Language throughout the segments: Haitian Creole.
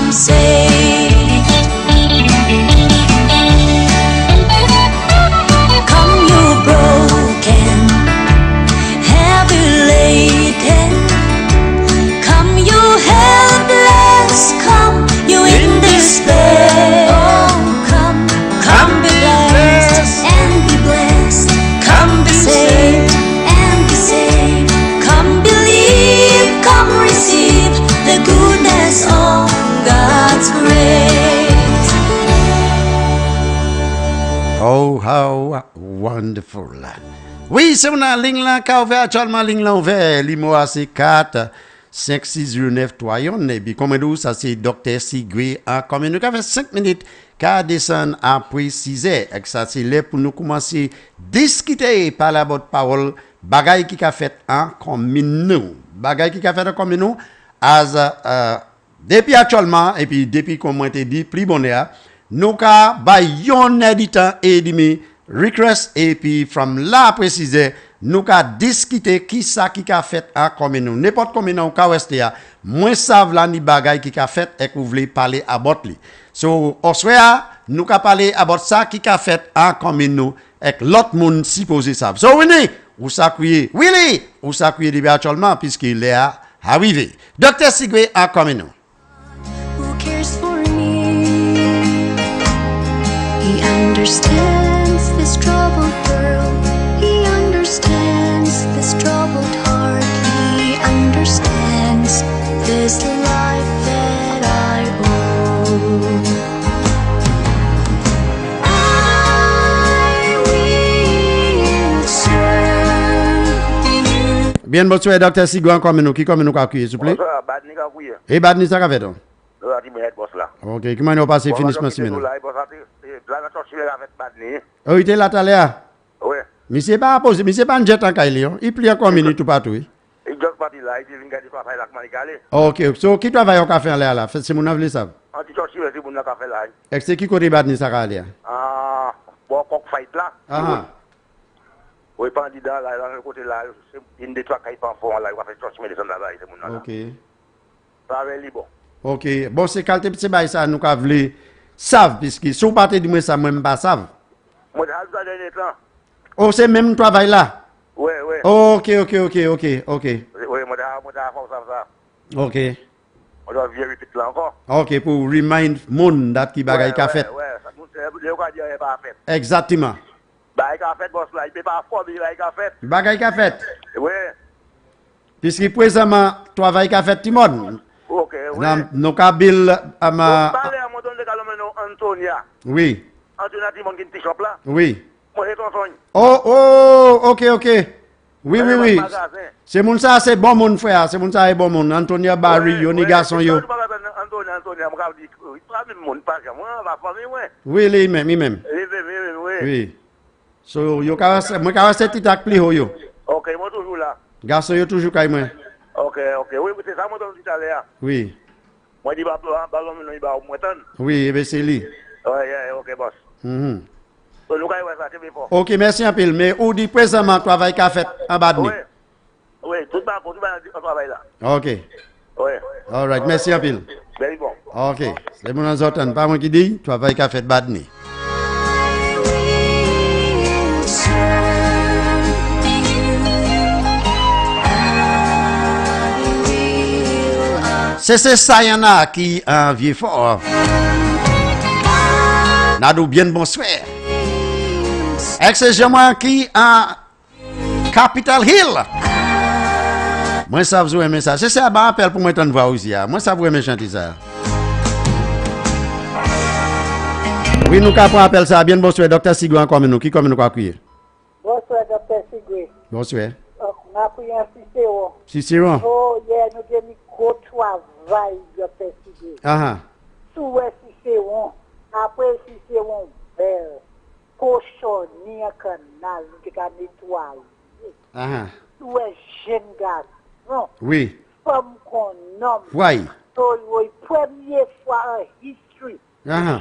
come say. Come you broken, heavy laden. Come you helpless, come you in despair. Oh, come be blessed and be blessed. Come be saved and be saved. Come believe, come receive the goodness of God's grace. Oh, how wonderful. Oui, c'est mon ligne là, qui a ouvert actuellement ligne là ouvert, l'IMO AC 4 5609 3 et puis comme nous ça c'est docteur Sigwe en comme nous avons 5 minutes qu'à descendre après 6 heures et ça c'est là pour nous commencer discuter par la bonne parole bagaille qui a fait en commune nous bagaille qui a fait en commune nous depuis actuellement et puis depuis comme on te dit plus bonheur nous ka ba yon editant et demi request et puis from là préciser nous ka discuter qui ça qui a fait en commune nous n'importe commune ou ka weste ya moins savent la ni bagay qui a fait et que vous voulez parler about li so au soir nous ka parler about ça qui a fait en commune nous et l'autre monde supposé savent so Winnie ou ça crier Willy ou ça crier depuis actuellement puisqu'il est arrivé docteur Sigwe en commune nous. Who cares for me? He understands this troubled world. He understands this troubled heart. He understands this life that I owe. I will serve you. Bien bonsoir docteur Sigwe en commune nous qui comme nous ka crier s'il vous plaît. Bonsoir, Badni ka kouye. Et badni ça ka fait donc. Là, tu me boss là. OK, comment nous passer finissement semaine. Là, la sortie avec Badni. Oh, il était là tout à l'heure. Ouais. Monsieur pas posé, monsieur pas un jet en Kailion. Il plie encore minute tout partout. Il juste parti là, il vient garder travail là Manicale. OK, so qui travaille au café là c'est mon avis ça. Anti sortie c'est bon café là. Et c'est qui côté badni ça ka là. Ah, bon coq fight là. Ah. Oui, candidat là dans le côté là, c'est une des trois qui pas fond là, il va faire sortie médecin là, c'est mon là. OK. Travail libre. OK, bon c'est qualité petit bail ça nous ka vle savent puisque sous partie de moi ça même pas savent. Moi j'ai dernier temps. Oh, c'est même travail là. Ouais, ouais. OK. Oui, moi ça. OK. On doit vérifier là encore. OK pour remind moun that qui bagay ka fait. Ouais, ça nous c'est le cas dire pas fait. Exactement. Bagay ka fait boss là, il peut pas former bagay ka fait. Bagay ka fait. Ouais. Puisque présentement travail ka fait tout le monde. OK, oui. Nous ka bill ama Parlez à mon don de Calomeno Antonia. Oui. Antonia dit mon qui shop là. Oui. Moi c'est ton soin. Oh, OK. Oui. C'est mon ça c'est bon mon frère, c'est mon ça est bon mon Antonia Barry, yo ni garçon yo. Antonia moi dit pas même mon pas moi la famille ouais. Oui, lui même. Oui. Oui. So yo ka moi ka cette titak pli ho yo. OK, moi toujours là. Garçon yo toujours kay moi. OK. Oui, c'est ça mon don dit à l'air. Oui. Moi dit pas ballon il va au moins tant. Oui, c'est lui. Ouais, OK boss. OK, merci un peu. Mais où dit présentement travail qu'a fait en Badni? Oui, tout le monde travail là. OK. Oui. All right, merci un peu. Very bon. OK. C'est mon autres, pas moi qui dit travail qu'a fait Badni. C'est ça y en a qui en vieux fort. Nadou bien bonsoir. Excusez-moi qui en Capitol Hill. Moi ça vous aimez ça. C'est ça un appel pour moi t'en voir aussi. Moi ça vous aimez chanter ça. Oui, nous capons appel ça bien bonsoir docteur Sigwe encore nous qui comme nous quoi crier. Bonsoir docteur Sigwe. Bonsoir. On a pris un Cicéron. Cicéron. Oh, yeah, nous avons mis gros travail docteur Sigwe. Ah. Sous Cicéron, après Cicéron vert. Cochonner un canal qui a nettoyé. Ah. Tout est jeune garçon. Oui. Femme qu'on nomme. Oui. So, la première fois en history. Ah.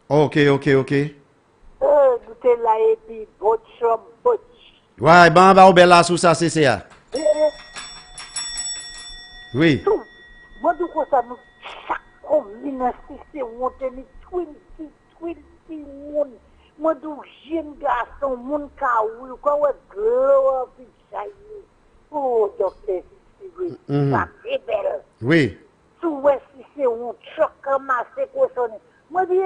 OK. Nous sommes là et puis botch. Ouais, ben, on va là sous ça, c'est ça. Oui. Tout. Moi, du coup, ça nous. Ça, combine Cicéron, teni 20 moun. Moi, d'où jeune garçon, mon kaoui, quand on glow up inside you. Oh, docteur Cicéron, ça c'est belle. Oui. Sous Cicéron, choc ramassé, cochonné. Moi, dis,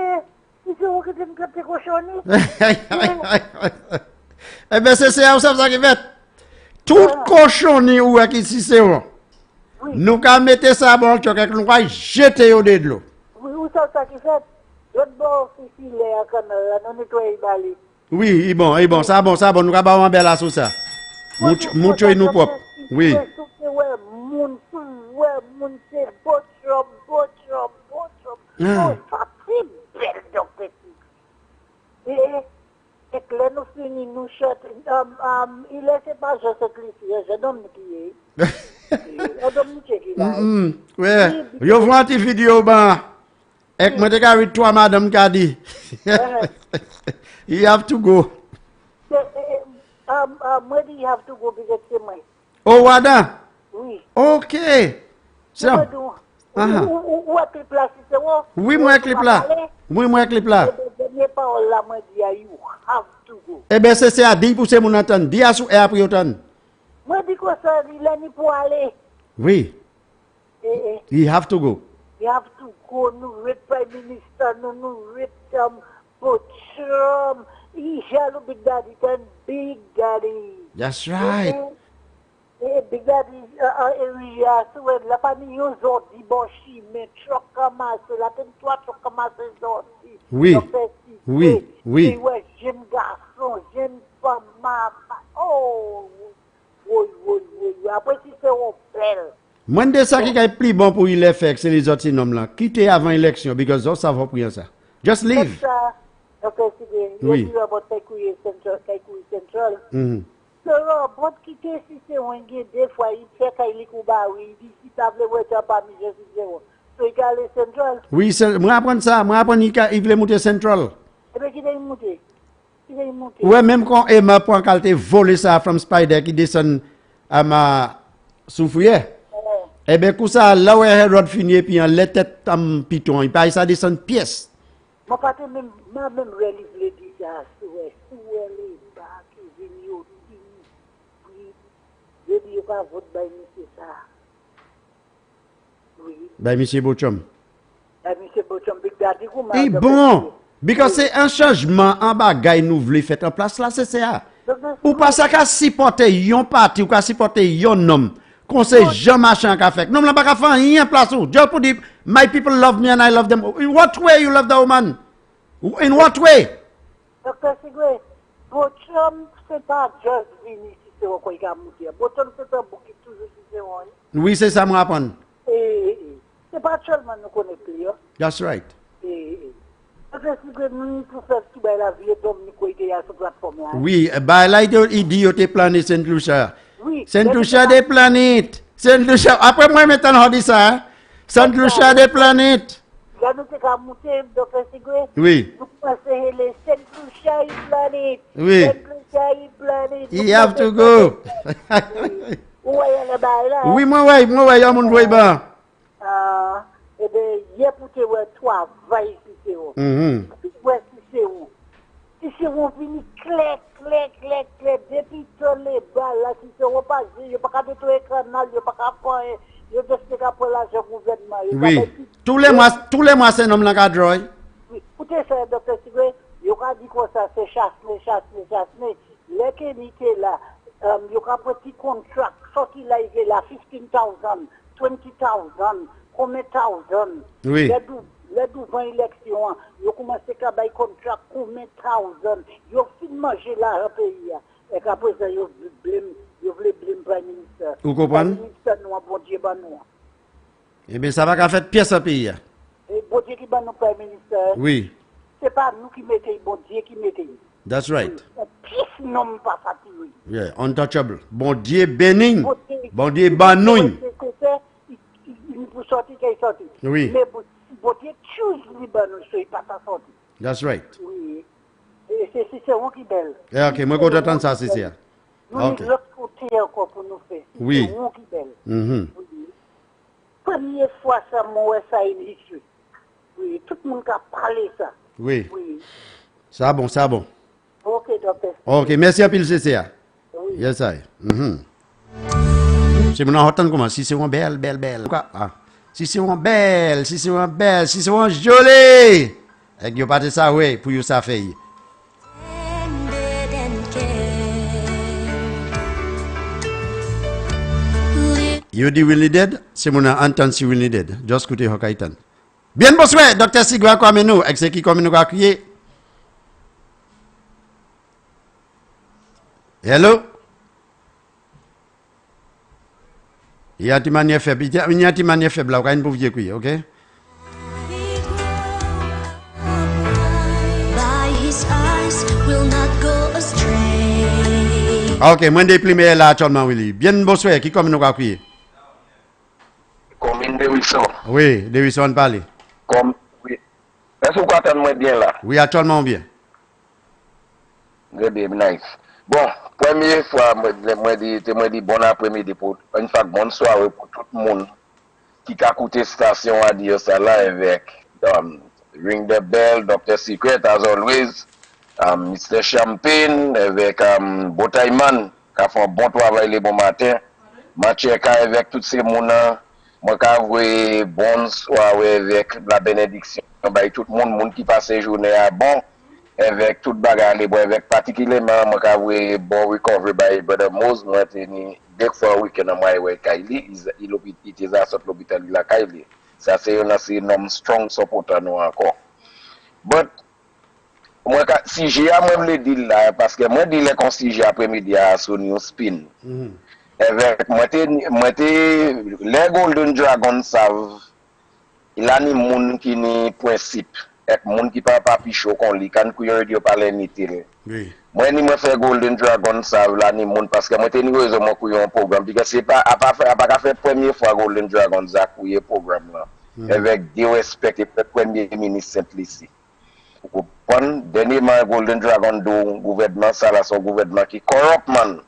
Cicéron qui t'aime capter cochonné. Eh bien, c'est ça qui fait. Tout cochonné ou qui Cicéron. Oui. Nous avons mis ça bon choc et nous avons jeté au de l'eau. Oui, où ça qui fait? L'autre bord, ici, là, quand on nettoie les balais. Oui, bon, ça bon, nous avons un bel assaut ça. Mucho et nous propre. Oui. Moun, c'est botchum. Oh, ça c'est belle, docteur. Et que là, nous finissons, nous chantons. Il est pas juste cliché, je donne qui est. On donne qui est. Ouais. Yo vois une petite vidéo, et moi, je avec toi, madame Kadi. You have to go. Where do you have to go because c'est moi? Oh, Wada? Oui. Ok. C'est Où est le place? Oui, moi, clip là. Oui, moi, clip là. Dernier parole là, moi, dis, you have to go. Eh bien, c'est à 10% mon attend. 10 à sous et après autant. Moi, dis quoi ça, il est ni pour aller. Oui. You have to go. You have to go, nous, with Prime Minister, nous, with Butchum. He shall Big Daddy, then Big Daddy. That's right. Big Daddy, area, so la famille, ils ont dit, bon, chi, mais choc commence, la toi, choc commence, Oui. Oui. Oui, jeune garçon, jeune femme, oh, oui. Après, si c'est un belle. Moi, de ça qui est plus bon pour il faire, c'est les autres noms là. Quittez avant l'élection, because ça, ça va prendre ça. Just leave. Oui. You about Kaikouye Central. So, bon, quitter si c'est un gars, des fois, il fait qu'il il dit, si tu as voulu être parmi les gens, so il aller Central. Oui, moi apprendre ça, moi apprendre il veut monter Central. Eh bien, qui doit monter? Ouais, même quand Emma prend qualité voler ça from Spider qui descend à ma souffrière. Eh bien, comme ça, là où Herod finit, puis en les têtes en piton, il paye ça descend pièce. Moi, pas même réalisé le dire ça, les bas qui viennent au puis, je dis pas votre bain, c'est ça. Oui. Ben, monsieur Bochum. Monsieur Bochum, Big Daddy, comment? Et bon, parce que c'est un changement en bagaille nous voulons faire en place là, c'est ça. Ou pas ça qu'à supporter yon parti ou qu'à supporter yon homme. Qu'on sait jamais machin qu'a fait. Non, là pas qu'à faire rien place ou. Just pour dire, my people love me and I love them. In what way you love the woman? In what way? Docteur Sigwe, Bochum, c'est pas juste venir si c'est quoi il a monté. Bochum, c'est un bouquet toujours si c'est moi. Oui, c'est ça, moi apprendre. C'est pas seulement nous connaître. That's right. Docteur Sigwe, nous pour faire tout la vie, donc nous connaissons sur la plateforme. Oui, bah là, il dit, il plané Saint-Lucia. Oui. Saint-Lucia des planètes. Saint-Lucia, après moi, maintenant, on dit ça. Saint-Lucia des planètes. Là, nous sommes monter, docteur Sigwe. Oui. Nous pensons les Saint-Lucia planète. Oui. Saint-Lucia planète. You have to go. Oui, moi, il y a mon voix bas. Eh bien, il y a pour te voir toi, va ici, c'est où. Ouais, c'est où. Si c'est où, fini, clac, depuis tous les balles, là, si c'est où, pas, il n'y a pas qu'à détruire l'écran, il n'y a pas qu'à faire, il y a juste qu'à faire l'argent gouvernement. Oui. Tous les mois, c'est un homme là qui a droit. Oui, écoutez ça, docteur Sigwe, il y a dit quoi ça, c'est chasse. Les qualités là, il y a un petit contrat, sorti là, il y a 15,000, 20,000, combien de thousand. Oui. Les 12 élections, ils ont commencé à faire un contrat combien de thousand. Ils ont fini de manger là, un pays. Et qu'après ça, ils voulaient blâmer Prime Minister. Vous comprenez? Prime Minister, nous, bon Dieu, ben nous. Eh bien, ça va qu'à faire pièce à pays. Et bon Dieu qui ben nous, Prime Minister. Oui. C'est pas nous qui mettons, bon Dieu qui mettons. That's right. Pièce non pas fatigué. Yeah, untouchable. Bon Dieu béni. Bon Dieu banouille. Il faut sortir qu'il sorti. Oui. Mais bon Dieu choose les banouilles, il pas sorti. That's right. Oui. Et c'est on qui belle. Yeah, ok, moi, quand j'entends ça, c'est ça. Nous, Ok. l'autre côté encore pour nous faire. Oui. C'est on qui belle. Mhm. Oui. Première fois, ça, moi, ça, il est Oui, tout le monde a parlé ça. Oui. Oui. Ça bon, ça bon. Ok, docteur. Ok, merci à pile CCA. Oui. Yes, I. C'est mon entendre comment si c'est une belle. Quoi? Ah. Si c'est une belle, si c'est une belle, si c'est une jolie. Et que pas ça ouais pour you ça fait. Tended and cared. You di really dead? C'est mon entendre si really dead. Just écoutez Hokaitan. Bien bonsoir, Dr. Sigwa comme nous, avec ce qui comme nous crier. Hello? Il y a une manière faible, il y a une manière faible là, on peut vous dire, ok? By his eyes will not go astray. Ok, moi déplimer là actuellement, Willy. Bien bonsoir, qui comme nous crier? Commune de Wilson. Oui, de Wilson parler. Comme, oui. Est-ce que vous entendez bien là? Oui, actuellement bien. Très bien, nice. Bon, première fois, moi dis bon après-midi pour une fois bonne soirée pour tout le monde qui a écouté station à dire ça là avec Ring the Bell, Dr. Secret as always, Mr. Champagne avec Botayman qui a fait un bon travail le bon matin. Macheka avec tous ces gens moi qui bon soirée avec la bénédiction. Tout le monde qui passe journée à bon. Avec tout bagarre les bois avec particulièrement moi avoué bon recovery by brother Mose moi teni dès fois weekend moi ouais Kylie il était à l'hôpital la Kylie ça c'est un strong supporter nous encore but moi si j'ai à moi le dire là parce que moi dit les si j'ai après-midi à son new spin avec moi les Golden Dragon savent il a ni monde qui ni principe et monde qui pas pichot qu'on li quand ku radio parler ni télé Oui. moi ni moi faire Golden Dragon ça là ni monde parce que moi t'ai ni raison moi couiller un programme parce que c'est pas à pas faire première fois Golden Dragon ça couiller programme là avec des respect et premier ministre Saint-Lucie pour prendre dernièrement Golden Dragon do gouvernement ça là son gouvernement qui corrupt man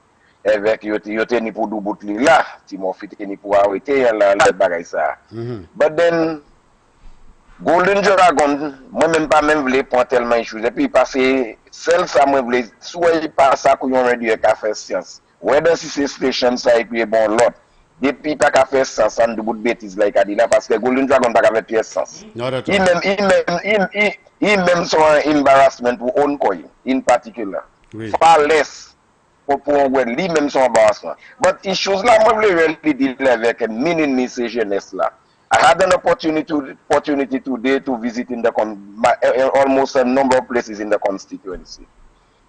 avec yo ni pour dou bout li là ti mo fit ni pour arrêter là le bagay ça but then Golden Dragon, moi-même pas même voulu prendre tellement de choses. Et puis, parce que celle ça, moi voulu, soit pas ça qu'on a réduit à faire science. Whether si c'est station ça et puis bon l'autre. Depuis pas qu'à faire science, ça ne bout de bêtises là, il là, parce que Golden Dragon pas qu'à faire pièce science. Il même son embarrassment pour own coin, in particular. Oui. Far less pour lui même son embarrassment. But issues là, moi voulu really deal avec mini ces jeunesse là. I had an opportunity today to visit in the almost a number of places in the constituency.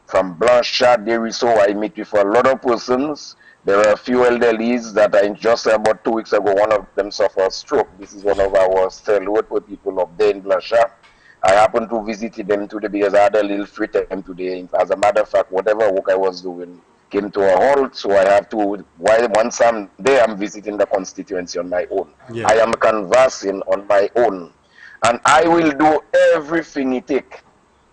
From Blanchard, Deriso, I meet with a lot of persons. There are a few elderlies that I just about 2 weeks ago, one of them suffered a stroke. This is one of our stalwart people up there in Blanchard. I happened to visit them today because I had a little free time today. As a matter of fact, whatever work I was doing came to a halt, so I have to, once I'm there, I'm visiting the constituency on my own. Yeah. I am conversing on my own. And I will do everything it takes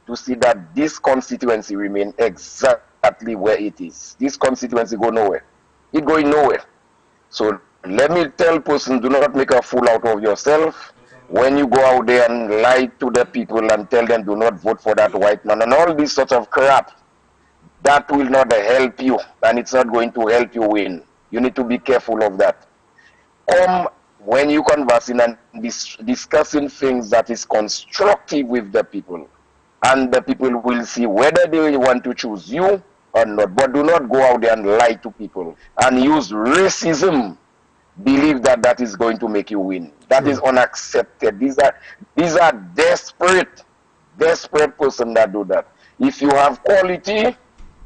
to see that this constituency remain exactly where it is. This constituency go nowhere. It going nowhere. So let me tell person, do not make a fool out of yourself. When you go out there and lie to the people and tell them do not vote for that white man and all this sort of crap, that will not help you, and it's not going to help you win. You need to be careful of that. Come when you conversing and discussing things that is constructive with the people, and the people will see whether they want to choose you or not. But do not go out there and lie to people and use racism. Believe that that is going to make you win. That is unaccepted. These are desperate person that do that. If you have quality,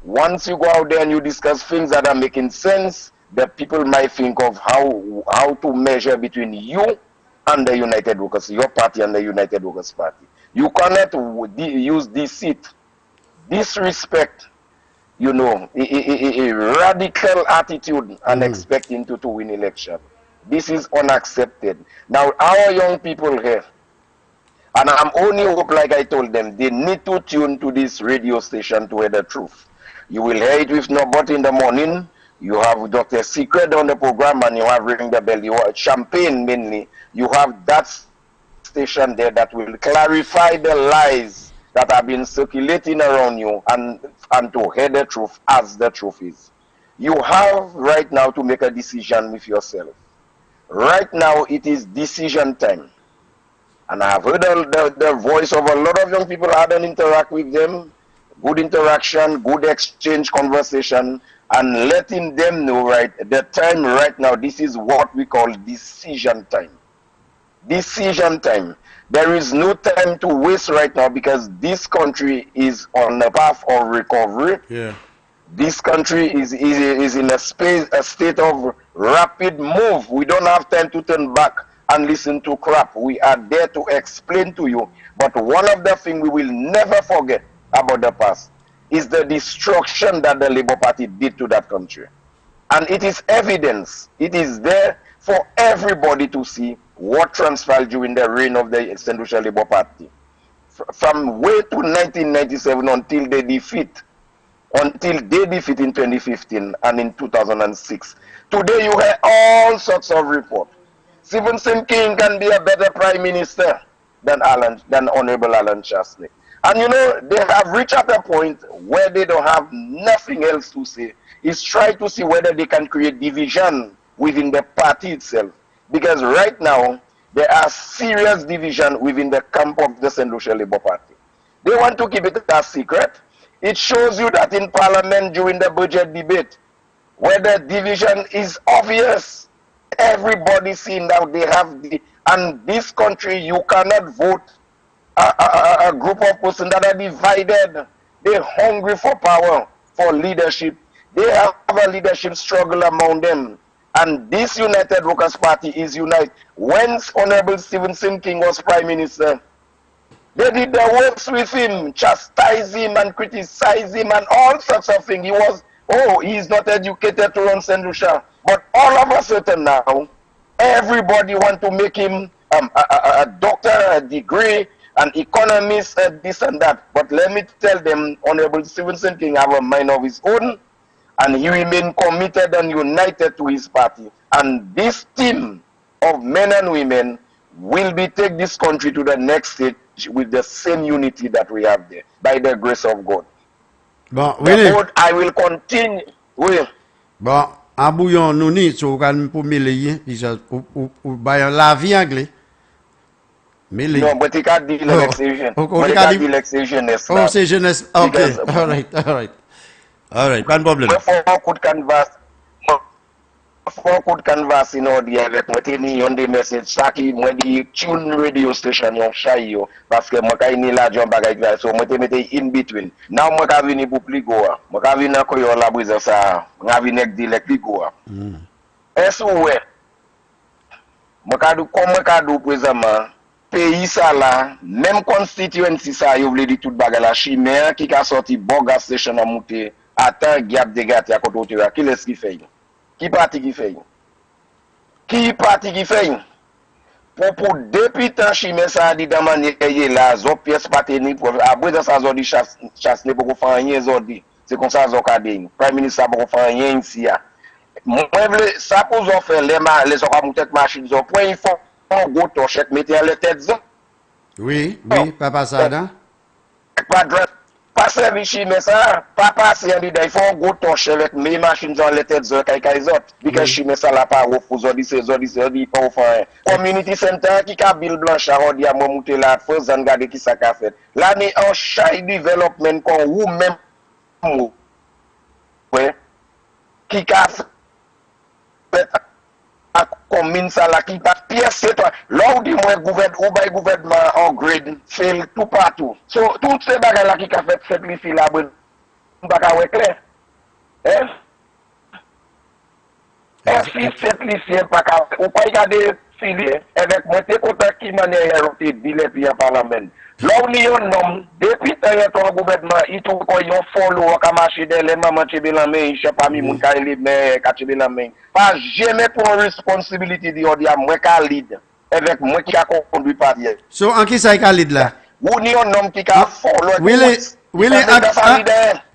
once you go out there and you discuss things that are making sense, the people might think of how to measure between you and the United Workers, your party and the United Workers Party. You cannot use deceit, disrespect, a radical attitude and expecting to win election. This is unaccepted. Now, our young people here, and I'm only hope, like I told them, they need to tune to this radio station to hear the truth. You will hear it with nobody in the morning. You have Dr. Secret on the program and you have Ring the Bell. You have Champagne mainly. You have that station there that will clarify the lies that have been circulating around you and to hear the truth as the truth is. You have right now to make a decision with yourself. Right now, it is decision time. And I've heard the voice of a lot of young people. I don't interact with them. Good interaction, good exchange, conversation, and letting them know, right, the time right now, this is what we call decision time. Decision time. There is no time to waste right now because this country is on the path of recovery. Yeah. This country is in a state of rapid move. We don't have time to turn back and listen to crap. We are there to explain to you. But one of the things we will never forget about the past is the destruction that the Labour Party did to that country. And it is evidence. It is there for everybody to see what transpired during the reign of the Central Labour Party. From way to 1997 until they defeat in 2015 and in 2006. Today you hear all sorts of reports. Stephen King can be a better prime minister than Honorable Alan Chasney. And you know, they have reached at a point where they don't have nothing else to say. It's try to see whether they can create division within the party itself. Because right now, there are serious division within the camp of the Central Labour Party. They want to keep it a secret. It shows you that in Parliament during the budget debate, where the division is obvious, everybody seeing that they have and this country, you cannot vote a group of persons that are divided. They're hungry for power, for leadership. They have a leadership struggle among them. And this United Workers' Party is united. When Honorable Stephen King was Prime Minister, they did the works with him, chastise him and criticize him and all sorts of things. He was, he's not educated to run St. Lucia. But all of a sudden now, everybody want to make him a doctor, a degree, an economist, this and that. But let me tell them, Honorable Stephen King have a mind of his own, and he remain committed and united to his party. And this team of men and women will take this country to the next stage with the same unity that we have there, by the grace of God. Bon, oui. I will continue. Oui. Bon, à bouillon nous ni so kan pour mêler ou bayan la vie anglais. Mêler. No, but it can't be relaxation. Oh, c'est jeunesse. Okay. All right, pas de problème. Before could canvas in audio avec moi teni yon de message ça qui moi di tune radio station yon chay yo parce que moi kay ni la jon bagay so moi te mette in between. Now moi ka vini pour pligo. Moi ka vini ko yo la brise ça. Moi vini ek di lek pligo. Est-ce ouais. Moi ka do présentement pays ça là, même constituency ça yo vle di tout bagay la chimère qui ka sorti bon gas station a monter attend gap de gâte à côté qui laisse qui fait. Qui parti qui fait? Qui parti qui fait? Pour depuis tant chimé ça dit dans manière là, zo pièce pateni pour après dans ça zo di chasse ne pour faire rien zo di. C'est comme ça zo ka di. Prime ministre pour faire rien ici a. Moi ça pour zo faire les zo ka monter machine zo point il faut un gros torchette mettre les têtes zo. Oui, papa ça là. Pas service chimé ça, pas passer en dedans, il faut un gros torche avec mes machines dans les têtes de quelqu'un d'autre. Parce que chimé ça là pas refuse dit pas faire. Community center qui a bill blanche on dit à moi monter là, faut regarder qui ça qu'a fait. Là ni en chai development qu'on ou même ouais qui a fait commune ça là qui pas pièce c'est toi là où dit moi gouvernement en grade fait tout partout so toutes ces bagages là qui a fait cette ici là pas ka clair si cette lycée pas ka ou pas regarder filer avec moi t'es content qui manière te dit les puis en parlement là où il y a un homme depuis ton gouvernement il trouve qu'on y follow ka marcher dans les mamans tebe la main je sais pas mi moun ka les mais ka tebe la main pas jamais pour responsabilité de dire moi ka lead avec moi qui a conduit par hier so en qui ça ka lead là ou ni un homme qui a follow Willy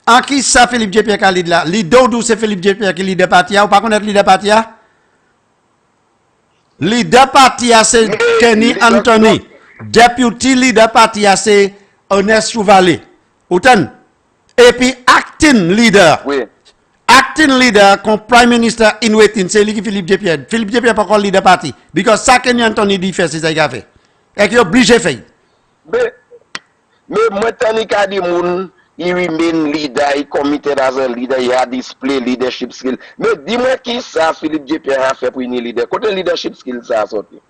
en qui ça Philippe J. Pierre ka lead là leader d'où c'est Philippe J. Pierre qui leader parti ou pas connaître leader parti leader parti c'est Kenny Anthony Deputy leader parti a c'est Ernest Chevalier. Autant. Et puis acting leader. Oui. Acting leader comme prime minister in waiting c'est lui qui Philippe Diepierre. Philippe Diepierre pas encore leader parti because ça que Anthony dit fait c'est ça qu'il a fait. Et qu'il obligé faire. Mais moi tani ka di moun he remain leader, he committed as a leader, he had display leadership skill. Mais dis-moi qui ça Philippe Diepierre a fait pour une leader. Côté leadership skill ça a sorti.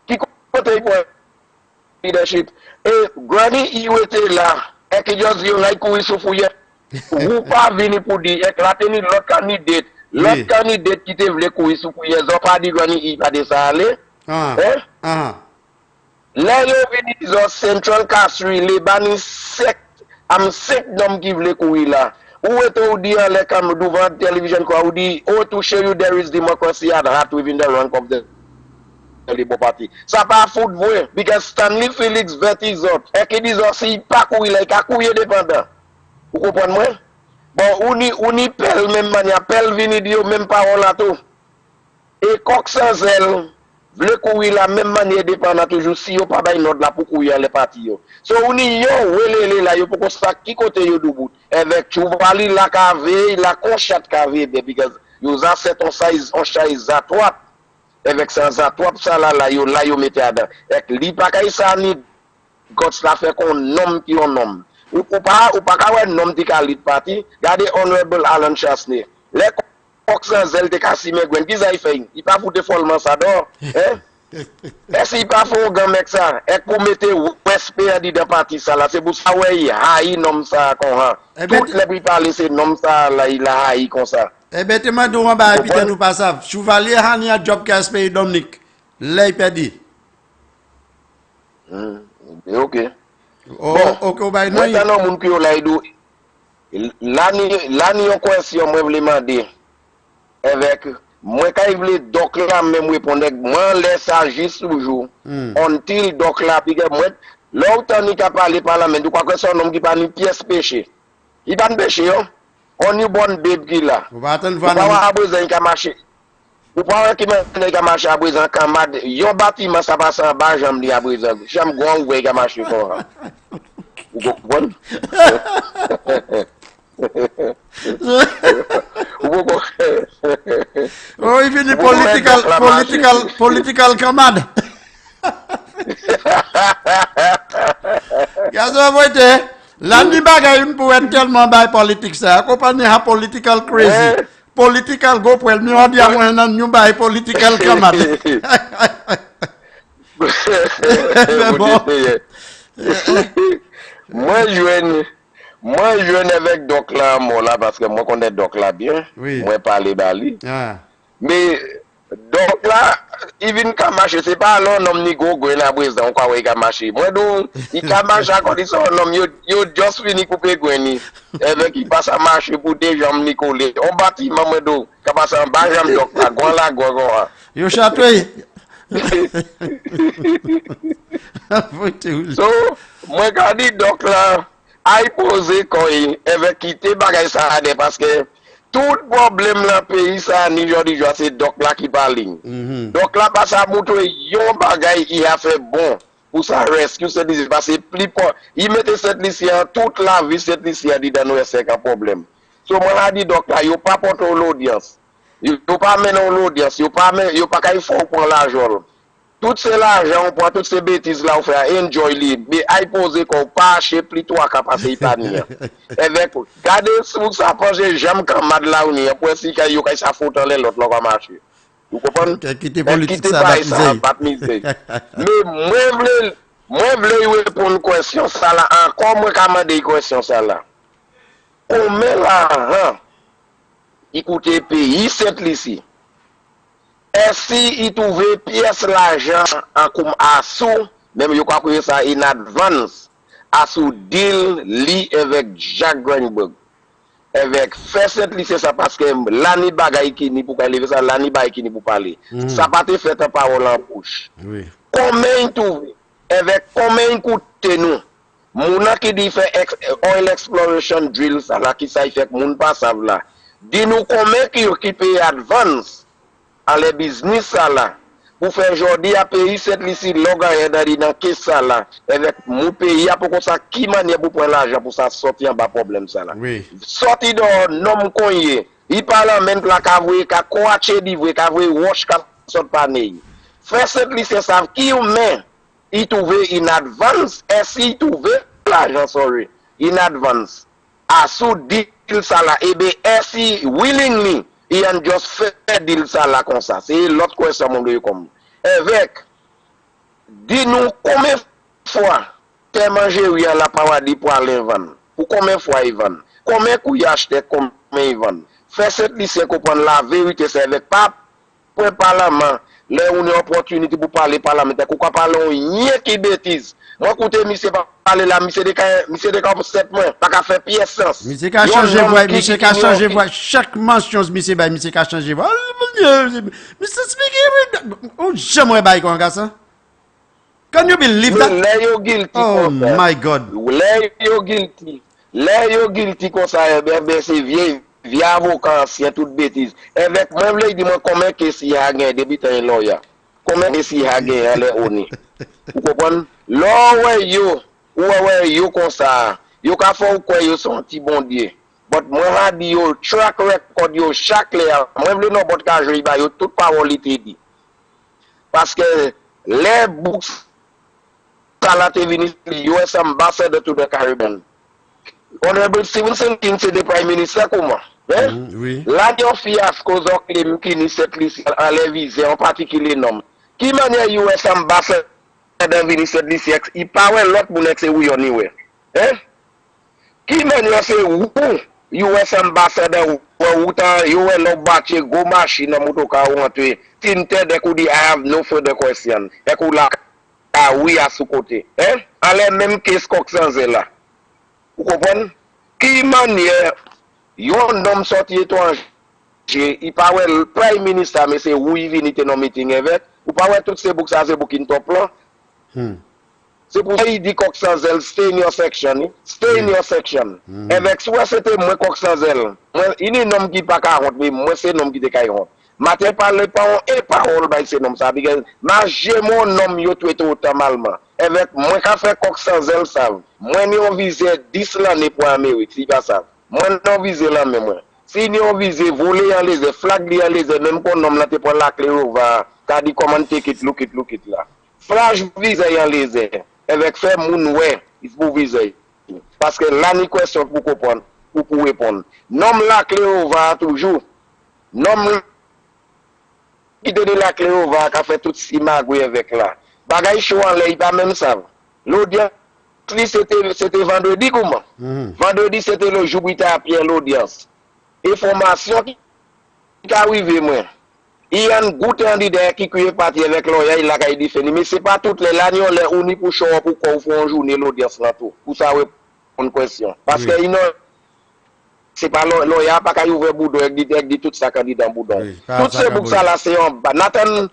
Qui côté pour leadership et Granny il était là et que juste yo like courir sur fouiller. Ou pas venir pour dire éclater ni l'autre candidate qui te voulait courir sur fouiller, ils ont pas dit Granny il pas de ça aller. Là, yo veni disons Central Casserie, les bani sect, am sect d'hommes qui voulaient courir là. Ou est ou dit en les caméras devant télévision quoi, ou dit, oh to show you there is democracy at heart within the rank of the Labour Party. Ça pas foot vrai, because Stanley Felix Vertizot, et qui disons si pas courir là, il a courir dépendant. Vous comprenez moi? Bon, ou ni pelle même manière, pelle vini dire même parole là tout. Et coq sans elle, vle courir la même manière dépendant toujours si yo pas bay note là pour courir les partis yo. So ou ni yo welele là yo pour ça qui côté yo debout avec Chouvali la cave, la conchat cave because yo za set on size à droite avec ça à droite ça là yo mette dedans. Et li pa kay ça ni God la fait qu'on nomme qui on nomme. Ou pas ka wè nomme ti ka lead parti. Regardez honorable Alan Chasney. Les Oxen zel te kasime gwen, ki zay fey? I pa foute folman sa do? Est-ce qu'il pas faut gan mek ça? Et pour mettre respect di de parti ça là, c'est pour ça ouais, haï nom ça kon ha. Tout les bi parler c'est nom ça là, il a haï comme ça. Eh ben te mandou on ba epite nous pas ça. Chevalier hani a job ka espé Dominique. Lay perdi. OK. Oh, OK, ba non. Maintenant moun ki yo lay do. Là ni on question moi vle demander. Avec moi quand il voulait donc là même répondre moi laisse agir toujours until donc là puis moi l'autre ni capable parler parlement du quoi que son homme qui pas ni pièce péché il pas péché on y bonne bébé qui là on va attendre voir pas besoin qui marcher ou pas qui marcher à besoin camarade yo bâtiment ça passe en bas jambe li à besoin jambe grand ouais qui marcher quoi vous comprenez oh, il finit political camarade. Gazo voite. L'année bagay pour être tellement by politique ça. Compagnie ha political crazy. Political go pour nous on dit à moi nan nous by political camarade. Moi, je viens avec Doc là, là, parce que moi, connais Doc là bien. Oui. Moi, parler Bali. Mais, Doc là, il vient qu'à marcher. C'est pas l'homme ni go à président, quoi, il va marcher. Moi, donc, il va marcher à condition, l'homme, il just fini couper Gwenny. Avec, il passe à marcher pour des jambes ni coller. On bâtit, maman, donc, il passe en bas, jambe Doc là, gon là, gon. Yo chatouille. So, moi, quand dit Doc là, a posé quoi avec quitter bagay ça parce que tout problème dans le pays ça ni jodi c'est doc là qui parle. Donc là pas ça montre yon bagay il a fait bon pour ça rescue c'est dit parce que plus il mettait cette liste toute la vie cette liste dit dans nous c'est un problème. So moi a dit doc là yo pas porter l'audience. Yo pas mener l'audience, yo pas kay faut pour l'argent. Tout c'est l'argent, on prend toutes ces bêtises là, on fait enjoy libre. Mais aïe poser qu'on pas acheter plutôt à capacité pas ni. Avec, regardez sous ça, j'ai jamais camarade là ou ni, pour essayer qu'il y a ça faute dans l'autre là va marcher. Vous comprenez? Quitter politique ça pas miser. Mais moi vle répondre une question ça là, encore moi commander une question ça là. Combien l'argent écoutez pays cette ici. Est-ce qu'il trouve pièce l'argent en comme assou, même je crois que ça in advance, assou deal li avec Jacques Greenberg. Avec fait cette lycée ça parce que l'année bagaille qui ni pour lever ça, l'année bagaille qui ni pour parler. Ça pas te fait en parole en bouche. Oui. Combien trouve avec combien coûte nous? Mouna qui dit fait oil exploration drill ça là qui ça fait que moun pas savent là. Dis nous combien qui paye advance à les business ça là pour faire aujourd'hui à pays cette ici loga dans caisse ça là avec mon pays pour comme ça qui manière pour prendre l'argent pour ça sortir en bas problème ça là. Oui. Sorti de nom konye, il parle même la cavoué ka koache livre cavoué wash ka sort pané. Faire cette liste ça qui ou mais il trouve in advance et si trouve l'argent sorry in advance. À sous deal ça là et bien si willingly il a juste fait deal ça là comme ça. C'est l'autre question mon gars comme. Avec dis-nous combien de fois t'as mangé oui à la paradis pour aller vendre. Pour combien de fois ils vendent? Combien de y acheté, combien ils vendent? Faire cette liste comprendre la vérité, c'est avec pas pour le Parlement. Là, on a une opportunité pour parler parlementaire. Pourquoi parler rien qui bêtise? Moi, écoutez, monsieur, parler là, monsieur de 7 mois, pas qu'à faire pièce sens. Monsieur qu'a changé voix, monsieur qu'a changé voix. Chaque mention, monsieur qu'a changé voix. Monsieur speaking, oh, jamais bail comme ça. Can you believe that? Oh my God. Let you guilty comme ça, c'est vieux avocat ancien toute bêtise. Avec même là, il dit moi combien que si a gagné depuis un lawyer. Combien que si a gagné à l'ONU. Vous comprenez? Là ouais yo comme ça. Yo ka fait quoi yo son petit bon Dieu. But moi a dit yo track record yo chaque là. Même le nom votre cas il va yo toute parole était dit. Parce que les books ça la te venu US ambassador to the Caribbean. Honorable Stevenson King c'est le prime minister comment? Oui. Là il y a fiasco qui ni cette liste à les viser en particulier nom. Qui manière US ambassador venu cette liste il parle l'autre pour c'est oui on y Qui manière c'est où US ambassador ou ta yo lo batche go machine moto ka rentrer. Tinte de coup dit I have no further question. Et coup là ah oui à ce côté. Allez même qu'est-ce qu'on s'en là. Vous comprenez? Qui manière yon homme sorti étranger, il parle le prime ministre mais c'est où il vient te non meeting avec. Ou parle toutes ces books ça c'est book in top là. C'est pour ça il dit Coxanzel stay in your section, stay in your section. Avec soit c'était moi Coxanzel. Il est nom qui pas 40 mais moi c'est nom qui te 40. Matin parle pas et parole by c'est nom ça because ma j'ai mon nom yo tout autant malement. Avec moi qu'a fait Coxanzel ça. Moi ni on vise 10 l'année pour Amérique, si pas ça. Moi non vise là même moi. Si ni on vise voler en les flag li en les même qu'on nomme là te pour la clé va qu'a dit comment take it look it là. Flash vise en les avec fait moun ouais, il faut viser. Parce que là ni question pour comprendre, pour répondre. Nomme la clé va toujours. Nomme qui donne la clé va qu'a fait tout si magoué avec là. Bagay show en l'air pas même ça. L'audience c'était vendredi comment? Vendredi c'était le jour où il a appelé l'audience. Information qui arrivé moi. Il y a un goût candidat qui est parti avec l'audience, il a dit fini mais c'est pas toutes les l'année on les uni pour show pour qu'on fait une journée l'audience là tout. Pour ça une question. Parce que il c'est pas l'audience pas qu'à ouvrir boudon avec dit tout ça candidat boudon. Tout ce bouc ça là c'est en Nathan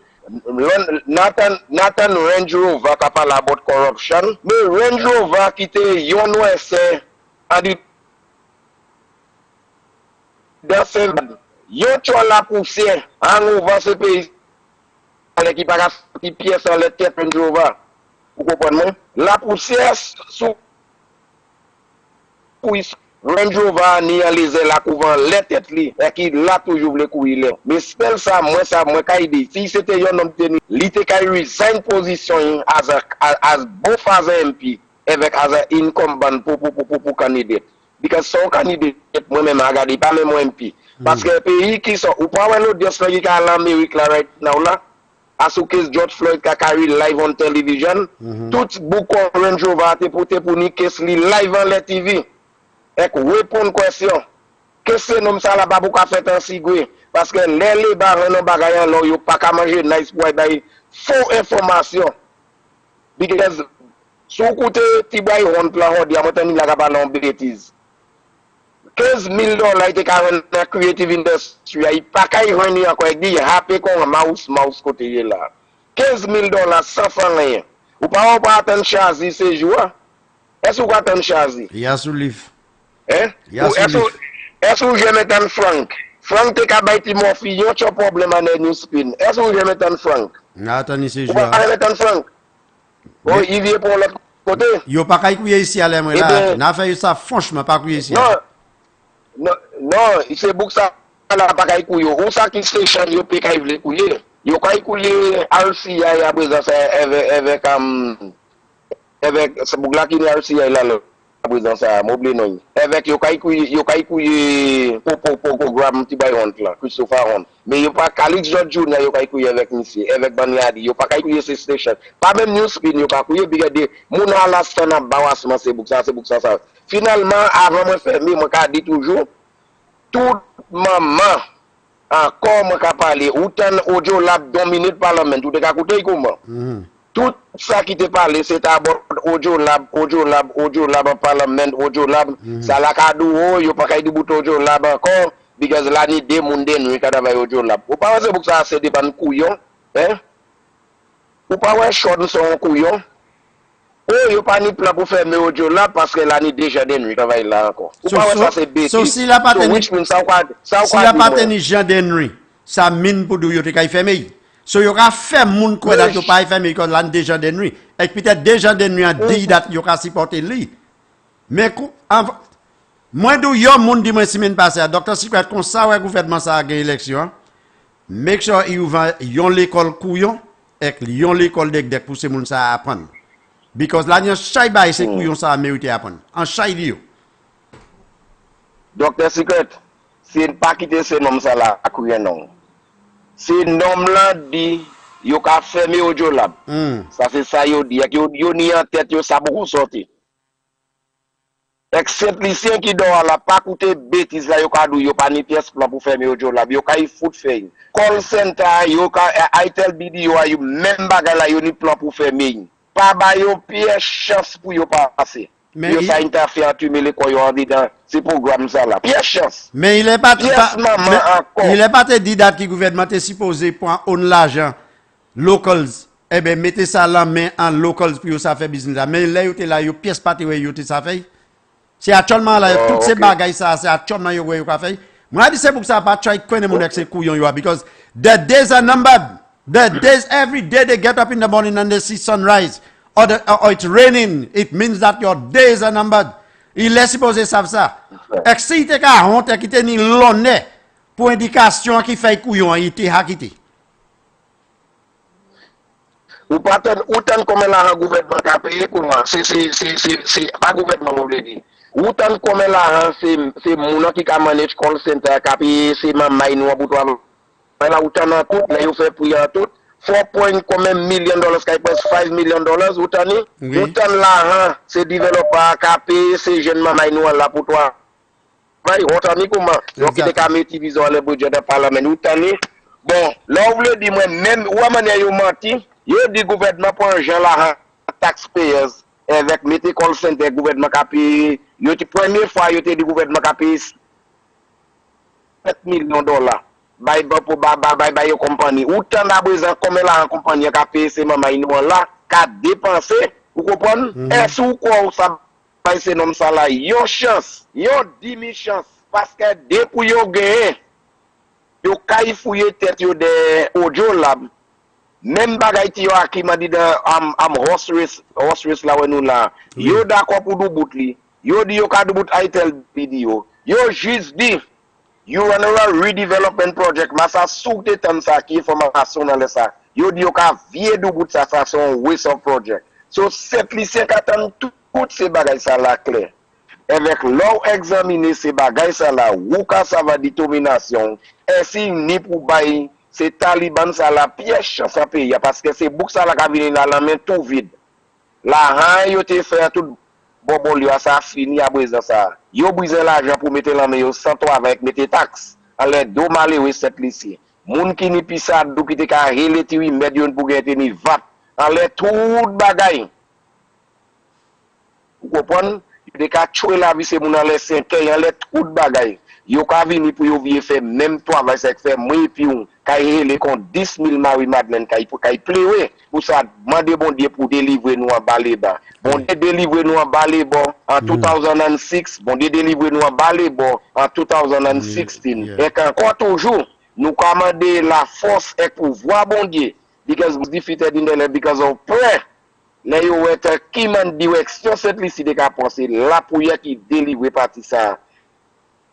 Range Rover qui parle about corruption, mais Range Rover qui était yon c'est a dit dans ce yon choix la poussière en ouvrant ce pays qui pas qui pièce en les tête Range Rover. Vous comprenez? La poussière sous Range Rover ni réalisé la couvent les têtes li et qui là toujours le courir mais spell ça moi kay dit si c'était un homme tenu li te kay resign position as both as MP avec as a incumbent pour candidate because son candidate moi même regarder pas même MP parce que pays qui sont ou pas l'audience qui à l'Amérique là right now là à ce que George Floyd qui carry live on television tout beaucoup Range Rover pour ni case li live en la TV. Et répondre question. Qu'est-ce que nous ça là pas pour faire un sigoué parce que les barres non bagaille là yo pas qu'à manger nice boy bay faux information. Because sous côté ti boy on plan on diamantani la pas non bêtise. $15,000 était carrément creative industry il pas qu'à y revenir encore dit happy comme mouse côté là. $15,000 sans francs rien. Ou pas attendre charger ces jours. Est-ce qu'on attend charger? Il y a sous livre. Est-ce que je mets un Frank te ka bay ti morfi, yon chop problème en new spin. Est-ce que je mets un Frank? Attendez ce Ou pas jour. remettre en franc. Oh, il vient pour l'autre côté. Yo pas qu'à couiller ici à l'aime Eh là. bien, N'a fait ça franchement pas couiller ici. non, non, c'est pour ça là pas qu'à couiller. Ou ça qui se change, yo peut qu'à y couiller. Yo qu'à couiller RCI à présent avec ce bougla qui est RCI là à présent ça mobile non. Avec yo qu'à couiller pour programme petit bayon là, Christopher Ron. Mais yo pas Calix George Junior yo qu'à couiller avec monsieur, avec Banyadi, yo pas qu'à couiller ces station. Pas même Newspin yo pas couiller bigade moun à la stand up bawas c'est pour ça. Finalement avant moi fermer moi ka dit toujours tout maman encore moi ka parler autant audio lab dominé le parlement tout ka écouter comment tout ça qui te parlé c'est d'abord audio lab en parlement audio lab ça la ka dou yo pas ka di bout audio lab encore because l'année de moun de nous ka travailler audio lab ou pas c'est pour ça c'est des ban couillon hein ou pas ouais short son couillon. Oh, yo pas ni plan pour faire mes audio là parce que l'année déjà de nuit travail là encore. Ou pas ça c'est bêtise. So si la pas tenu si la pas tenu Jean de nuit, ça mine pour yo te kay fermer. So yo ka fait moun quoi là yo pas fermer quand l'année déjà de nuit. Et peut-être déjà de nuit a dit dat yo ka supporter lui. Mais moi do yo moun di moi semaine passée docteur Secret comme ça ouais gouvernement ça a gagné élection. Make sure il ouvre yon l'école couillon et yon l'école dek pour ces moun ça apprendre. Because là, il y a chay bay c'est couillon ça a mérité apprendre. En chay li yo. Docteur Secret, c'est pas quitter ce nom ça là à couillon non. C'est nom là dit yo ka fermer audio lab. Ça c'est ça yo dit yo ni en tête yo ça beaucoup sorti. Except lycéen qui doit là pas coûter bêtise là yo ka dou yo pas ni pièce plan pour fermer audio lab yo ka y foot fait. Call center yo ka itel video yo même bagay là yo ni plan pour fermer. Pas ba yo pièce chance pour yo passer. Mais yo ça interfère tu mets les quoi yo dit dans ces programmes ça là. Pièce chance. Mais il est pas il est pas te dit date qui gouvernement est supposé pour on l'argent locals. Eh ben mettez ça là main en locals pour ça fait business là. Mais là yo te là yo pièce pas te yo te ça fait. C'est actuellement là toutes ces bagailles ça c'est actuellement yo fait. Moi dit c'est pour ça pas try connait mon ex couillon yo because the days are numbered. The days every day they get up in the morning and they see sunrise or it's raining, it means that your days are numbered. Il est supposé savoir ça. Et si tu as honte qui te ni l'honneur pour indication qui fait couillon, il te a quitté. Ou pas autant comme la gouvernement a payé pour moi, c'est pas gouvernement on veut dire. Autant comme la c'est mon qui a manage call center qui a payé c'est maman nous pour toi. Là autant en tout, là il fait pour tout 4 million dollars qui passe 5 million dollars autant autant l'argent c'est développeur qui a payé ces jeunes maman nous là pour toi. Ouais, autant comment donc il est utiliser le budget du parlement autant bon là on veut dire moi même ou manière yo menti yo dit gouvernement pour un gens l'argent taxpayers avec mettez call center gouvernement qui a payé yo ti première fois yo te dit gouvernement qui a payé 7 millions dollars. Bye yo compagnie ou tant à présent comme la compagnie qui a payé ces maman là qui a dépensé vous comprenez est-ce ou quoi ça paye ces noms ça là yo chance yo 10 000 chance parce que depuis yo gagné yo kay fouiller tête yo de audio lab même bagay ti yo qui m'a dit dans am horse race là nous là yo d'accord pour du bout li yo di yo ka du bout itel video yo juste dit you run a redevelopment project massa soute tan ça qui information dans ça yo di yo ka vie du bout ça son waste of project so cette lycée attend tout ces bagages ça là clair avec l'eau examiner ces bagages ça là ou ka ça va détermination ainsi ni pour bail c'est taliban ça la pièce ça pays parce que c'est bouc ça là qui vient dans la main tout vide là yo te fait tout bon lui ça fini à présent ça yo brisé l'argent pour mettre la main yo sans toi avec mettre taxe alors do malheureux cette lycée moun qui ni pisa dou qui te ka relati oui medion pour gagner ni vat alors tout bagay vous comprenez de ka choué la vie c'est moun en les 5 ans alors tout bagay yo ka vini pour yo vie faire même travail c'est faire moi puis on kay les compte 10 000 Marie Madeleine kay pleurer pour ça demander bon Dieu pour délivrer nous en balé bas bon Dieu délivrer nous en balé bon en 2006 bon Dieu délivrer nous en balé bon en 2016 et encore toujours nous commander la force et pouvoir bon Dieu because was defeated in the because of prayer. Là yo wete qui man direction cette liste de ka penser la prière qui délivre parti ça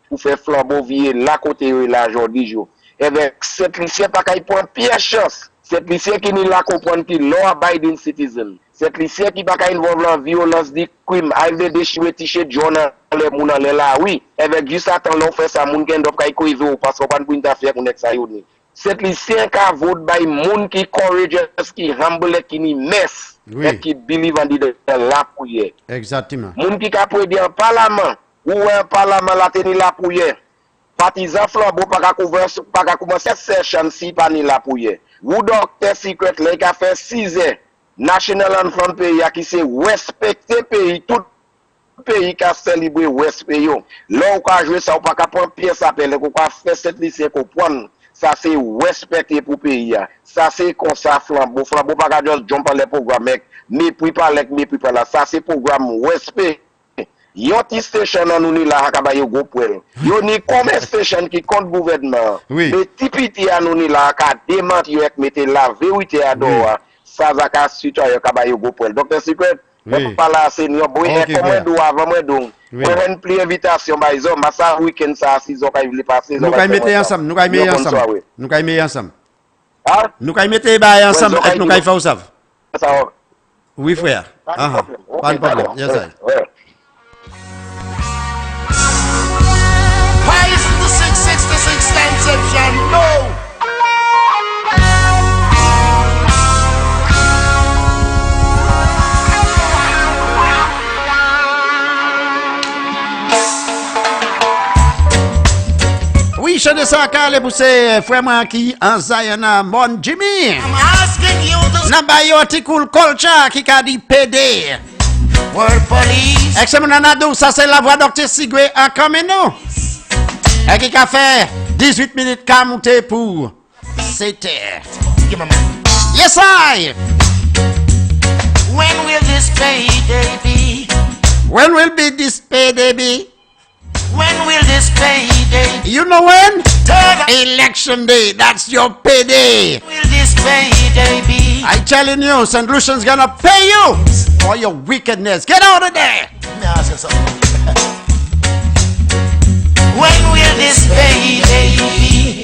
pour faire flambeau vier la côté là aujourd'hui jo. Et bien cette liste pas kay prend pire chance. Cette liste qui ni la comprendre qui law abiding citizen. Cette liste qui pas kay involve la violence du crime, arrive déchirer t-shirt jaune les moun en là oui. Et bien juste attend l'on fait ça moun gen doit kay koizo parce qu'on pas pour interférer avec ça yo ni. Cette liste ka vote by moun qui courageous qui humble qui ni mess. Oui. Et qui believe en dit de la prière. Exactement. Moun qui ka prédit en parlement ou un parlement la tenir la prière. Partisan flambeau pas ka commencer session si pas ni la prière. Ou docteur secret là qui a fait 6 ans national anthem pays qui c'est respecter pays tout pays qui a célébré respect yo. Là ou ka jouer ça ou pas ka prendre pièce appel ou ka faire cette lycée ko prendre. Ça c'est respecter pour pays. Ça c'est comme ça flambeau pas qu'à juste jump les programmes mépris pas les mépris pas là. Ça c'est programme respect. Yon ti station nan nou là ka ba yo go poel. Yo ni comme station qui compte gouvernement. Oui. Mais tipiti an nou ni là ka démentir avec mettre la vérité à dos. Ça va ka citoyen ka ba yo go poel. Docteur Secret oui. Pas là c'est nous boy comment do avant moi donc. Oui. On pli invitation ba iso ma ça week-end ça 6 ans ka passer. Nous kay mettre ensemble, nous kay mettre ensemble. Nous kay mettre ensemble. Ah? Nous kay mettre ba ensemble et nous kay faire ça. Oui frère. Ah pas de problème. Yes sir. Why is the 666 conception? No! Oui, je ne sais pas les pousser frère moi qui en Zayana mon Jimmy. I'm asking you to Namba yo article culture qui a dit PD. word police. Ex-Monanado, ça c'est la voix Dr. Sigwe en Kameno. Et qui a fait 18 minutes qu'à monter pour c'était. Give me a man. Yes, I. When will this payday be? When will be this payday be? When will this payday be? You know when? Third, Election day. That's your payday. will this payday be? I telling you, St. Lucian's gonna pay you for your wickedness. Get out of there. Let me ask you something. When will this payday be?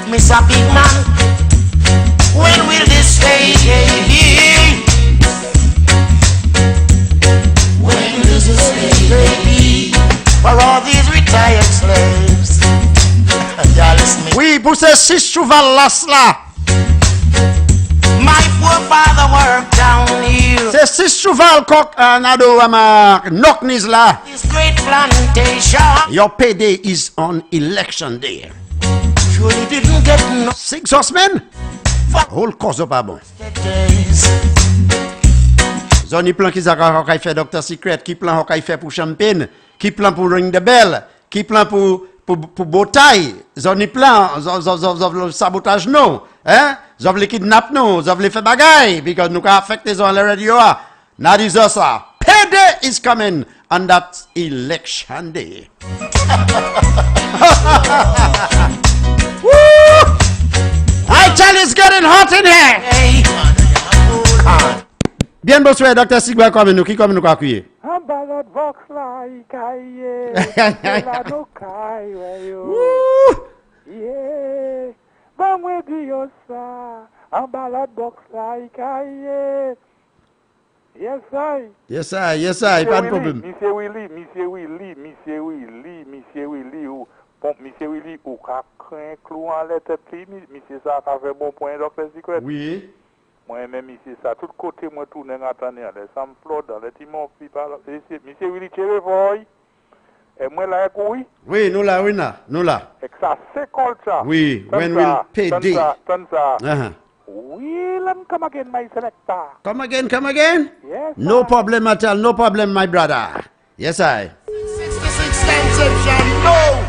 Mr. Big Man. When will this payday be? When will this payday be? For all these retired slaves. Y'all listen me. Oui, pour ces 6 cheval là. My poor father worked down here. Ces 6 cheval coq nado ama knocknis là. This great plantation. Your payday is on election day. Surely didn't get no 6 horsemen. fuck Whole cause pas bon. days. Zoni plan qui zaka fait Dr. Secret, qui plan fait pour Champagne, qui plan pour Ring the Bell, qui plan pour bataille. Zoni plan, le sabotage non, hein? Zov le kidnap non, zov le fait bagaille because nous ka affecté on la radio. Now this also. Payday is coming on that election day. Woo! I tell you, it's getting hot in here. Hey. Bien bonsoir, Dr. Sigwa, comme nous quoi crier? Ambalot vox la ikaye, la no kai weyo. Woo! Yeah, bamwe diyo sa. Ambalot vox la ikaye. Yes, I. Yes, I, pas de problème. Monsieur Willy, Monsieur Willy, ou ka craint clou en lettre pli, monsieur ça a fait bon point, Dr. Secret. Oui. Moi-même, monsieur ça, tout côté, moi, tourne en attendant, ça me flotte dans les timons, puis par là, monsieur Willy, Cherevoy, et moi, là, oui. Oui, nous là. Et que ça, c'est comme ça. Oui, when will pay day. Uh-huh. Oui, let me come again, my selector. Come again? Yes, No problem at all, no problem, my brother. Yes, I. 66 conception. No.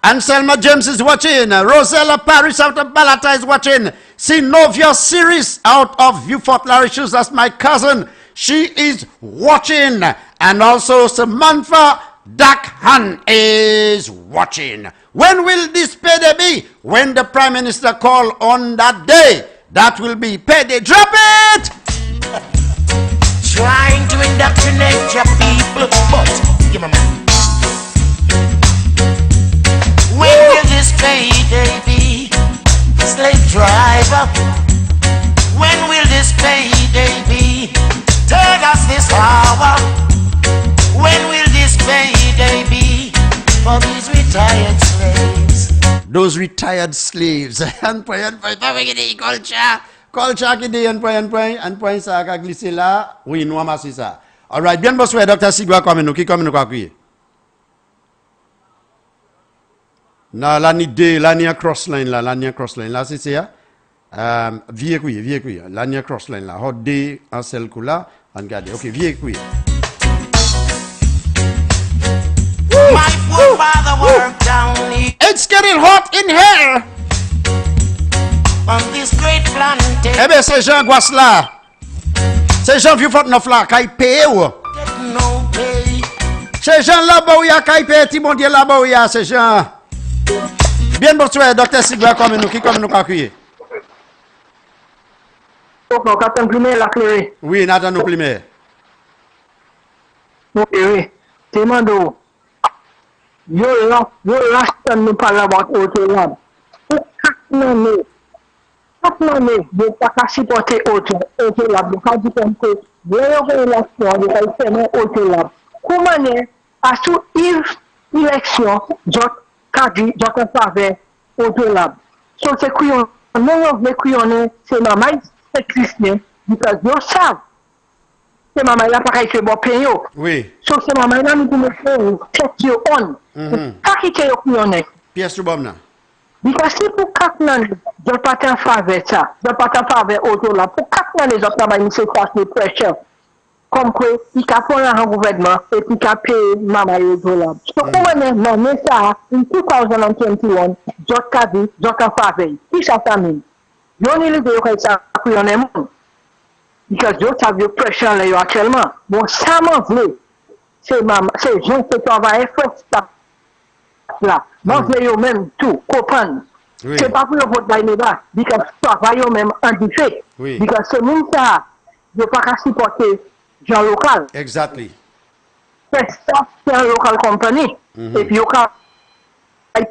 Anselma James is watching. Rosella Paris out of Balata is watching. Sinovia Series out of Beaufort Larishes. That's my cousin. She is watching. And also Samantha Dark hand is watching. When will this payday be? When the Prime Minister call on that day, that will be payday. Drop it! Trying to indoctrinate your people, but give me a minute. When will this payday be? Slave driver. When will this payday be? Take us this hour. When will this payday be for these retired slaves? Those retired slaves. And point, culture qui dit un point ça a glissé là, oui, nous amassons ça. All right, bien bonsoir, Dr. Sigwa, comme nous quoi crier. Non, là ni a crossline là, c'est ça. Vieux couille, là ni a crossline là, hot day en celle coup là, on garde. OK, vieux couille. My poor father worked down here. It's getting hot in here. On this great plantation. Eh bien, c'est Jean Guas là. C'est Jean Vieux Fortneuf là, qui paye ou? No pay. C'est Jean là-bas où il y a qui paye, Timon Dieu là-bas où il y a, c'est Jean. Bien bonsoir, Dr. Sigwa, comme nous quoi crier. Donc, Captain Plumet l'a clairé. Oui, Nathan nous Plumet. Oui. Demando. Yo last time nous parle about Autolab. Pour 4 années, vous n'avez pas supporter Autolab. Vous avez dit que vous avez l'élection, vous avez fait Autolab. Comment à sous élection, j'ai fait Autolab. So c'est couillon, non, les couillons, c'est maman, c'est Christian, because you savent. C'est maman là pareil que bon paye. Oui. So c'est maman là nous pouvons check you on. Pas quitter yo couillonné. Pièce tout bon là. Because si pour 4 ans, je pas en faveur ça. Je pas en faveur auto là. Pour 4 ans les autres travail c'est face de pressure. Comme quoi il a fait un gouvernement et puis il a payé maman auto là. So comment non ça en 2021 je t'ai dit je en faveur. Qui ça mean? Yo ni le de ça couillonné mon. Because you have your pressure là actuellement. Bon, ça m'en veut. C'est gens qui travaillent fort là. M'en veut yo même tout, comprendre. C'est pas pour le vote d'aller là. Because travail même en défait. Because c'est même ça. Je pas qu'à supporter gens local. Exactly. C'est un local company. Et puis you can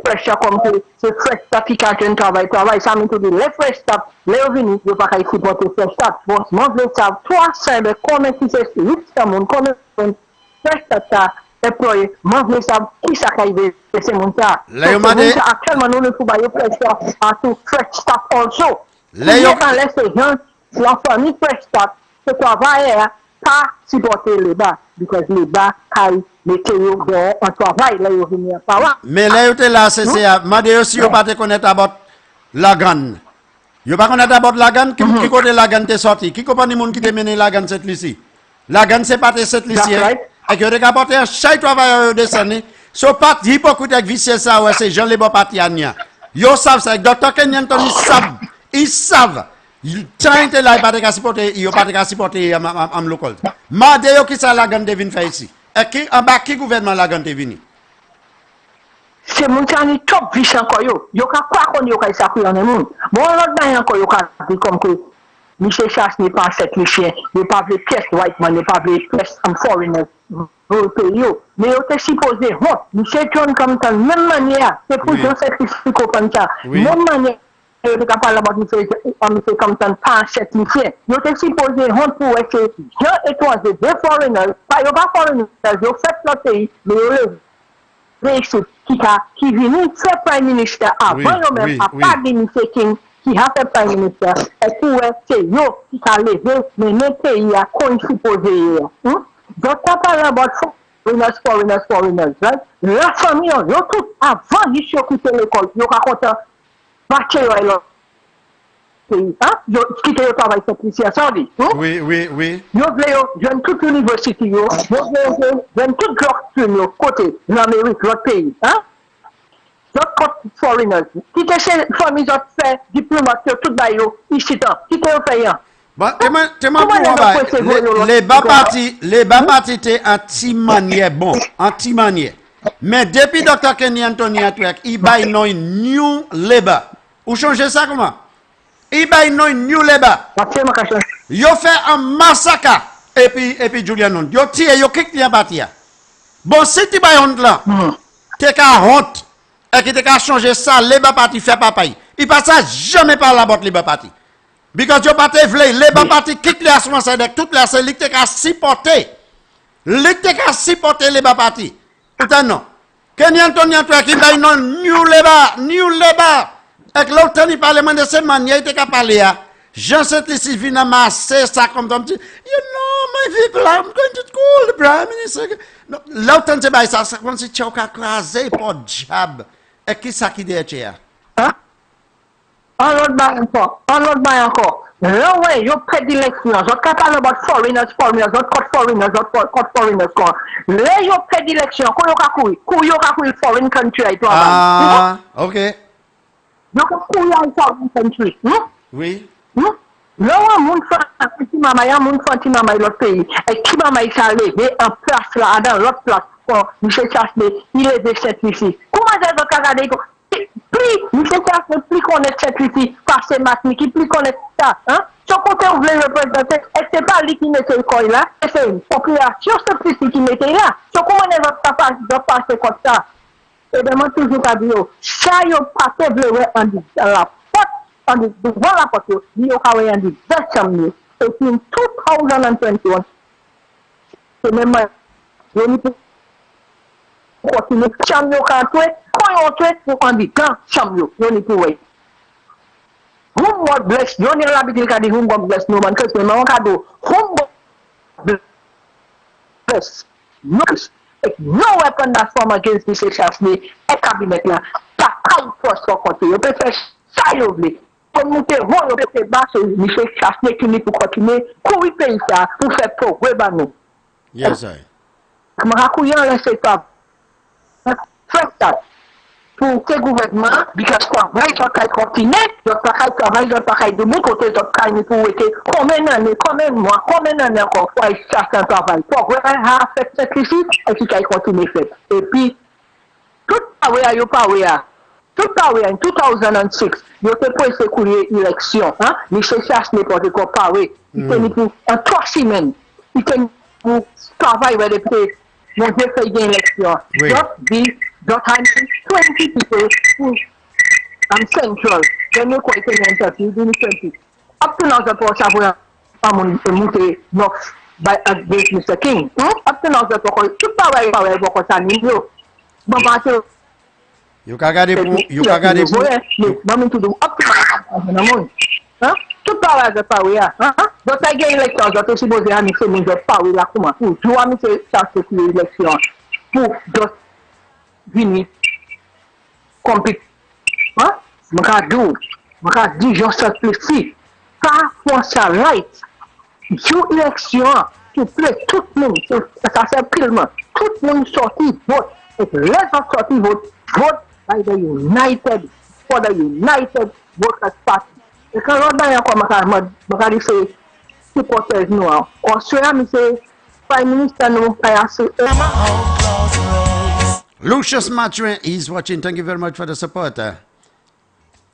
pressure comme c'est fresh stuff qui quand travail ça me dit les fresh stuff les revenus je pas qu'à supporter fresh stuff bon moi je veux savoir toi c'est le comment qui c'est tout monde comment fresh stuff ça employé moi je veux savoir qui ça qui c'est mon ça actuellement nous ne faut pas fresh stuff à tout fresh stuff also les gens la famille fresh stuff ce travail pas supporter les bas because les bas caille mettez yo en travail là yo venir par là mais là yo là c'est mande aussi yo pas te connaître about la gun yo pas connaître about la gun qui côté la gun t'es sorti qui compagnie monde qui te mené la gun cette ici la gun c'est pas cette ici et que regarder un chaque travail descendre so pas hypocrite avec vicieux ça ouais c'est Jean les bon parti ania yo savent ça docteur Kenyan Tony ils savent Tiens, t'es là, il pas de supporter, il pas de supporter am local. Ma de yo qui ça la gande vinn faire ici. Et qui en bas qui gouvernement la gande vini? C'est mon tani top vice encore yo. Yo ka quoi qu'on yo ka ça pour yon moun. Bon l'autre bain encore yo ka dit comme que Michel Chasse n'est pas cette chien, il pas de pièce white man, il pas de pièce foreigners. Yo, mais yo te supposé hot. Michel John comme ça même manière, c'est pour yo sacrifier comme ça. Même manière et de parler about monsieur comme ça pas cette lycée yo te supposé honte pour que Jean et toi de deux foreigners pas foreigners yo fait notre pays mais yo qui venu faire prime minister avant yo même pas d'initier qui a fait prime minister et pour c'est yo qui a levé mais notre pays a qu'on supposé donc ça parle about foreigners right la famille yo tout avant ils sont quitté l'école yo raconte marché yo là yo quitter yo travail cette ici à Saudi oui yo vle yo jeune toute université yo jeune toute doctrine yo côté l'Amérique l'autre pays d'autres côté foreigners qui te chez famille autres fait diplomate tout ba yo ici tant qui te fait Bon, les bas partis étaient anti-manière, bon, anti-manière. Mais depuis Dr. Kenny Anthony Atwek, il baille non New Labour. Ou changer ça comment? Il baille non New Labour. Yo fait un massacre. Et puis Julian non. Yo tire, yo kick bien parti. Bon, si tu baille honte là, t'es qu'à honte. Et que t'es qu'à changer ça, Labour parti fait pas paye. Il passe jamais par la botte Labour parti. Because yo pas te vle, Labour parti kick les assurances avec toute la c'est t'es qu'à supporter. T'es qu'à supporter Labour parti. Putain non. Kenny Anthony Atwek, il baille non New Labour. Et que l'autre il parlement de cette manière, il était qu'à parler. Jean Saint-Lucie vient amasser ça comme ça. You know, my people, I'm going to school, the Prime Minister. L'autre c'est pas ça, c'est comme si tu as crasé pour diable. Et qui ça qui dit là? Hein? On l'autre bail encore. Là, ouais, yo prédilection. Je ne parle about foreigners, not foreigners. Là, yo prédilection. Quand yo ka courir foreign country, I toi. Ah, ok. Yo ka courir foreign country. Oui. Là, moun fanti mama l'autre pays. Et qui mama il s'est levé en place là, dans l'autre place. Monsieur Chasley, il est de cette ici. Comment est-ce que regarder plus, monsieur Chasley, plus qu'on est cette ici, parce que mathématique, plus qu'on est ça, hein? Son côté, vous voulez représenter, et c'est pas lui qui mettait le corps là, c'est une population, c'est plus qui mettait là. So, comment est-ce que papa doit passer comme ça? Et bien, moi, toujours pas dire, ça, y'a pas fait bleu, on dit, dans la porte, on dit, devant la porte, il y a un dit, version, et puis, in 2021, c'est même, je ne peux continuer, chambre, quand on fait, pour qu'on dit, quand, chambre, on n'y peut pas. Whom God bless, you only rabbit can whom God bless no man, because the man can do whom God bless. No weapon that form against this Chasley, a cabinet là, pas quand force pour continuer. On peut faire ça, vous voulez. Pour monter, on peut faire bas sur Michel Chasley qui n'est pour continuer, pour y payer ça, pour faire progrès, bah nous. Yes, sir. Comme raccouillant, laissez pas. Faites ça. Pour ce gouvernement, because quoi, ils sont continuer, ils sont travailler, ils sont de mon côté, ils sont pour être combien d'années, combien de mois, combien d'années encore, pour ils cherchent un travail. Pour faire cette sacrifice, et puis qu'ils continuent à faire. Et puis, tout ça, il pas tout ça, en 2006, il y a pour secourir l'élection, hein, Michel Chasse n'est pas de quoi parler. Il tenait pour en 3 semaines, il tenait pour travailler depuis, mon Dieu, fait une élection. Just handling 20 people who central. Then you quite an interview, 20. Up to now, the post of Mute Knox by against Mr. King. Up to now, the post of power, you can get it. Nothing to do up to now. Tout power the power, but I get elections that are supposed to have the power like come on. You want me to start the election? Pour just venir compéter. Hein? Maka di j'en sacrifie. Pas pour ça right. Une élection qui plaît tout le monde. Ça fait pleinement. Tout le monde sorti vote. Et les autres sorti vote by the United for the United Workers Party. Et quand on a encore maka di say supporters nous. On sera monsieur Prime Minister nous Lucius Mathurin is watching. Thank you very much for the support.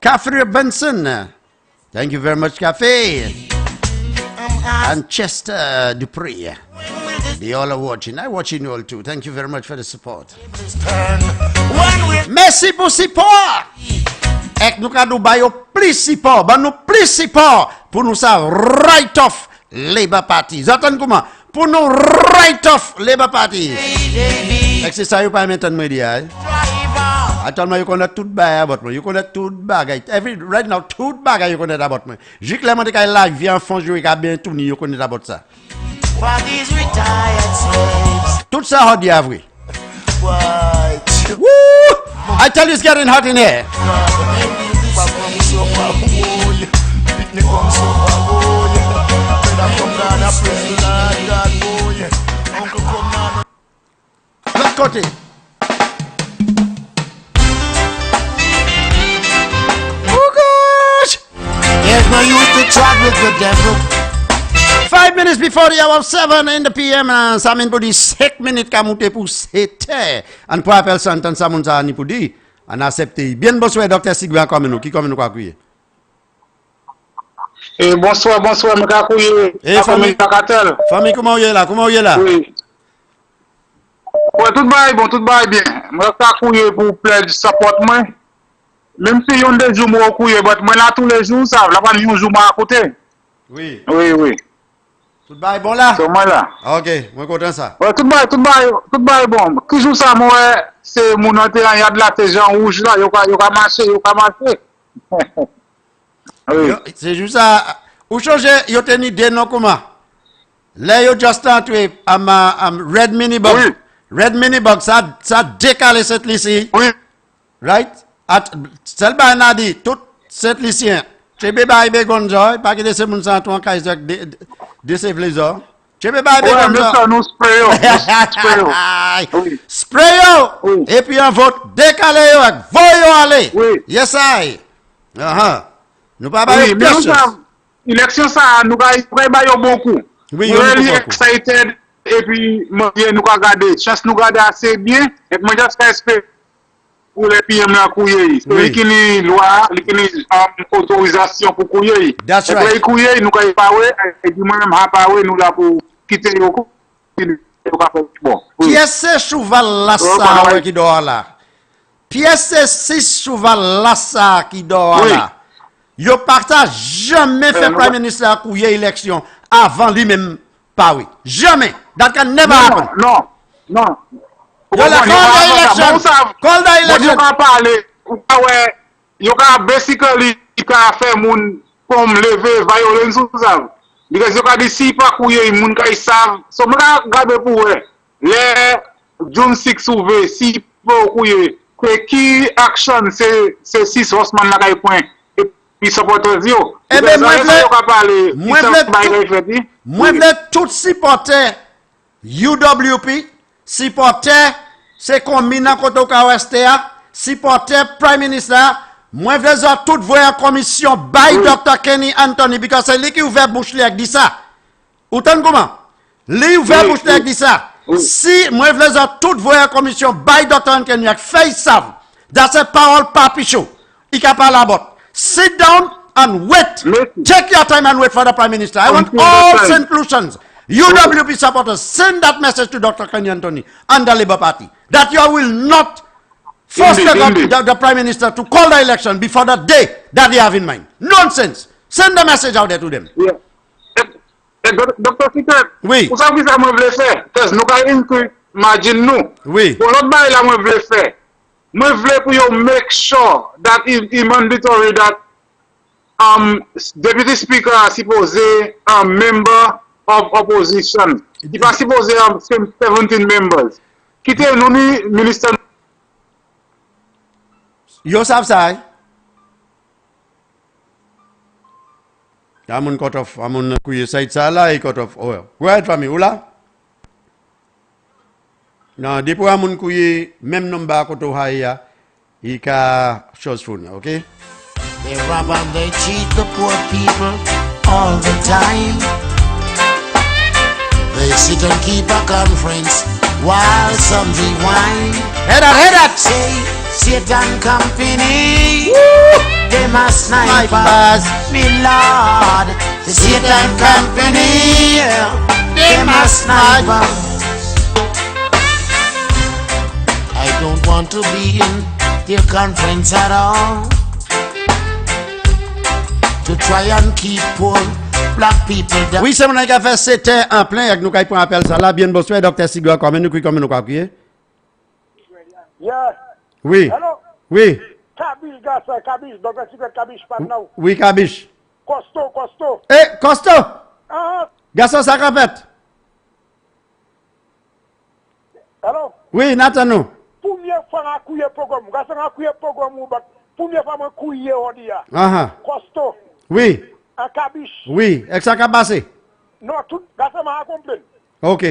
Catherine Benson. Thank you very much, Cafe. And Chester Dupree. They all are watching. I'm watching you all too. Thank you very much for the support. Merci pour support. Et nous avons plus support. Nous plus support pour nous ça right off Labour Party. Vous attendez comment? Pour nous right off Labour Party. C'est ça, vous pas maintenant me dire. Actuellement, you connais tout bagay about moi. You connais tout bagay. Right now, tout bagay you connais about moi. Juste là, moi, quand live vient fond jouer, quand bien tourner, you connais about ça. Tout ça, on dit à vrai. Woo! I tell you, it's getting hot in here. L'autre côté. Oh gosh! There's no use to travel with the devil. 5 minutes before the hour of 7 in the PM, ça mène pour dire 5 minutes qu'à monter pour c'était. On peut appeler ça, entendre ça, mon ça, ni pour dire. On accepte. Bien bonsoir, docteur Sigba, comme nous. Qui comme nous quoi crier? Bonsoir, bonsoir, M. Kakouye. Famille, comment vous êtes là? Comment vous êtes là? Oui. Ouais, tout va bon, tout va bien. Moi, Kakouye pour pledge support moi. Même si on des jours, moi, couille, mais moi, là, tous les jours, ça, là, pas un jour, moi, à côté. Oui. Oui, oui. Tout va bon là? C'est moi là. Ok, moi content ça. Ouais, tout va bon. Qui joue ça, moi, c'est mon terrain, il y a de la gens rouge là, il y a marché. Oui. C'est juste ça. Ou changer, yo teni de non comment? Là, yo just entré à ma red mini box. Oui. Red mini box, ça décalé cette lycée. Oui. Right? Selba n'a dit, tout cette lycéen. Chebe ba ibe gonjoy, pas que de ce moun sa ton kaiser de ces vlezor. Chebe ba ibe Ouais, mais gonjoy. ça, nous spray. Oui. Spray yo. Oui. Et puis on vote décalé yo, voyo aller. Oui. Yes I. Nous pas Oui, mais nous question. avons l'élection, ça, nous avons beaucoup. Oui, nous nous sommes beaucoup. excited et puis nous avons regardé. Chance nous regarder assez bien et puis moi j'espère pour les PM là couiller. Oui. Qui ni loi, qui ni autorisation pour couiller. That's et right. puis couiller, nous quand pas ouais et puis moi même pas ouais nous là pour quitter le coup. Bon. Pièce cheval là ça qui dort là. Pièce 6 cheval là ça qui dort Oui. là. Yo partage jamais fait prime minister à couiller élection avant lui-même pas oui. Jamais. That can never happen. Non. Yo la call the election. Call the election. Yo ka parler, ouais, yo ka basically ka faire moun comme lever violence ou ça. Because yo ka di si pas couiller moun ka savent. So moi regarder pour les June 6 ouvert si pas couiller que qui action c'est 6 Osman la kay point et puis supporters yo. Eh ben moi moi tout supporter UWP, supporter c'est combina koto ka westea, supporter prime minister, moi vle tout voyer commission by Dr. Kenny Anthony because c'est lui qui ouvert bouche li ak dit ça. Ou tan comment? Li ouvert bouche li ak dit ça. Si moi vle tout voyer commission by Dr. Kenny ak fait ça, that's a parole papicho. Il ka parler about. Sit down and wait. Take your time and wait for the Prime Minister. I want all St. Lucians, UWP supporters, send that message to Dr. Kenny Anthony and the Labour Party that you will not force the Prime Minister to call the election before the day that they have in mind. Nonsense. Send the message out there to them. Yeah. Dr. Peter, Oui. vous savez ça, moi, je veux faire. Parce que nous avons imagine nous. Oui. Pour l'autre bail, là, moi, je veux faire. Moi, je veux pour you make sure that it's mandatory that Deputy Speaker is supposé member of opposition. Il n'est pas supposé 17 members. Quittez nous, ministre. You savent ça, hein? Amun cut off, amun kuye side sala, I cut off. Oh, go ahead for me, oula. Non, depuis amun kuye, même number koto haya, I ka chose phone, okay? They rob and they cheat the poor people all the time. They sit and keep a conference while some rewind. Head that! Say, Satan company, they must snipe Snipers. us, me Lord. The Satan company, they must snipe us. I don't want to be in their conference at all. To try and keep poor black people down. Oui, c'est mon qui a fait c'était en plein avec nous qui prend appel ça là bien bonsoir docteur Sigua comme nous quoi crier. Yeah. Oui. Hello. Oui. Kabish, garçon, Kabish, docteur Secret Kabish, pas now. Oui, Kabish. Costo. Eh, Costo. Ah, Garçon ça répète. hello. Oui, Nathanou. Première fois à couiller programme, garçon à couiller programme ou première fois à couiller odia. Costo. Oui. Un Kabish. Oui, et ça a passé. Non, tout, garçon m'a accompli. OK.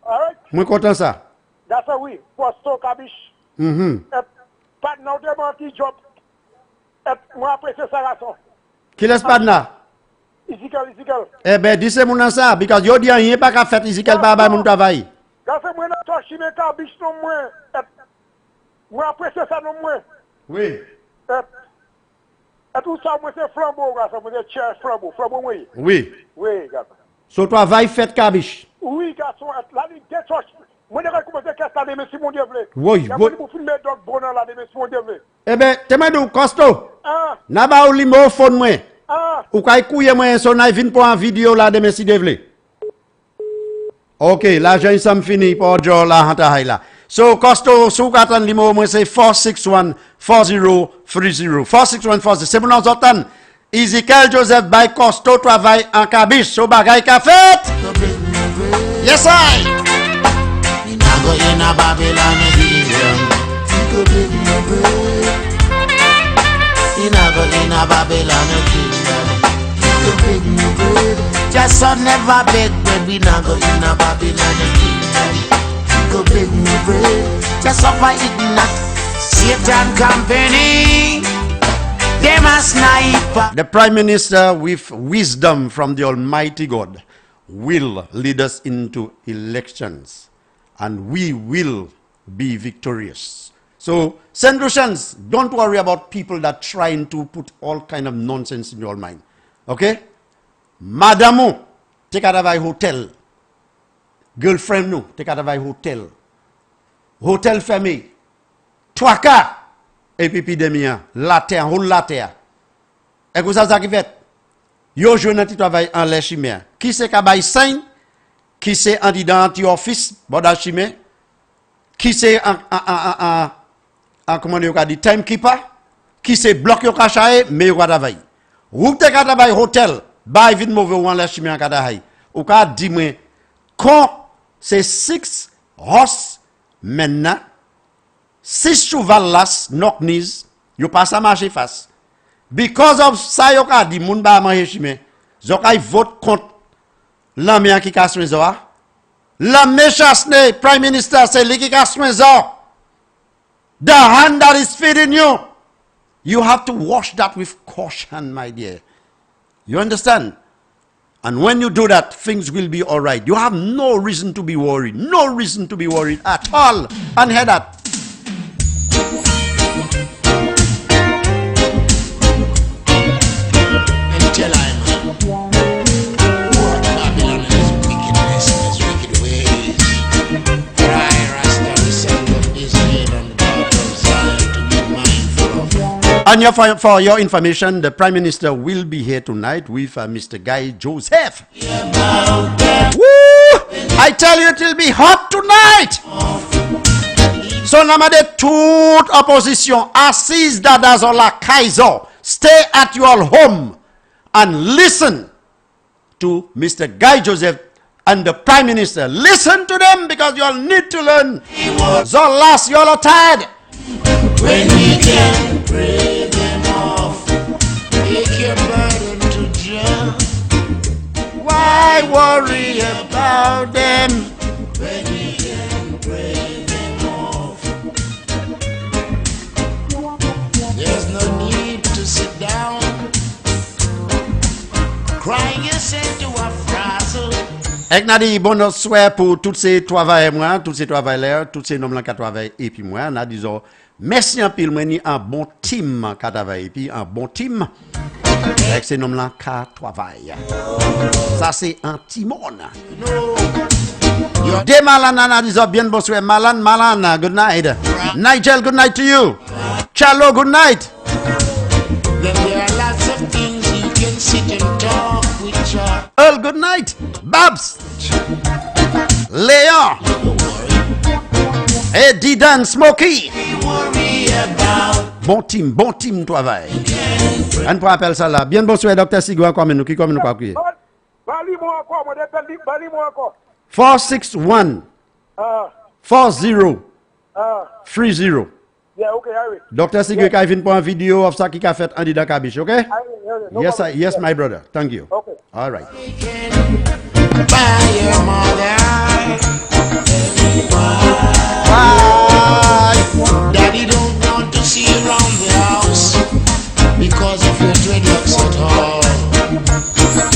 Alright? Moi content ça. Garçon oui, Costo Kabish. Pas de notre bon petit job. Moi après c'est ça garçon. Qui laisse pas de là? Ezekiel. Eh ben, dis c'est mon ça, because yo dit rien pas qu'à faire Ezekiel pas ba mon travail. Quand c'est moi dans toi chimé cabiche non moins. Moi après c'est ça non moins. Oui. Et tout ça moi c'est flambeau gars, ça moi c'est chair flambeau oui. Oui. Oui gars. So travail fait cabiche. Oui garçon, là il dit toi moi j'ai commencé qu'à ça mais si mon Dieu veut. Oui. Moi pour filmer donc bonheur là mais si mon Dieu veut. Eh ben, te m'a dit Costo. Ah. Na ba ou limo phone moi. Ah. Ou kay kouye moi son ay vin pour en vidéo là demain si devle. OK, l'argent ça fini pour jo la hanta hay là. So Costo sou katan limo moi c'est 461 4030 46140. C'est pour nous autant. Ezekiel Joseph by Costo travaille en cabiche. So bagay ka fait. Yes I. Go in a Babylon again. In a Babylon again. Just so never beg bread. We not go in a Babylon again. Go beg me bread. Just suffer it not. Satan company. Them a sniper. The Prime Minister with wisdom from the Almighty God will lead us into elections. And we will be victorious. So, St. Lucians, don't worry about people that trying to put all kind of nonsense in your mind. Okay? Madame, take out of a hotel. Girlfriend, no, take out of a hotel. Hotel famille. Trois cas. Épidémie. La terre, roule la terre. Et que ça qui fait? Yo, je n'ai pas travaillé en lait chimère. Qui c'est qui baille sain? Qui c'est en anti-office, bodal chimé, qui c'est en comment on dit, timekeeper, qui c'est bloc yo kachaye, mais yo travail. Ou te ka travail hotel, ba vite mauvais ou en la chimé en kadahay. Ou ka di moi, quand c'est 6 horse maintenant, 6 cheval las, knock knees, yo pas ça marcher face. Because of ça yo ka di moun ba manger chimé, zo ka vote contre l'homme qui casse mes oreilles. L'homme chassé, Prime Minister, c'est lui qui casse mes oreilles. The hand that is feeding you. You have to wash that with caution, my dear. You understand? And when you do that, things will be all right. You have no reason to be worried. No reason to be worried at all. And hear that. Until I'm Babylon and his wickedness and his wicked ways. Cry, Rasta, the son of Israel and the daughter of Zion to be mindful of. And for your information, the Prime Minister will be here tonight with Mr. Guy Joseph. Woo! I tell you, it will be hot tonight. So, namade toute opposition, assise dadazola kaizo, stay at your home and listen to Mr. Guy Joseph and the Prime Minister. Listen to them because you all need to learn. Zolas, you all are tired. When we can pray them off, take your burden to Jah. Why worry about them? When we can pray them off, there's no need to sit down, crying yourself to a frazzle. Ek nadi bon souhait pour tous ces travailleurs moi, tous ces travailleurs, tous ces noms qui travaillent et puis moi, na disons merci en pile moi ni un bon team qui travaille et puis un bon team avec ces noms là qui travaillent. Ça c'est un timon. De Malana na disons bien bon souhait Malana, good night. Nigel, good night to you. Chalo, good night. Then there are lots of things you can sit and talk with Jah. Earl, good night. Babs. Leon. Eddie Dan Smokey. Worry about Bon team travail. On peut appeler ça là. Bien bonsoir, Dr. Sigo, encore nous qui comme nous quoi crier. Bali-moi encore, moi bali-moi encore. 461 40 30. Yeah, okay, Harry. Dr. Sigo qui vient pour une vidéo of ça qui a fait Andy Dakabish, okay? Yes, my brother. Thank you. Okay. All right. by your mother. Why? Daddy don't want to see you around the house because of your dreadlocks at all.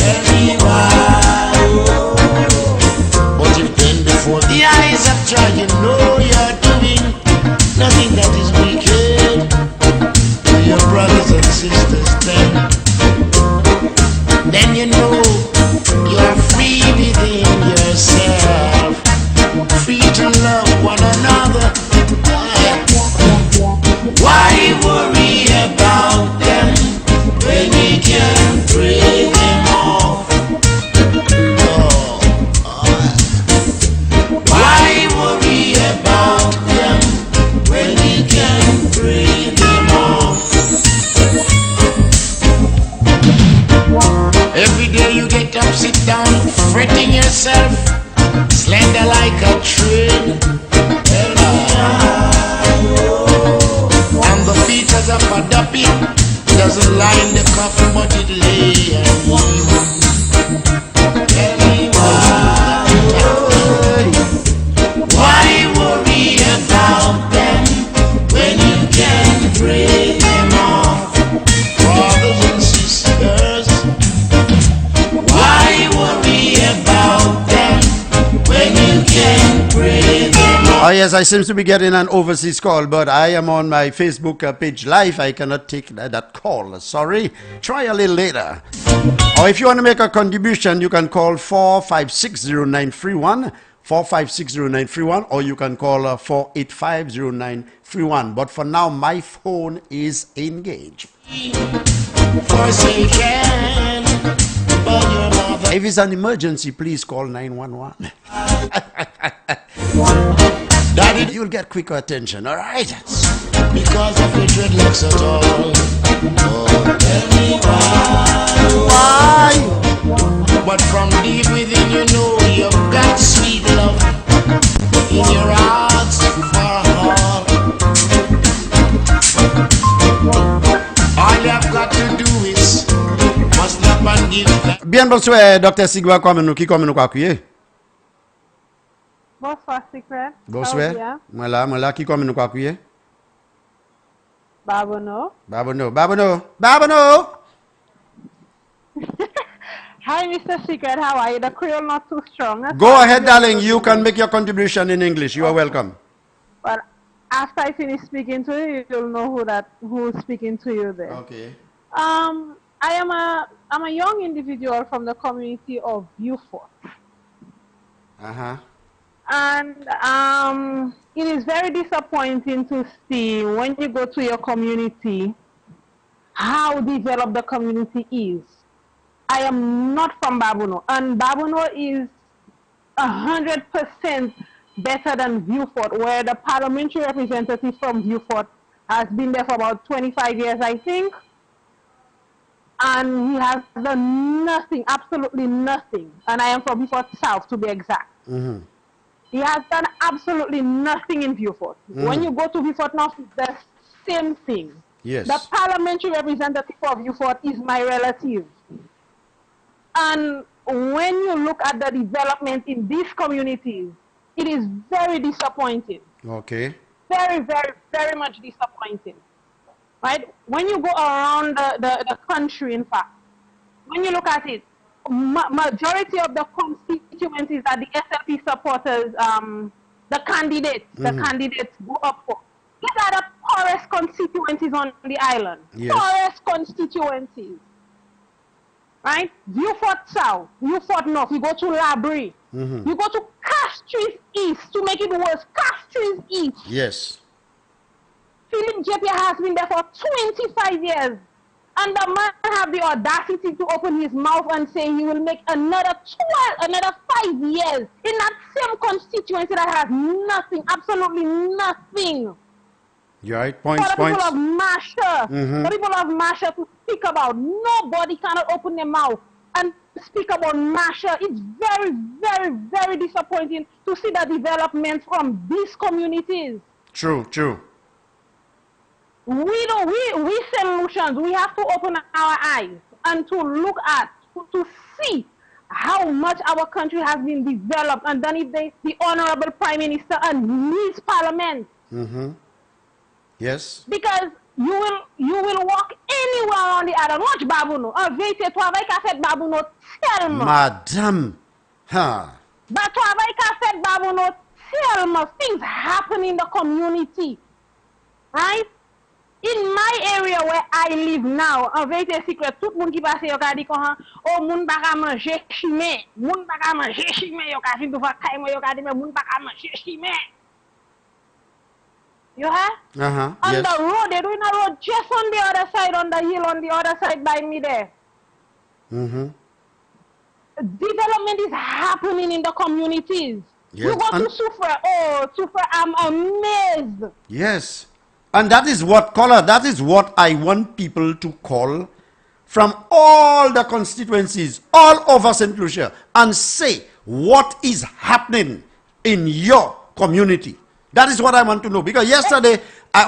Tell me why. But if then before the eyes of Jah, you know you're doing nothing that is wicked to your brothers and sisters, then you know you're free within yourself, free to love one another. Why worry about them when we can pray them off? Why worry about them when we can pray them off? Every day you get up, sit down, fretting yourself, slender like a train. And the features of a duppy doesn't line the coffin, but it lay. Tell me why. Why worry about them when you can pray them off? Brothers and sisters, why worry about them when you can pray them off? Oh yes, I seem to be getting an overseas call, but I am on my Facebook page live. I cannot take that call. Sorry. Try a little later. Or if you want to make a contribution, you can call 4560931, 4560931, or you can call 4850931. But for now, my phone is engaged. Forsaken, but your mother. If it's an emergency, please call 911. Daddy, You'll get quicker attention, all right? because of your dreadlocks at all. Oh, tell me Why? why. But from deep within you know you've got sweet love in your hearts for all. All you've got to do is must up and give that. Bien, bonsoir, Dr. Sigwa, qui comme nous quoi crier? Bonsoir, Secret. Bonsoir. Moi là, qui comme nous quoi crier? Babono. Babono. Hi, Mr. Secret. How are you? The Creole not too strong. That's Go why ahead, I'm darling. just- You can make your contribution in English. You are welcome. But after I finish speaking to you, you'll know who's speaking to you there. Okay. I'm a young individual from the community of Beaufort. Uh-huh. And it is very disappointing to see when you go to your community how developed the community is. I am not from Babuno, and Babuno is 100% better than Beaufort, where the parliamentary representative from Beaufort has been there for about 25 years, I think. And he has done nothing, absolutely nothing. And I am from Beaufort South, to be exact. Mm-hmm. He has done absolutely nothing in Beaufort. When you go to Beaufort North, it's the same thing. Yes. The parliamentary representative of Beaufort is my relative. And when you look at the development in these communities, it is very disappointing. Okay. Very, very, very much disappointing. Right? When you go around the country, in fact, when you look at it, majority of the constituencies that the SLP supporters, the candidates go up for. These are the poorest constituencies on the island. Yes. Poorest constituencies. Right? Beaufort South, Beaufort North, you go to Labrie, you go to Castries East, to make it worse, Castries East. Yes. Philip Japia has been there for 25 years. And the man have the audacity to open his mouth and say he will make another 5 years in that same constituency that has nothing, absolutely nothing. You're right. For Points. the people of Masha, the people of Masha to speak about. Nobody cannot open their mouth and speak about Masha. It's very, very, very disappointing to see the development from these communities. True. We solutions, we have to open our eyes and to look at, to see how much our country has been developed, and then if the Honorable Prime Minister and his parliament. Yes. Because you will walk anywhere on the island. Watch Babouno. En vérité, travail qu'a fait Babouno tellement. Madame. Huh. But travail qu'a fait Babouno tellement. Things happen in the community. Right? In my area where I live now, en vérité secret, tout le monde qui passe, yo ka di kon, oh, moun pa ka manger chimé. Moun pa ka manger chimé. Yo ka fin do fa kay mo, yo ka di, mais moun pa ka manger chimé. You have? On Yes. the road, they're doing a road just on the other side, on the hill, on the other side by me there. Development is happening in the communities. Yes. You go to Sufra, oh, Sufra, I'm amazed. Yes. And that is what, caller, that is what I want people to call from all the constituencies all over St. Lucia and say what is happening in your community. That is what I want to know. Because yesterday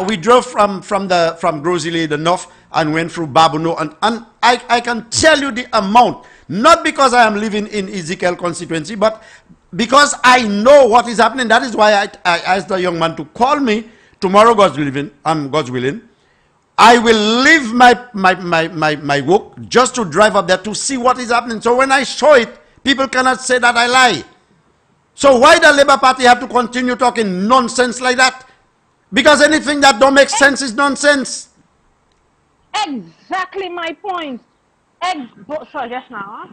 we drove from Grosile, the north, and went through Babouno, and I can tell you the amount, not because I am living in Ezekiel constituency, but because I know what is happening. That is why I asked the young man to call me tomorrow, God's willing. I will leave my work just to drive up there to see what is happening. So when I show it, people cannot say that I lie. So why the Labour Party have to continue talking nonsense like that? Because anything that don't make sense is nonsense. Exactly my point. Sorry, just now. Huh?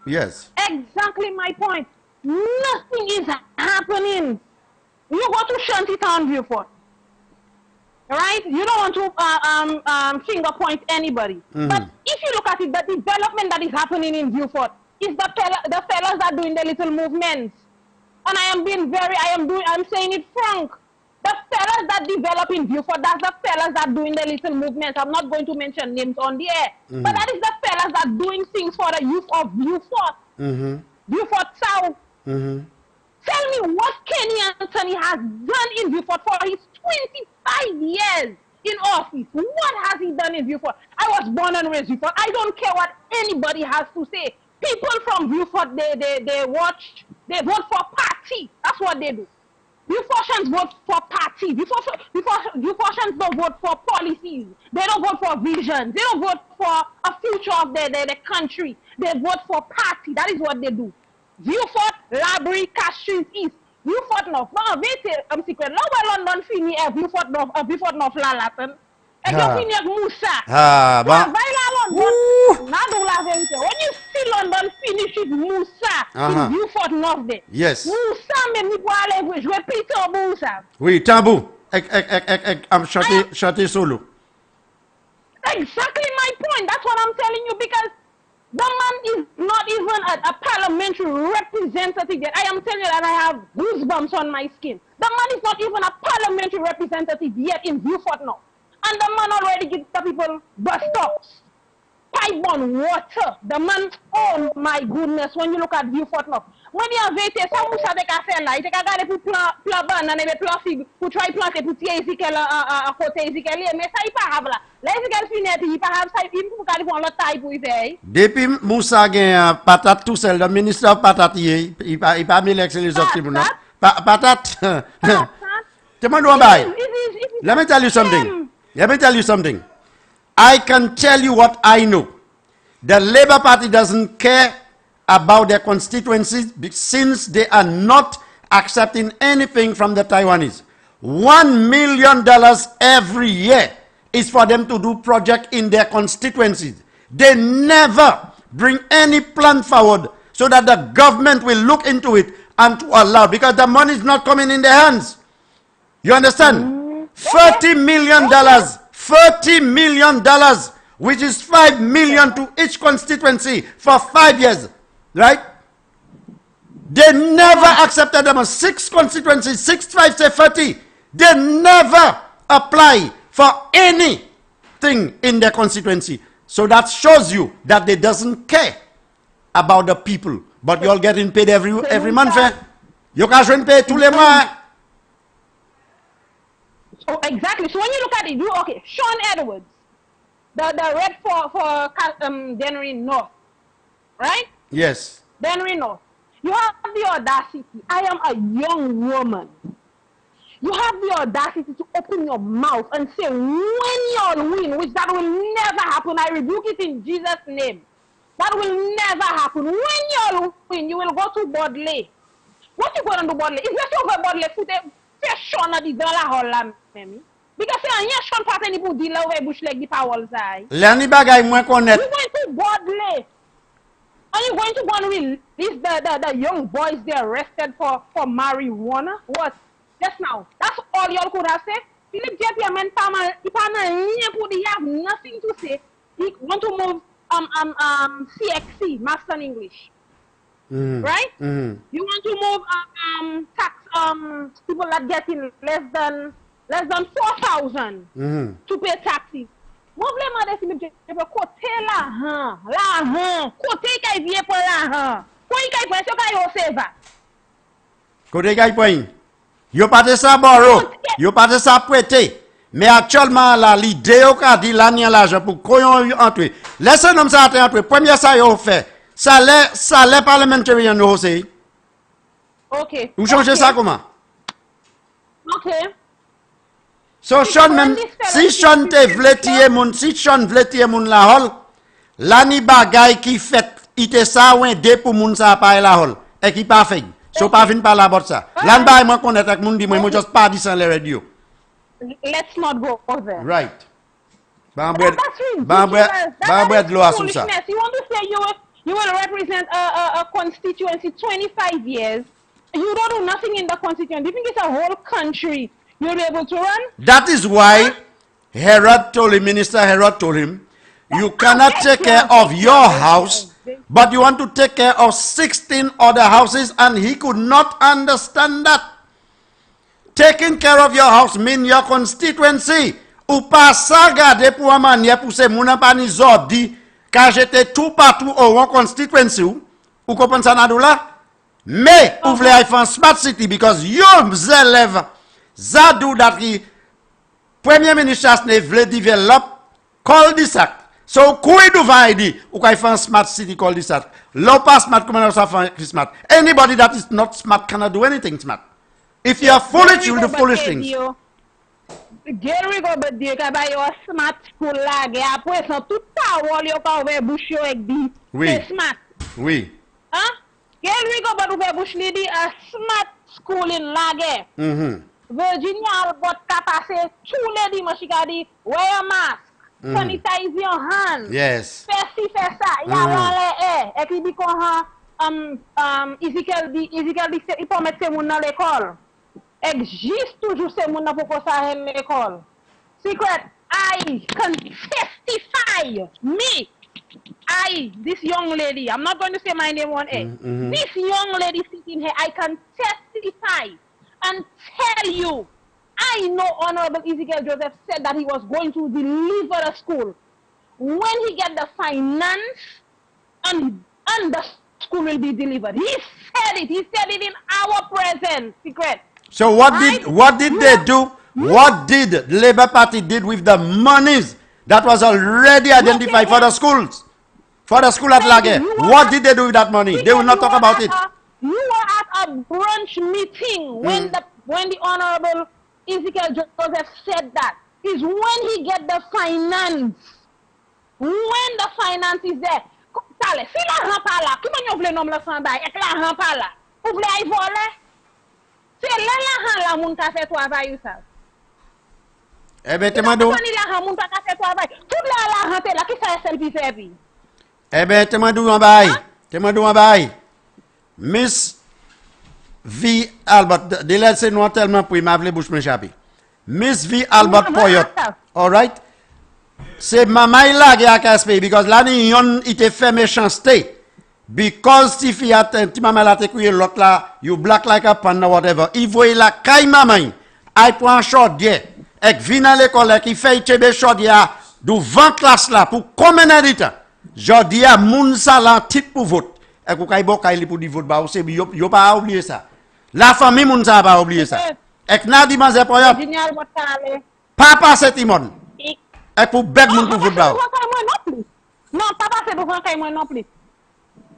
Yes. Exactly my point. Nothing is happening. You go to Shantytown, Viewport. Right? You don't want to finger point anybody. But if you look at it, the development that is happening in Viewport is the fellas that are doing the little movements. And I'm saying it frank. The fellas that develop in Viewport, that's the fellas that are doing the little movements. I'm not going to mention names on the air. But that is the fellas that are doing things for the youth of Viewport. Viewport South. Tell me what Kenny Anthony has done in Viewport for his 25 years in office. What has he done in Viewport? I was born and raised Viewport. I don't care what anybody has to say. People from Viewport, they vote for party. That's what they do. Viewportians vote for party. Viewportians don't vote for policies. They don't vote for visions. They don't vote for a future of the country. They vote for party. That is what they do. Viewport, Labrie, Castries East. Viewport North. Non, vete, secret. Là où London fini à Viewport North la Latin. Et puis fini avec Moussa. Bah. When you see London finish with Moussa in Viewport North there. Yes. Moussa même ni pour aller jouer Peter Moussa. Oui, tambour. I'm chanté solo. Exactly my point. That's what I'm telling you, because the man is not even a parliamentary representative yet. I am telling you that I have goosebumps on my skin. The man is not even a parliamentary representative yet in Viewport North. And the man already gives the people bus stops, pipe on water. The man, oh my goodness, when you look at Viewport North. When you have vete, ça vous savez qu'à faire là, il te regarde pour plan banane, et plan figue, pour try planter pour tirer Ezekiel à côté Ezekiel, mais ça il pas have là. Là Ezekiel finit, il pas have ça, il faut garder pour l'autre taille pour y faire. Depuis Moussa gagne patate tout seul, le ministre de patate, il pas mis l'excellent les autres tribunaux. Patate. Let me tell you something. Let me tell you something. I can tell you what I know. The Labour Party doesn't care about their constituencies since they are not accepting anything from the Taiwanese. $1 million every year is for them to do project in their constituencies. They never bring any plan forward so that the government will look into it and to allow, because the money is not coming in their hands. You understand? $30 million, $30 million, which is $5 million to each constituency for 5 years, right? They never accepted them on 6 constituencies, 6, 5, say 30. They never apply for anything in their constituency. So that shows you that they doesn't care about the people. But you're getting paid every month. You can't pay tous les mois. So exactly. So when you look at it, okay, Sean Edwards, the rep for Dennery North, right? Yes. Dennery North. You have the audacity. I am a young woman. You have the audacity to open your mouth and say, when y'all win, which that will never happen. I rebuke it in Jesus' name. That will never happen. When y'all win, you will go to Bodley. What you going to do Bodley? Is that over Bodley? Fais Sean a dit dans la hall là même. Because c'est rien Sean pas ni pour dire là ou bouche like the power ça. L'année bagay moins connaître. You going to Bodley? Are you going to go and release the young boys they arrested for marijuana? What? Just now. That's all y'all could have said. Philip J.P. man, he have nothing to say. He want to move CXC, Master in English. Right? You want to move tax people that getting less than 4,000 to pay taxes. Problème de Philippe J.P. côté là, côté qui vient pour là, quoi qui pense que yo seva. Côté qui point. Yo pas de ça borrow, yo pas de ça prêter. Mais actuellement là, l'idée au cas dit l'année l'argent pour qu'on entre. Laissez nous ça entre. Premier ça yo fait. Salaire parlementaire nous aussi. OK. Vous changez ça comment? OK. So Sean même si Sean te vletier moun, si Sean vletier moun la hol, l'année bagay qui fait ite ça ou de pour moun ça pas la hol et qui pas fait. So pas vinn par la bord ça. L'an bay moi connaître avec moun di moi just pas dit sans les radio. Let's not go there. Right. Bambred loi sur ça. You want to say you will represent a constituency 25 years. You don't do nothing in the constituency. You think it's a whole country you'll be able to run? That is why Minister Herod told him, you cannot take care of your house, but you want to take care of 16 other houses, and he could not understand that. Taking care of your house means your constituency. Ou pas ça garder pour une manière pour ces moun pas ni zordi, car j'étais tout partout au constituency ou comprenez ça là? Mais vous voulez faire smart city because your élèves Zadou that he Premier Ministre ne veut develop cul-de-sac. So kui do vaidi ou kay fan smart city cul-de-sac. Low pass smart comment ça fait smart. Anybody that is not smart cannot do anything smart. If you are foolish, you will do foolish things. Gary go but Dieu ka ba yo smart school la ge après ça tout power yo ka ouvert bouche yo avec di. Oui. Smart. Oui. Hein? Gary go but ouvert bouche li di a smart school in la ge. Virginia Albert ka passe tous les dimanches ka di wear a mask, sanitize your hands. Yes. Fais ci fais ça, ya la et qui dit qu'on Ezekiel dit il faut mettre moun dans l'école. Existe toujours ces moun pour qu'on ça l'école. Secret, I can testify this young lady, I'm not going to say my name on air. This young lady sitting here, I can testify and tell you, I know Honorable Ezekiel Joseph said that he was going to deliver a school. When he get the finance and the school will be delivered. He said it in our presence, Secret. So what did they do? What did the Labour Party did with the monies that was already identified for the schools? For the school at Lage? What did they do with that money? They will not talk about it. You were at a brunch meeting when the Honorable Ezekiel Joseph said that. Is when he get the finance. When the finance is there. Tale, si l'argent pas là, comment vous voulez nommer le sang bail? Et l'argent pas là. Vous voulez y voler? C'est l'argent là moun ka fait travail ça. Eh ben temando. L'argent moun ka fait travail. Tout l'argent là qui ça selfie servi. Eh ben temando en bail. Miss V Albert, de laisser nous tellement pour m'aveler bouche m'échapper. Miss V Albert Poyot. All right? C'est maman là qui a caspé because là il était fait méchanceté because si fi attend ti maman là te couiller l'autre là you black like a panda whatever il voit la caille maman I prend chaudière et vient à l'école qui fait tebe chaudière du 20 classe là pour combien de temps jodi a moun sa la type pour vote et ko kay bokay li pour di vote ba c'est yo pas oublier ça la famille moun sa pas oublier ça et na di manze Poyot papa c'est timon. Et pour beg moun pour vote ba. Non, papa c'est devant kay moi non plus.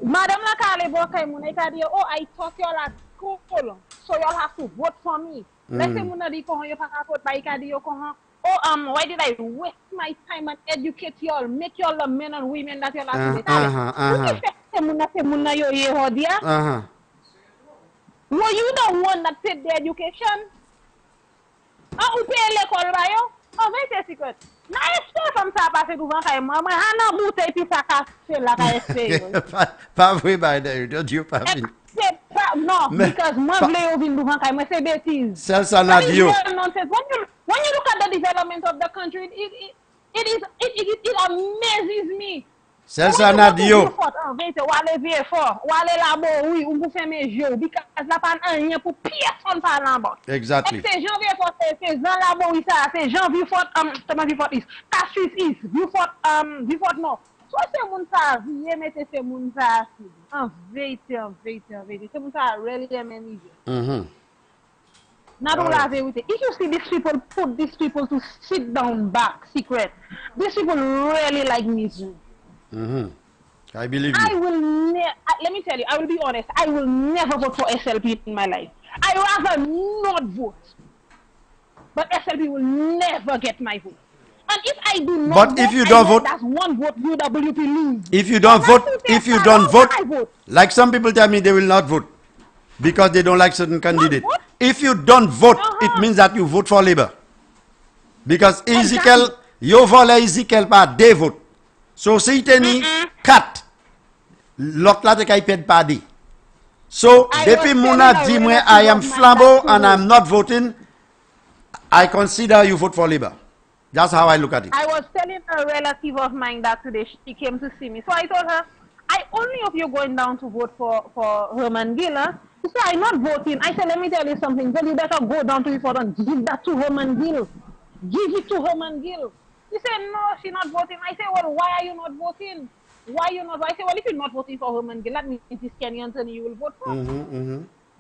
Madame la kale bo kay moun e ka di oh I thought y'all at school so y'all have to vote for me. Let's say muna di ko yo pa kapot pa ikadi yo ko why did I waste my time and educate y'all, make y'all the men and women that y'all are today? Muna yo ye hodia. Were you the one that paid the education? Ou paye l'école ba yo? Mais c'est secret. Na espère comme ça passer devant kay moi, ana bouteille puis ça casse la kay espère. Pas vrai by there, don't you pas fin. No, because moi vle yo vin devant kay moi c'est bêtise. Celle ça n'a dit yo. When you look at the development of the country, it amazes me. Celle ça n'a dit yo. Wale vie fort, wale labo oui, on vous fait mes jeux because la pas rien pour personne par là bas. Exactly. C'est janvier fort, c'est Jean labo oui ça, c'est janvier fort comment vie fort is. Casus is, vie fort non. Soit c'est moun ça, vie mettez c'est moun ça en vérité. C'est moun ça really amazing. Not all la vérité. If you see these people put these people to sit down back secret, these people really like misery. I believe I you. will let me tell you, I will be honest, I will never vote for SLP in my life. I rather not vote. But SLP will never get my vote. And if I do not But vote, if you don't vote, that's one vote UWP lose. if you don't vote, like some people tell me they will not vote because they don't like certain candidate. If you don't vote, it means that you vote for Labour. Because Ezekiel, you vote Ezekiel par des votes. So si tu ni 4, l'autre là te kay ped pas di. So depuis mouna dit moi I am flambeau and I'm not voting, I consider you vote for Labour. That's how I look at it. I was telling a relative of mine that today she came to see me. So I told her, I only hope you're going down to vote for Herman Gill. Huh? She said, I'm not voting. I said, let me tell you something. Then you better go down to the front and give that to Herman Gill. Give it to Herman Gill. She said, no, she's not voting. I said, well, why are you not voting? Why are you not? I said, well, if you're not voting for Herman Gill, that means it's Kenny Anthony you will vote for.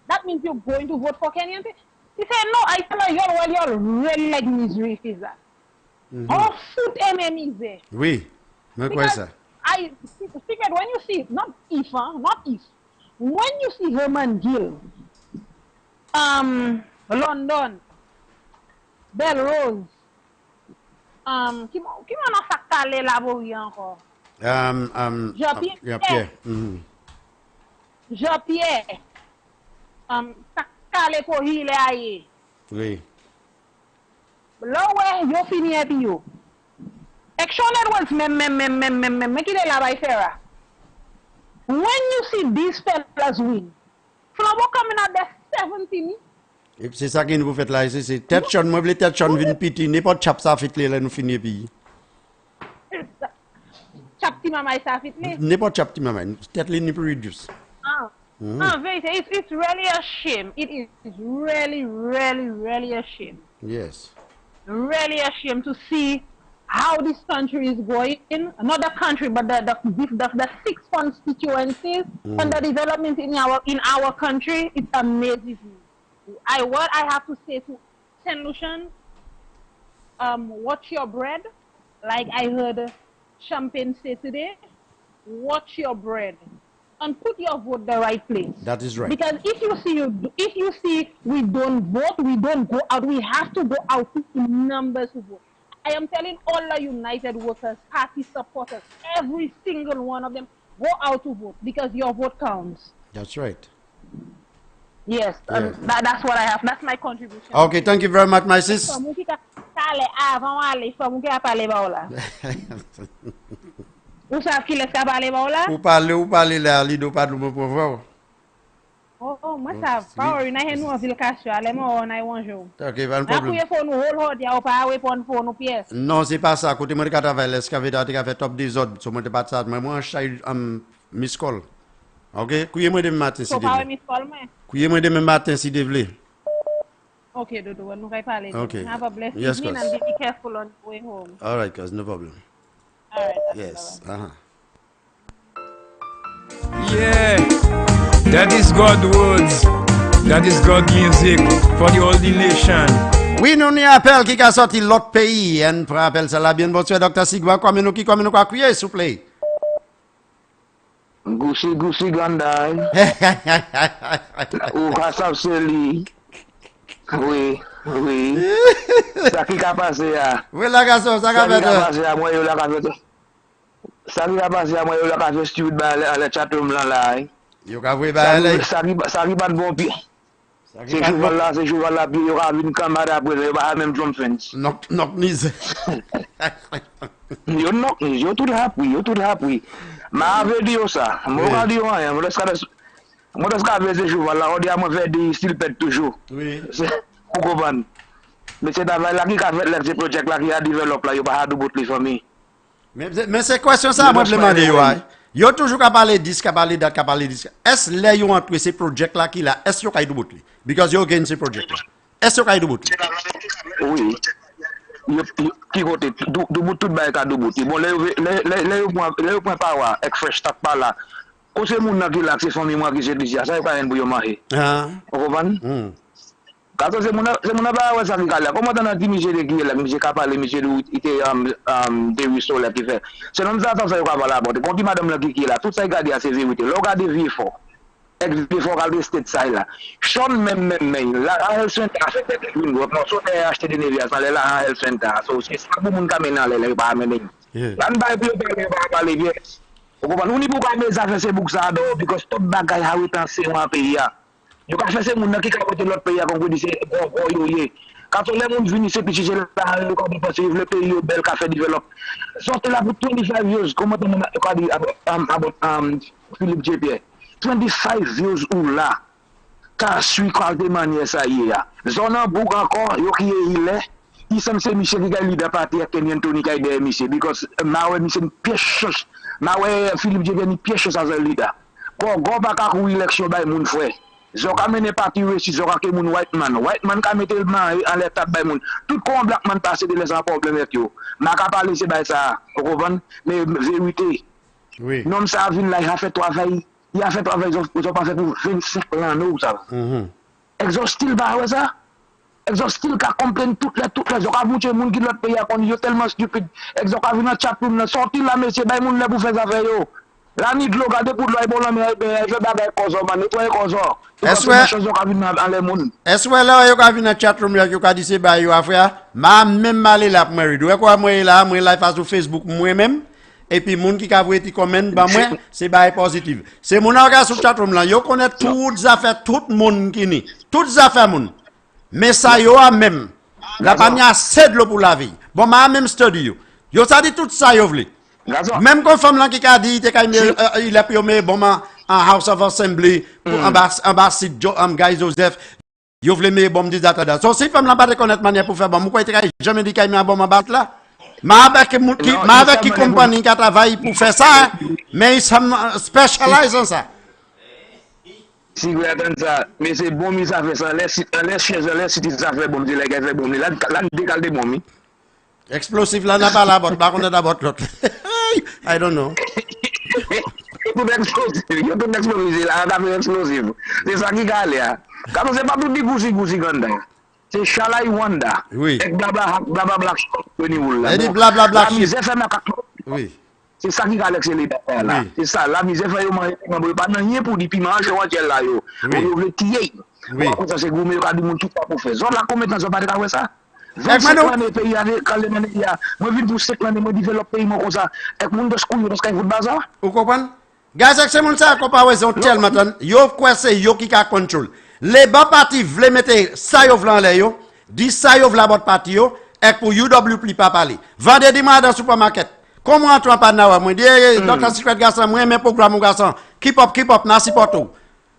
That means you're going to vote for Kenny Anthony. She said, no. I tell her, y'all really like misery, is that? All foot enemies there. Oui, mais quoi ça? I secret when you see not if, when you see Herman Gill, London, Belrose, qui m'en a sacalé la boue encore? Jean-Pierre. Jean-Pierre, sacalé pour il est aïe. Oui. Là ouais, yo fini et puis yo. Action Edwards, même qui est là-bas, Sarah. When you see these fellas win, Flambeau coming out there 70. C'est ça que nous faites là, c'est tête chon, moi les tête chon vinn piti, n'importe chap ça fait là nous finir pays. Chap ti mama ça fait là. N'importe chap ti mama, tête li ni reduce. It's really a shame. It is really a shame. Yes. Really a shame to see how this country is going. Not the country, but the 6 constituencies and the development in our country. It amazes me. What I have to say to Saint Lucian, watch your bread. Like I heard Champagne say today, watch your bread. And put your vote the right place. That is right. Because if you see we don't vote, we don't go out. We have to go out in numbers to vote. I am telling all the United Workers Party supporters, every single one of them, go out to vote because your vote counts. That's right. Yes, that's what I have. That's my contribution. Okay, thank you very much, my sis. Ou savez qui laisse parler là? Ou parler là, li do pas de pour voir. Oh, moi ça va. On a nous en ville caché, allez moi on a un jour. OK, pas de problème. Après faut nous hold ya ou pas répondre pour nos pièces. Non, c'est pas ça. Côté moi de travail, l'excavateur qui a fait top désordre, so moi de pas ça, mais moi miss call. OK, couillez-moi demain matin si vous voulez. Miss call moi. Couillez-moi demain matin si vous voulez. OK, Dodo, nous va parler. Okay. Have a blessed Yes, evening cause. and be careful on the way home. All right, cause no problem. All right. Yes. Yeah, that is God words. That is God music for the whole nation. Oui, nous n'y appel qui a sorti l'autre pays. Et pour rappel, ça la bien, bonsoir, Dr. Sigwa. Comme nous quoi crier, s'il vous plaît. Gusi gandai. Ou kasap seli. Oui. Ça qui a passé à. Oui, la garçon, ça Ça va qui a faire. passé à moi, yo la café. Ça qui a passé à moi, yo la café stupide à la chatroom là. Yo ka vwe ba lay. Ça qui pas de bon pied. C'est cheval là, puis yo a vu une camarade après, yo pas même jump fence. Knock knees. Yo tout happy. Ma ave dit ça. Moi dit rien, moi est-ce qu'avec ce cheval là, on dit à moi faire des style pète toujours. Oui. Vous comprenez? Mais c'est travail là qui a fait ce projet là qui a développé là, yo pas de bout les familles. Mais c'est question ça, moi je demande yo. Yo toujours qu'à parler disque, qu'à parler date, qu'à parler disque. Est-ce là yo entre ces projets là qui là, est-ce yo kay do bout li? Because yo gain ces projets là. Est-ce yo kay do bout li? Oui. Qui côté do bout tout bail ka do bout. Bon les point pas wa avec fresh start pas là. Quand c'est moun qui là c'est famille moi qui c'est déjà ça pas un pour yo marier. Ah. Vous comprenez? Quand c'est mon pas ouais ça qui là. Comment on a dit monsieur de qui là, monsieur capable monsieur il était des ruisseaux là qui fait. C'est comme ça ça va là. Bon, quand madame là qui là, tout ça regarder à ses vérités. Là regarder vie fort. Before all this state side là. Sean même là health center a fait des une groupe non so acheter des névias là health center. So c'est ça pour moun camé là là pas mener. Là on va parler bien. Vous comprenez? On n'y peut pas mettre ça faire pour ça because tout bagay a repenser en pays là. Yo ka faire c'est moun qui ka côté l'autre pays comme dit c'est yo. Quand on les moun vini c'est petit là le comme parce que le pays bel ka fait développe. Sortez là pour 25 years comment on a dit Philippe J. 25 years ou là, car suis quoi de manière ça y est. Zone en bouc encore, yo qui est il semble c'est Michel qui a leader parti à Kenyan Tony qui a aidé Michel, because mawe Michel pièce, mawe Philippe Jeveni pièce ça le leader. Bon, go pas qu'à courir élection by moun frère. Zo ka mené parti réussi, zo ka moun white man ka mettre le man en l'état by moun. Tout comme black man passer de les problème avec yo. Ma ka parler c'est by ça, vous comprenez? Mais vérité. Oui. Non ça vient là, il a fait travail. Il a fait travail, ils ont pas fait pour 25 ans, nous, ça. Exhaustif, bah, ouais, ça. Exhaustif, qui comprennent toutes les, ils ont avoué les gens qui l'autre pays, ils sont tellement stupides. Ils ont vu notre chatroom, sorti là, monsieur, bah, ils pour faire ça, yo. La nuit de l'eau, regardez pour l'eau, bon, mais je vais bagarre comme ça, nettoyer comme ça. Est-ce que là, vous avez vu notre chatroom, vous avez dit, c'est bah, vous frère, même malé là, pour me dire, quoi, moi, là, face sur Facebook, moi-même. Et puis moun qui a été comment ba moi c'est bail positif. C'est mon organe sur chatroom là, yo connaît toutes affaires tout monde qui ni. Toutes affaires moun. Mais ça yo a même la pania c'est de l'eau pour la vie. Bon ma même study yo. Yo ça dit tout ça yo vle. Même quand femme là qui a dit il a piomé bon en House of Assembly pour ambassade Guy Joseph. Yo vle me bon dit data. So si femme là pas connaître manière pour faire bon moi quoi jamais dit qu'il a bon ma bat là. Ma avec qui compagnie qui travaille pour faire ça, mais ils sont spécialisés en ça. Si vous attendez ça, mais c'est bon, mais ça fait ça. Les chaises, les sites, ça fait bon, les gars, fait bon. Là, décale de bon. Explosif là, n'a pas la botte, par contre, d'abord l'autre. I don't know. Tout explosif, là, on a fait explosif. C'est ça qui gagne là. Quand c'est pas tout dit goussi, ganda. C'est Shalai Wanda. Oui. Et blabla Elle dit blabla. Oui. C'est ça qui a l'excellé là. C'est ça. La misère fait pas rien pour dire piment, je vois là yo. On veut tirer. Oui. Ça c'est gourmet ka di moun tout pas pour faire. Zone la compétence pas de ça. 25 ans pays avec quand les médias. Moi vinn pour 5 ans moi développer pays moi comme ça. Et moun de school parce qu'il faut bazar. Vous comprenez? Gaz c'est moun ça comparaison tellement yo quoi c'est yo qui ka contrôle. Les bas partis veulent mettre ça yo vlan là yo, dit ça yo vla bot parti yo et pour UW plus pas parler. Vendredi moi dans supermarket. Comment on pas na moi dit Dr. Secret garçon moi même programme mon garçon. Keep up na support.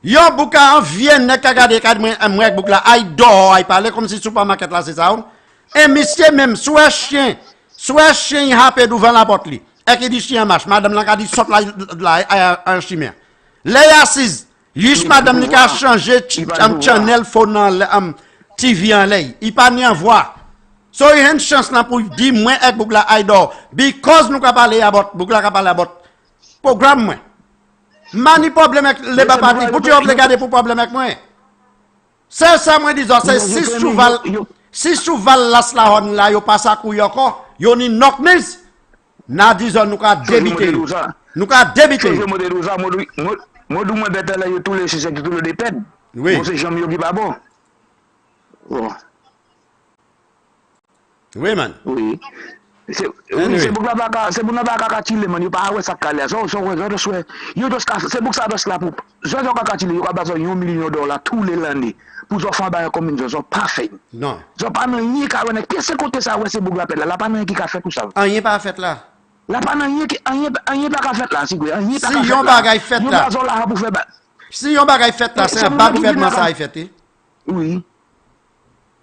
Yo bouka en Vienne nek regarder kad moi bouk là ay dort ay parler comme si supermarket là c'est ça. Et monsieur même soit chien happé devant la porte li. Et qui dit chien marche madame là dit saute là en chimère. Les assises juste madame ni ka changer channel phone TV en lay. Il pas ni en voix. So il y a une chance là pour dire moi avec boukla idol because nous ka parler about boukla ka parler about programme moi. Mani problème avec les bas parti pour tu regarder pour problème avec moi. C'est ça moi disons c'est si souval las la hon là yo passe à couille encore yo ni knock miss. Na disons nous ka débiter. Nous ka débiter. Moi, je me bête là, tous les c'est tout le dépend. Oui. C'est jamais qui pas bon. Oh. Oui, man. Oui. C'est pour la Chile, man. Il pas ouais ça calé. C'est pour ça là pour. Je dois Chile, il a besoin de $1 million tous les années pour faire bail comme une parfait. Non. Je pas rien qui a qu'est-ce côté ça ouais c'est pour la là pas rien qui a fait tout ça. Rien pas fait là. Là pas rien pas fait là si rien pas fait. Si yon bagay fait là. Si yon bagay fait là, c'est un bas gouvernement ça a fait. Oui.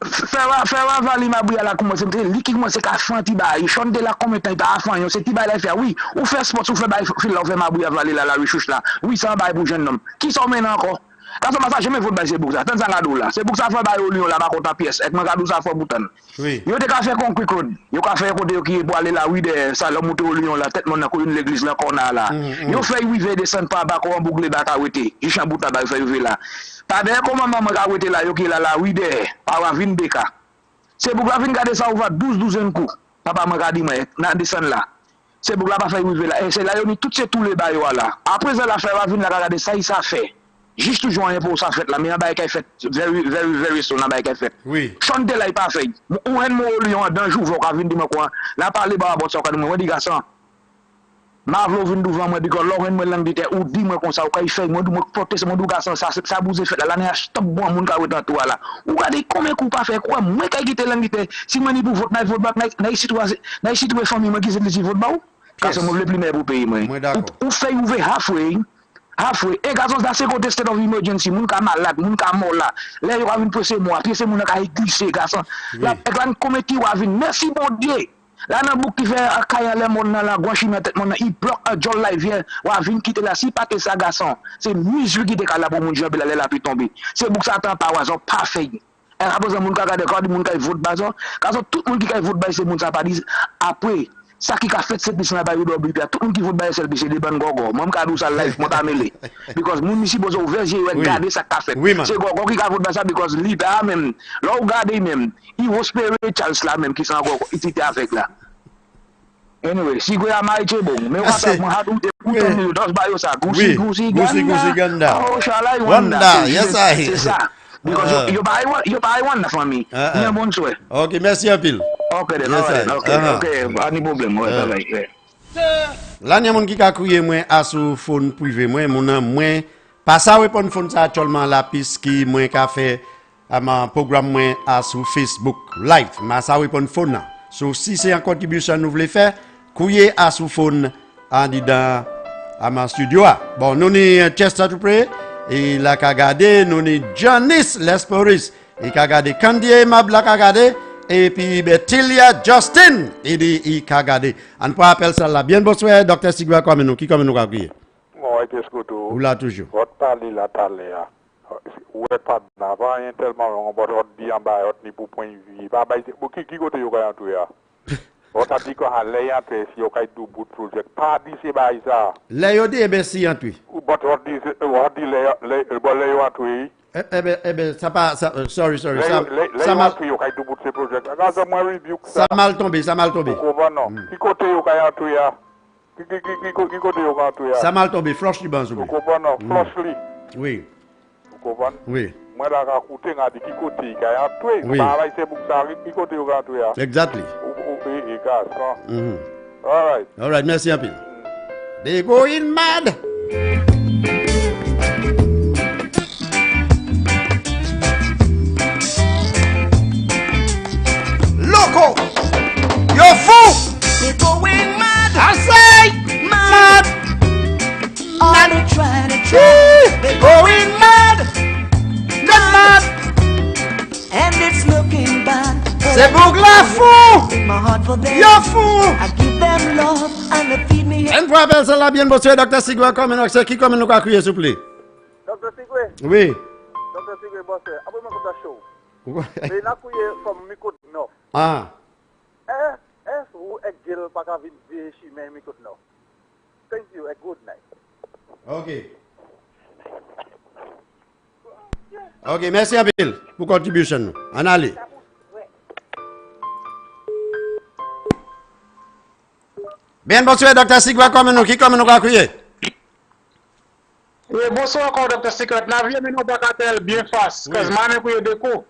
Faire vali ma bouille à la commencer li qui commence à chanter ba il chante là comme temps pas afan c'est ti ba là faire oui ou faire sport ou faire ba fil là faire ma bouille à vali là la recherche là oui ça ba pour jeune homme qui sont maintenant encore quand ça jamais faut ba c'est pour ça tant ça gado là c'est pour ça faire ba au lion là ba compte pièce et moi gado ça faut bouton oui yo te ka faire concrete road yo ka faire côté qui pour aller là oui de ça là monter au lion là tête mon ko une l'église là qu'on a là yo fait river descendre par bas ko boucler ba ka wete il chambout ba faire river là pas de comment maman ka wete là yo qui là là oui de par vin beka c'est pour la fin garder ça ouvert 12 coups papa m'a regardé moi dans descendre là c'est pour la pas faire river là et c'est là yo mis tous les bails là après ça la faire va venir regarder ça il ça fait juste toujours rien pour ça fait là mais un bail qui fait very soon un bail qui fait oui chanter là il pas fait on un mot lion d'un jour faut venir dire moi quoi là parler ba bon ça quand moi dit garçon ma vlo vinn devant moi dit que l'oreille moi langue dit ou dit moi comme ça ou kay fait moi moi porter moi garçon ça bouger fait là l'année stop bon moun ka dans toi là ou regardez combien coup pas faire quoi moi kay quitter langue dit si moi ni pour vote back na citoyen famille moi qui c'est le vote ba ou parce que moi le primaire pour pays moi ou fait ouvert halfway et garçon dans ce côté state of emergency moun ka malade moun ka mort là là yo va venir presser moi presser moun ka glisser garçon là grand comité va venir merci bon Dieu. Là, dans le qui fait un cahier, le monde dans la gauche, il bloque un John Live, il va venir quitter là. Si pas que ça, garçon, c'est musique qui est là pour mon job, il a pu tomber. C'est pour ça que ça pas raison, parfait. Et après, les gens qui regardent, les gens qui votent, tout le monde qui vote, c'est les gens qui pas dit. Après, ça qui a fait cette mission là, tout le monde qui vote, c'est des bonnes gogo. Moi, je dis ça live, moi, je mêlé. Parce que moi, ici, je vais regarder ça qui a fait. C'est gogo qui a voté ça, parce que lui, même, là, regardez même, il va espérer Charles là même qui sont encore ici avec là. Anyway, si vous avez marché bon, mais on va Goosey Ganda. Oh, Shalai Wanda. Yes, I. C'est ça. Because you buy one for me. Yeah, bon souhait. Okay, merci un pile. Okay, then. Okay, pas de problème. Là, il y a des gens qui ont crié moi à son phone privé. Moi, pas ça, répondre phone ça actuellement là, puisque moi, qui a fait mon programme moi à sur Facebook Live. Mais ça, répondre phone là. So, si c'est une contribution que nous voulons faire, couiller à son phone en dedans à ma studio. Bon, nous sommes Chester to pray. Et là, qu'a regardé, nous sommes Janice Lesporis. Et qu'a regardé Candy Mabla qu'a regardé. Et puis Bettilia Justin. Et qu'a regardé. On peut appeler ça là. Bien bonsoir, Dr. Sigua, comme nous. Qui comme nous qu'a crié? Moi, qu'est-ce que tu ou là toujours. Votre parler là, t'allais. Ouais, pas d'avant, tellement on va dire en bas, on n'est pas point de vue. Bah, qui côté yo gagne tout ya? On t'a dit qu'on a l'air en train si on a deux bouts de projet. Pas dit c'est bah ça. L'air dit ben si en tout. Ou but on dit l'air en tout. Eh ben ça pas ça sorry ça mal tout yo a deux bouts de ce projet. Quand moi review ça. Ça mal tombé. Non. Qui côté yo gagne tout ya? Qui côté yo gagne tout ya? Ça mal tombé, flush li ban sou. Non, flush li. Oui. Oui. Moi là raconter a dit qui côté il a tué bah c'est pour ça qui côté il a tué. Exactly. Et gars. All right, merci un peu. They going mad. Loco. You're fool. They're going mad. I say mad. All they try. They're going mad. Mad. And it's looking bad. C'est pour la fou. My heart for them. You're fou. I give them love and they feed me. Un fois appelle ça là bien bonsoir Dr. Sigua comme nous qui comme nous va crier s'il vous plaît. Dr. Sigua. Oui. Dr. Sigua bonsoir. Après moi comme ça show. Mais n'a crié comme micro non. Ah. Est ou est gel pas qu'à venir chez mais micro non. Thank you. A good night. Okay. Ok, merci à Bill pour contribution. En allez. Bien, bonsoir, Dr. Sigua, qui comme nous va crier? Oui, bonsoir encore, Dr. Sigua. N'a rien, mais nous pas bien face. Parce que je m'en ai pris des coups.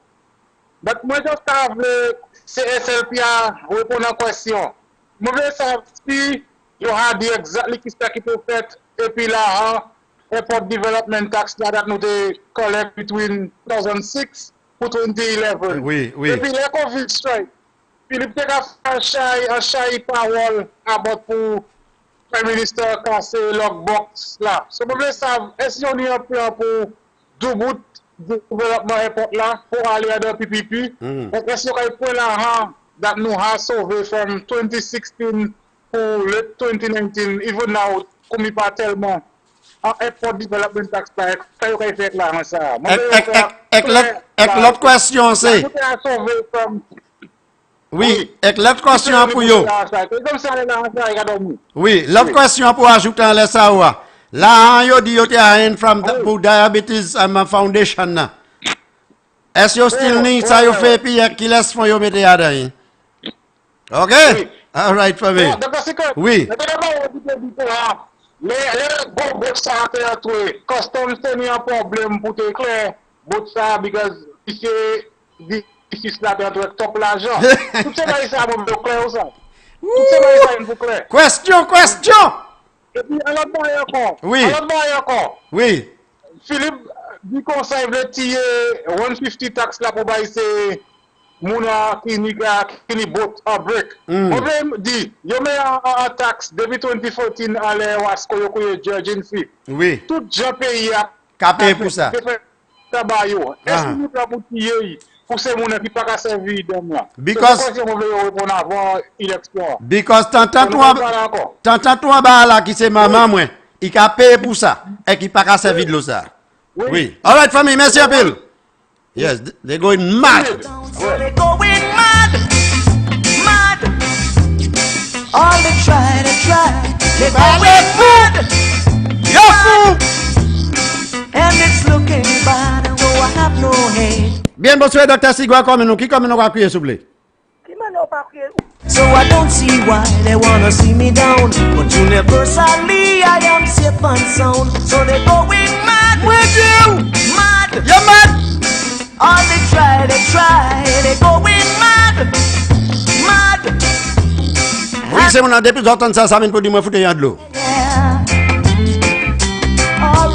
But moi, just have le CSLP à répondre à la question. Moi, je veux savoir si you have exactly qui ce qui peut faire et puis là, airport development tax là, that nous de collect between 2006 to 2011. Oui, oui. Et puis les COVID strike. Philippe te a fait un shy parole about pour Prime Minister casser lockbox là. So, moi, je veux savoir, est-ce qu'on y a un plan pour deux bouts développement airport là pour aller à la PPP. Est-ce qu'il y a un point là that nous a sauvé from 2016 pour le 2019, even now, comme il pas tellement en airport development tax là, qu'est-ce qu'il fait là ça? Et l'autre question c'est... Oui, et l'autre question pour vous. Oui, l'autre question pour ajouter en laisse ça. Là, yo dit yo te a from pour diabetes foundation na. Est-ce que still need ça yo fait puis qui laisse fond yo mette ya dedans? OK? All right for me. Oui. Les bons ça a trouvé. Custom c'est un problème pour te clair. But ça because ici là de top l'argent. Tout ça là ça bon clair ça. Tout ça là ça pour clair. Question. Et puis, à l'autre encore. Oui. À l'autre encore. Oui. Philippe, du conseil de tirer 150 taxes là pour baisser mouna qui ni boat a break. Problème dit, yo met en taxe depuis 2014 à l'Ewasko yo koye judging fee. Oui. Tout gens pays a capé pour ça. Tabayo. Est-ce que nous pour tirer pour ces mouna qui pas servir d'homme là? Because tant toi ba là qui c'est maman moi, il ka payer pour ça et qui pas servir de l'eau ça. Oui. All right family, merci un peu. Yes, they going mad. They going mad. All they try, they going mad. Yo fou. And it's looking bad, no I have no hate. Bien, bonsoir, Dr. Sigwa, qui comme nous va crier, s'il vous plaît? So I don't see why they wanna see me down, but universally I am safe and sound. So they going mad with you, mad. You're mad. All they try, they going mad. Oui, c'est mon depuis j'entends ça mène pour dire moi foutre de l'eau.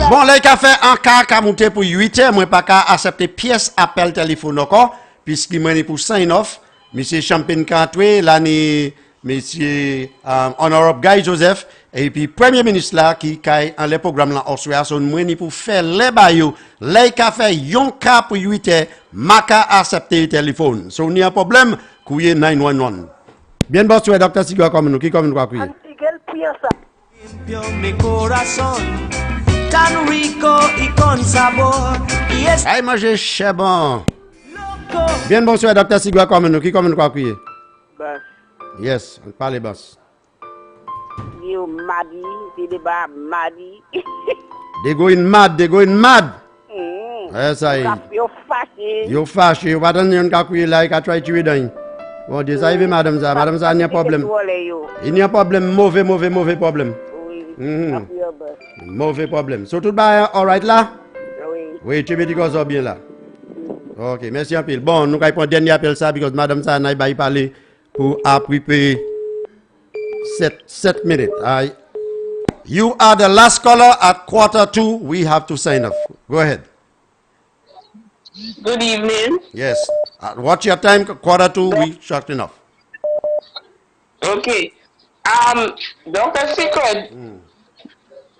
Bon, là, il a fait un cas monter pour 8 heures, moi pas qu'à accepter pièce appel téléphone encore, puisqu'il m'a pour sign off. Monsieur Champagne Cantoué, l'année, monsieur Honorable Guy Joseph, et puis Premier ministre là, qui a en le programme là, en soir, son moi pour faire les baillots, là, il a fait un cas pour 8 heures, m'a qu'à accepter le téléphone. Si on a un problème, couillez 911. Bien, bonsoir, Dr. Sigua, comme nous, qui comme nous va couiller? Tan Rico y con sabor. Yes. Aïe, moi j'ai bon. Bien, bonsoir, Dr. Sigua, comme nous va couiller? Bass. Yes, on parle bass. You maddy, the bar maddy. They going mad. Yes, I. You're fâché. You pas on ka couiller là, ka try tuer dans. Bon, Dieu, ça y est, madame, ça, il n'y a pas de problème. Il n'y a pas de problème, mauvais problème. Mauvais problème. So, tout va alright là? Oui, tu me dis que ça bien là. Ok, merci un peu. Bon, nous allons prendre dernier appel ça, parce que madame ça n'a pas parlé pour appuyer 7 minutes. You are the last caller at 1:45. We have to sign off. Go ahead. Good evening. Yes. What's your time? 1:45. We short enough. Okay. Dr. Secret.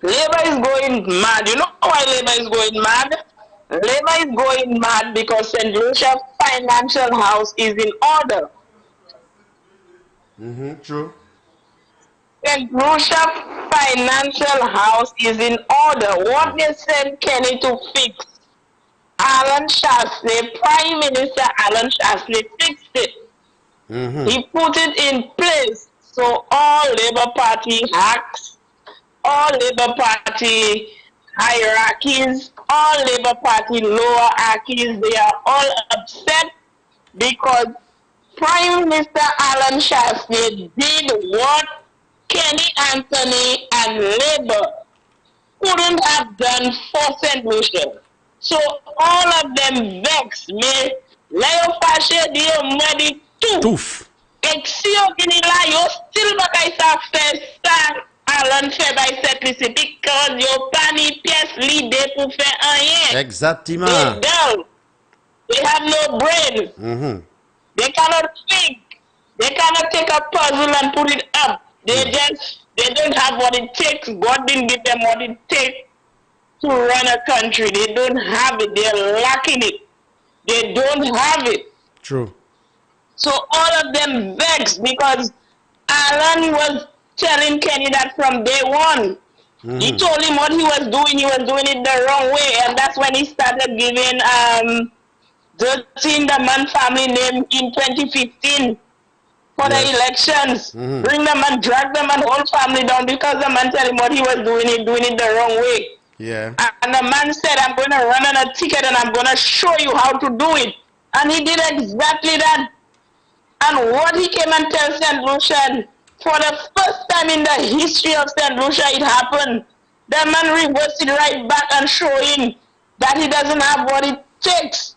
Labor is going mad. You know why Labor is going mad? Labor is going mad because St. Lucia Financial House is in order. True. St. Lucia Financial House is in order. What they sent Kenny to fix, Alan Shasley, Prime Minister Alan Shasley fixed it. He put it in place. So all Labour Party hacks, all Labour Party hierarchies, all Labour Party lower hierarchies, they are all upset because Prime Minister Alan Shasley did what Kenny Anthony and Labour couldn't have done for St. Lucia. So all of them vexed me Là yo fâché di yo mwen tout. Touf. Et si yo vini là yo still bakay sa fait ça Alan fait by cette lycée because yo pas ni pièce l'idée pour faire rien. Exactement. They dull. They have no brain. They cannot think. They cannot take a puzzle and put it up. They don't have what it takes. God didn't give them what it takes to run a country. They don't have it. They're lacking it. They don't have it. True. So all of them vexed because Alan was telling Kenny that from day one. He told him what he was doing it the wrong way. And that's when he started giving the man family name in 2015 for the elections. Bring them and drag them and whole family down because the man told him what he was doing it the wrong way. Yeah. And the man said, I'm going to run on a ticket and I'm going to show you how to do it. And he did exactly that. And what he came and tell St. Lucian, for the first time in the history of St. Lucia, it happened. The man reversed it right back and showing that he doesn't have what it takes.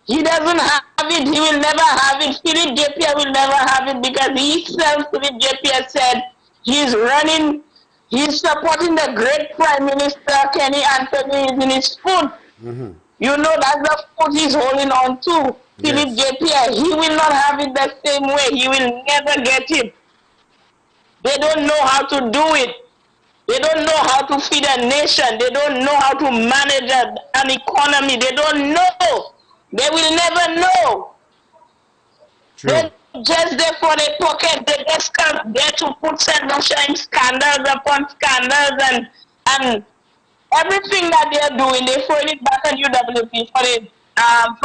He doesn't have it. He will never have it. Philip J.P. will never have it because he himself, Philip J.P. said, he's running, he's supporting the great Prime Minister, Kenny Anthony, in his foot. You know that's the foot he's holding on to. Philip J.P. He will not have it the same way. He will never get it. They don't know how to do it. They don't know how to feed a nation. They don't know how to manage an economy. They don't know. They will never know. True. They're just there for their pocket. They just come there to put St. Lucia in scandals upon scandals and everything that they're doing, they're throwing it back on UWP for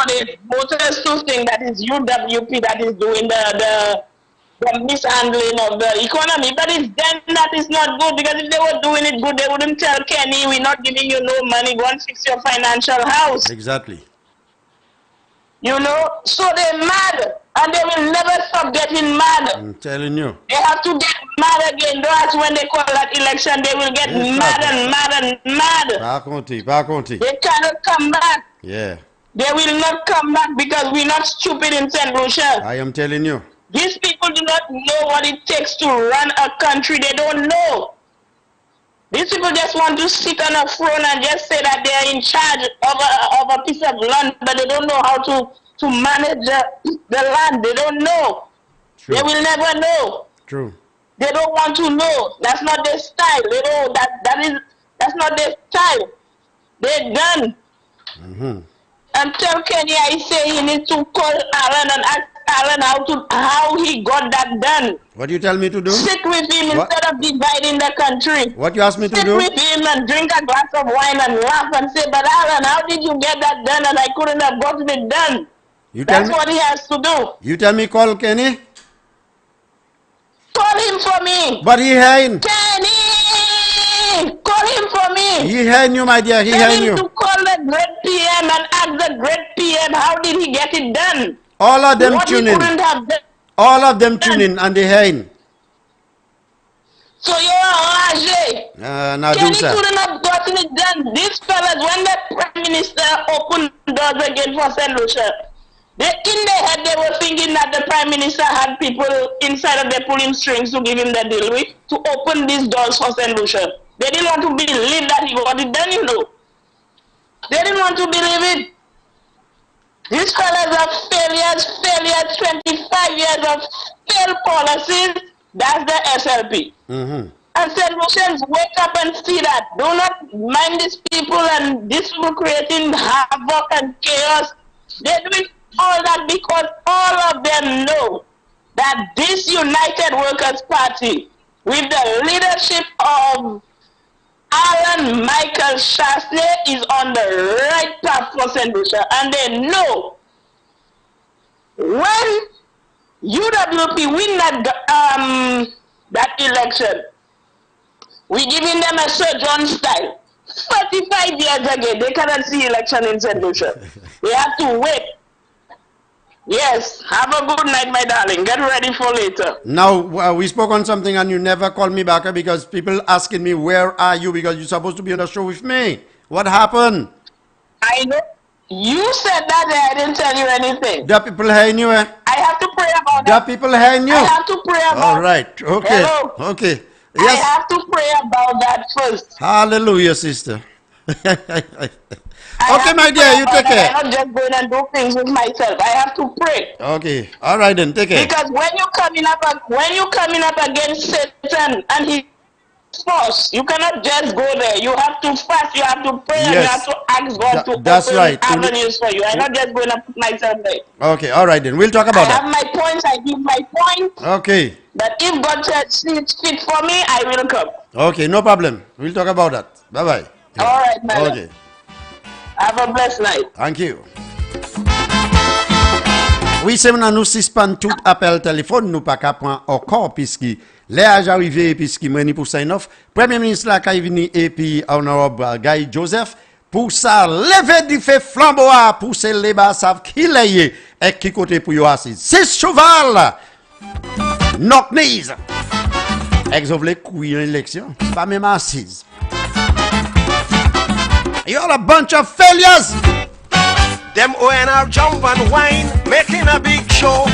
the voters to think that is UWP that is doing the mishandling of the economy. But it's them that is not good because if they were doing it good, they wouldn't tell Kenny, we're not giving you no money, go and fix your financial house. Exactly. You know, so they're mad and they will never stop getting mad. I'm telling you. They have to get mad again. That's when they call that election, they will get mad and mad and mad. Par contre. They cannot come back. Yeah. They will not come back because we're not stupid in St. Lucia. I am telling you. These people do not know what it takes to run a country. They don't know. These people just want to sit on a throne and just say that they are in charge of a piece of land, but they don't know how to manage the land. They don't know. True. They will never know. True. They don't want to know. That's not their style. They don't. That's not their style. They're done. And tell Kenny, I say he needs to call Alan and ask Alan how he got that done. What do you tell me to do? Sit with him instead of dividing the country. What you ask me to Sit do? with him and drink a glass of wine and laugh and say, but Alan, how did you get that done and I couldn't have gotten it done? That's what he has to do. You tell me call Kenny? Call him for me. But he ain't. Kenny! Call him for me. He ain't you, my dear. He ain't you. Tell him to call the great PM and ask the great PM how did he get it done. All of them what tune he in. couldn't have done. All of them tune in and they ain't. So you're Rajay. Now Kenny do sir. couldn't have gotten it done. These fellas, when the Prime Minister opened doors again for St. Lucia, in their head they were thinking that the Prime Minister had people inside of their pulling strings to give him the deal with, to open these doors for St. Lucia. They didn't want to believe that he got it done, you know. They didn't want to believe it. These fellas are failures, 25 years of failed policies. That's the SLP. And St. Lucians, wake up and see that. Do not mind these people and these people creating havoc and chaos. They're doing all that because all of them know that this United Workers Party, with the leadership of Alan Michael Chasney, is on the right path for St. Lucia. And they know when UWP win that election, we giving them a Sir John style. 45 years ago, they cannot see election in St. Lucia. They have to wait. Yes, have a good night, my darling. Get ready for later. Now, we spoke on something and you never called me back because people asking me, where are you? Because you're supposed to be on the show with me. What happened? I know. You said that and I didn't tell you anything. The people hearing you. I have to pray about The that. people hearing you. I have to pray about All right. Okay. Hello? Okay. I Yes. have to pray about that first. Hallelujah, sister. I Okay, have my to dear, pray you about take that. care. I'm not just going and do things with myself. I have to pray. Okay. All right then. Take care. Because when you're coming up against Satan and his force, you cannot just go there. You have to fast, you have to pray, and you Yes. have to ask God to That's open right. avenues for you. I'm not just going to put myself there. Okay. All right then. We'll talk I about have that. my points, I give my points. Okay. That if God sees it fit for me, I will come. Okay. No problem. We'll talk about that. Bye bye. All right, my love. Okay. Have a blessed night. Thank you. Oui, c'est maintenant nous suspend tout appel téléphone, nous pas qu'à prendre encore puisque l'âge arrivé puisque moi pour sign off. Premier ministre là qui venu et puis honorable Guy Joseph pour ça lever du fait flambeau pour ces les bas savent qui l'est et qui côté pour yo assis. 6 cheval. Knock knees. Exemple les couilles en élection, pas même assise. You're a bunch of failures. Them ONR jump and whine, making a big show.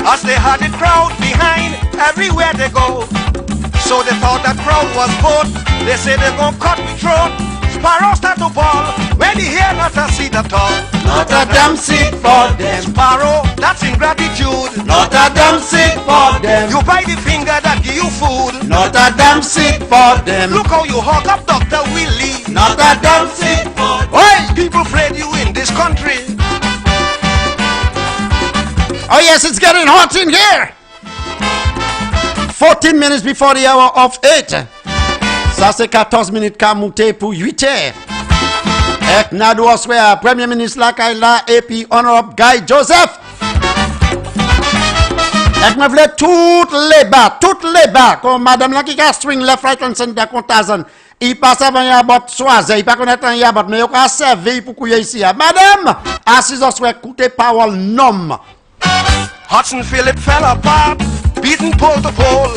As they had the crowd behind, everywhere they go. So they thought that crowd was bored. They say they're gonna cut the throat. Sparrow start to ball, when he hear not a seed at all. Not a damn seed for them. Sparrow, that's ingratitude. Not a damn seed for them. You buy the finger that give you food. Not a damn seed for them. Look how you hug up Dr. Willie. Not a damn seed for them. Oi! People afraid you in this country. Oh yes, it's getting hot in here. 14 minutes before the hour of 8. Ça c'est 14 minutes qu'a monté pour 8 heures. Et Nado Oswea, Premier ministre Lakaila et puis Honorable Guy Joseph. Et me voulais toutes les bas, comme madame là qui a swing left, right and center contre Tazan. Il passe avant Yabot Soise, il pas connaître un Yabot, mais il a servi pour couiller ici. Madame, assise Oswea, écoutez parole nom. Hudson Philip fell apart, beaten pole to pole.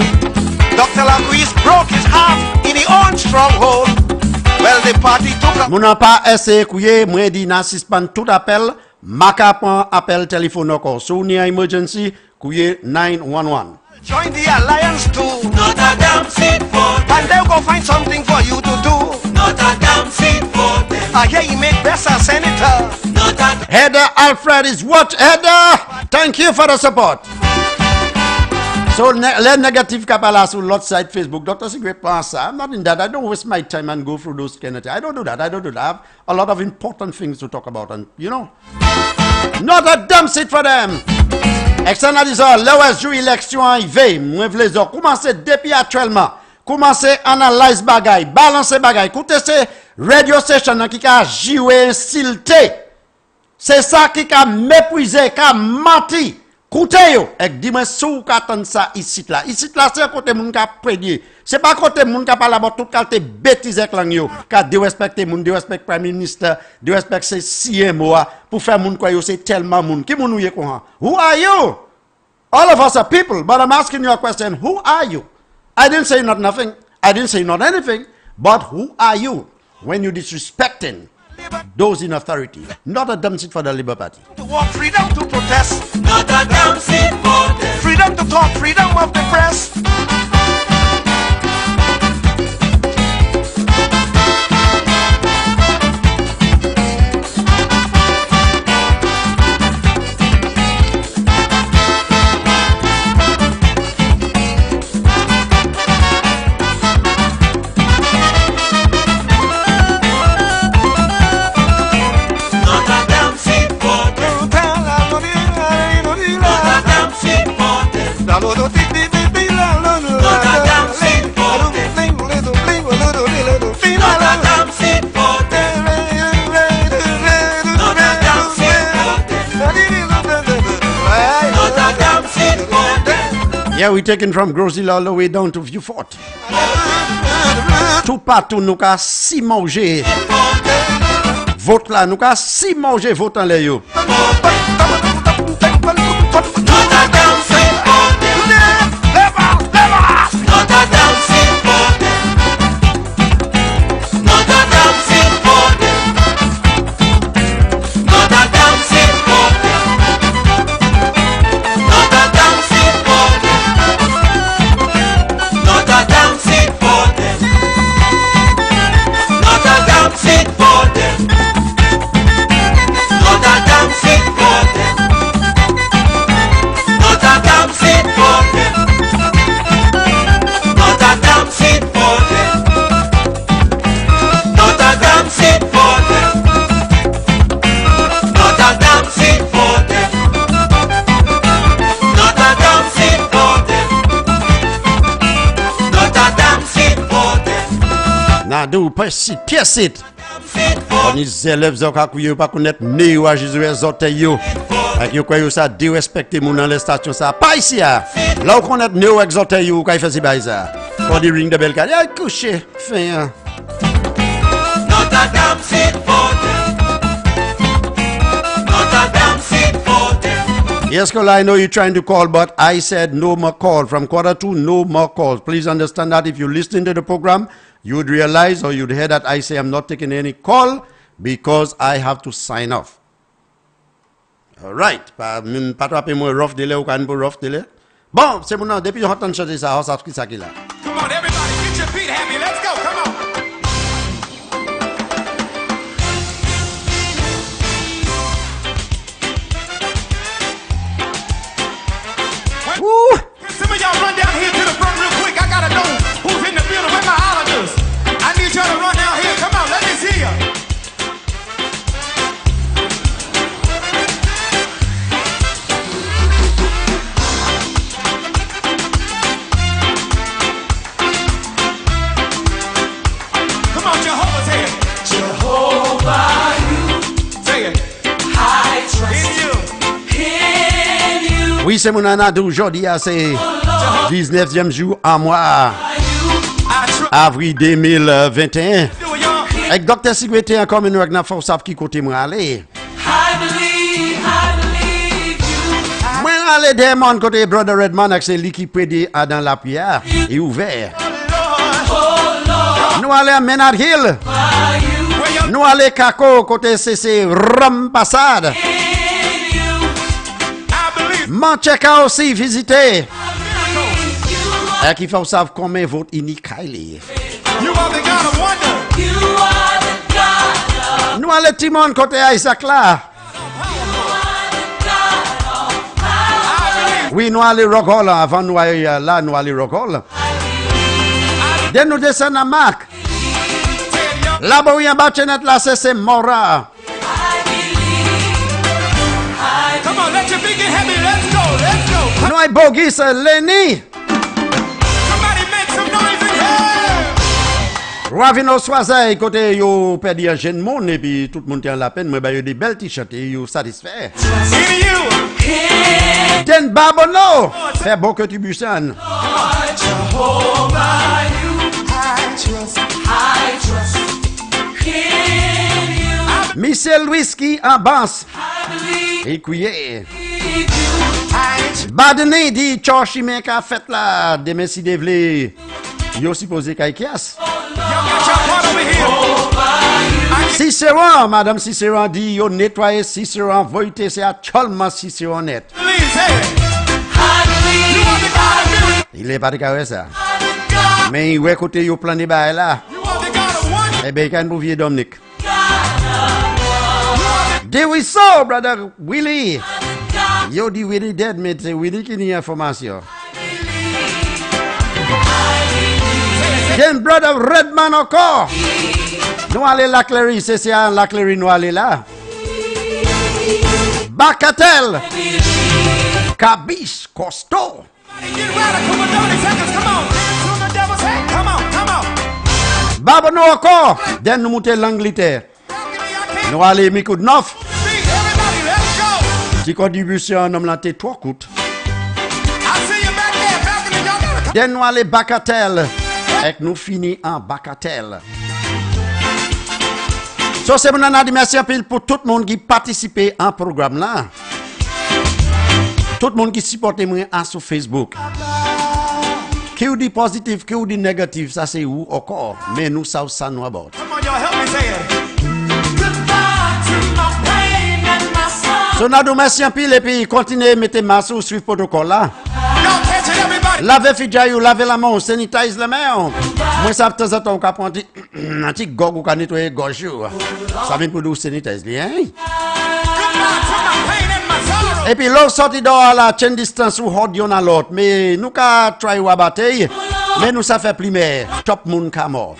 Dr. Laguis broke his heart in his own stronghold. Well, the party took a... Moun an pa ese kouye, mwen di nan suspend tout appel, maka pan appel téléphone encore. So ni emergency, kouye 911. Join the alliance too. Not a damn seed for them. And they'll go find something for you to do. Not a damn seed for them. I hear you make best a senator. Not a Heather Alfred is what? Heather, thank you for the support. So, le negative kapala sur l'autre side Facebook. Dr. Secret pense ça. I'm not in that. I don't waste my time and go through those kind of things. I don't do that. I have a lot of important things to talk about. And, you know, not a damn seat for them. External disant, l'OS joue élection arrivée. Moi, v'les ont commencé depuis actuellement. Commencé analyse bagay, balancer bagay. Écoutez, c'est radio station qui a joué insulté. C'est ça qui a méprisé, qui a menti. Écoutez yo, ek di mwen sou ka tan ça ici là. Ici là c'est côté moun ka prédier. C'est pas côté moun ka parler about tout qualité bêtise ek lang yo. Ka de respecter moun, de respect prime minister, de respect c'est CMO pour faire moun quoi yo c'est tellement moun. Ki moun ou ye ko? Who are you? All of us are people, but I'm asking you a question. Who are you? I didn't say not nothing. I didn't say not anything. But who are you when you disrespecting those in authority? Not a dumb seat for the Labour Party. To walk, freedom to protest. Not a damn seed for them. Freedom to talk, freedom of the press. Not a damn seed for them. Not a damn seed for them. Not a damn seed for them. Not a damn seed for them. Not a damn seed for them. Not a damn seed for them. Yeah, we taken from Grosville all the way down to Vieux-Fort. Tout partout, nous ka si manger. Vote là, nous ka si manger vote en les yo. Not a damn seed for them. Not a damn seed for them. Not a damn seed for them. N'a dou pièce it. On les élèves zo ka kouye pas connaître né ou Jésus exhorté yo. Ak yo quoi yo ça dérespecter mon dans les stations ça pas ici là. Là on connaît né ou exhorté yo ka fait si ba ça. Quand il ring de belle carte, il couché fin. Notre Dame fit for them. Notre Dame fit for them. Yes, Kola, I know you're trying to call, but I said no more call. From 1:45, no more calls. Please understand that if you listen to the program, you would realize or you'd hear that I say I'm not taking any call because I have to sign off. All right. Pas trop moi rough délai ou quand pour rough délai. Bon, c'est bon, depuis on entend chanter ça, on sait ce qui là. Come on, everybody, get your feet happy. Let's go. Come on. Woo! Some of y'all run down here to the front real quick. I gotta know who's in the building with my islanders. I need y'all to run down here. Come on, let me see ya. Come on, Jehovah's here. Jehovah, you say it. I trust in you. Oui, c'est mon nana d'aujourd'hui, c'est 19e jour à mois, avril 2021. Avec Dr. Sécurité encore, mais nous avons fait savoir qui côté moi aller. Moi aller des monde côté Brother Redman avec c'est lui qui prédit dans la prière et ouvert. Nous allons à Menard Hill. Nous allons Kako côté c'est Ram Passade. Mancheka aussi visiter. Et qu'il faut savoir combien votre unique est. Nous allons tout le monde côté Isaac là. Oui, nous allons Rockall avant nous aller là, nous allons Rockall. Dès nous descendons à Mac. Là-bas où il y a un bâtiment là, c'est Mora. Come on, let your feet get heavy. Let's go. Let's go. Nous allons Bogis Lenny. Somebody make some noise in here. Ravino Soisey, côté yo perdu un jeune monde et puis tout le monde tient la peine, moi bah yo des belles t-shirts et yo satisfait. Den Babono, fait bon que tu busan. Michel Whisky en basse. Et couillé. Badene dit Choshime qu'a fait là, demain si devlé. Yo supposé qu'il kias. Cicéron, Madame Cicéron dit yo nettoyer Cicéron, voiter c'est à cholma Cicéron net. Il est pas de carré ça. Mais il côté yo plan de bail là. Eh ben quand vous vieux Dominique. There we saw brother Willie. Yo dit Willie dead mais c'est Willie qui n'y information. Then brother Redman encore. Nous allons la Cléry, c'est à la Cléry nous allons là. Bacatel. Cabiche Costo. Babano encore. Then nous montons l'Angleterre. Nous allons Mikou de 9. Si contribution nous l'avons 3 coûts. Then nous allons Bacatel. Et nous finissons en Bacatel. So c'est mon année merci pour tout le monde qui participe en programme là. Tout le monde qui supporte moi sur Facebook. Qui ou dit positif, qui ou dit négatif, ça c'est où encore. Mais nous ça nous aborde. So nous merci un pile et puis continuez mettre masse ou suivre protocole là. Lavez fidjaïou, lavez la main, sanitize la main. Moi ça de temps en temps on prend un petit gog ou can nettoyer gorge. Ça vient pour nous sanitize bien. Et puis l'autre sorti dehors la chaîne distance ou hot yon à l'autre, mais nous ka try ou abattre, mais nous ça fait primaire, top moun ka mort.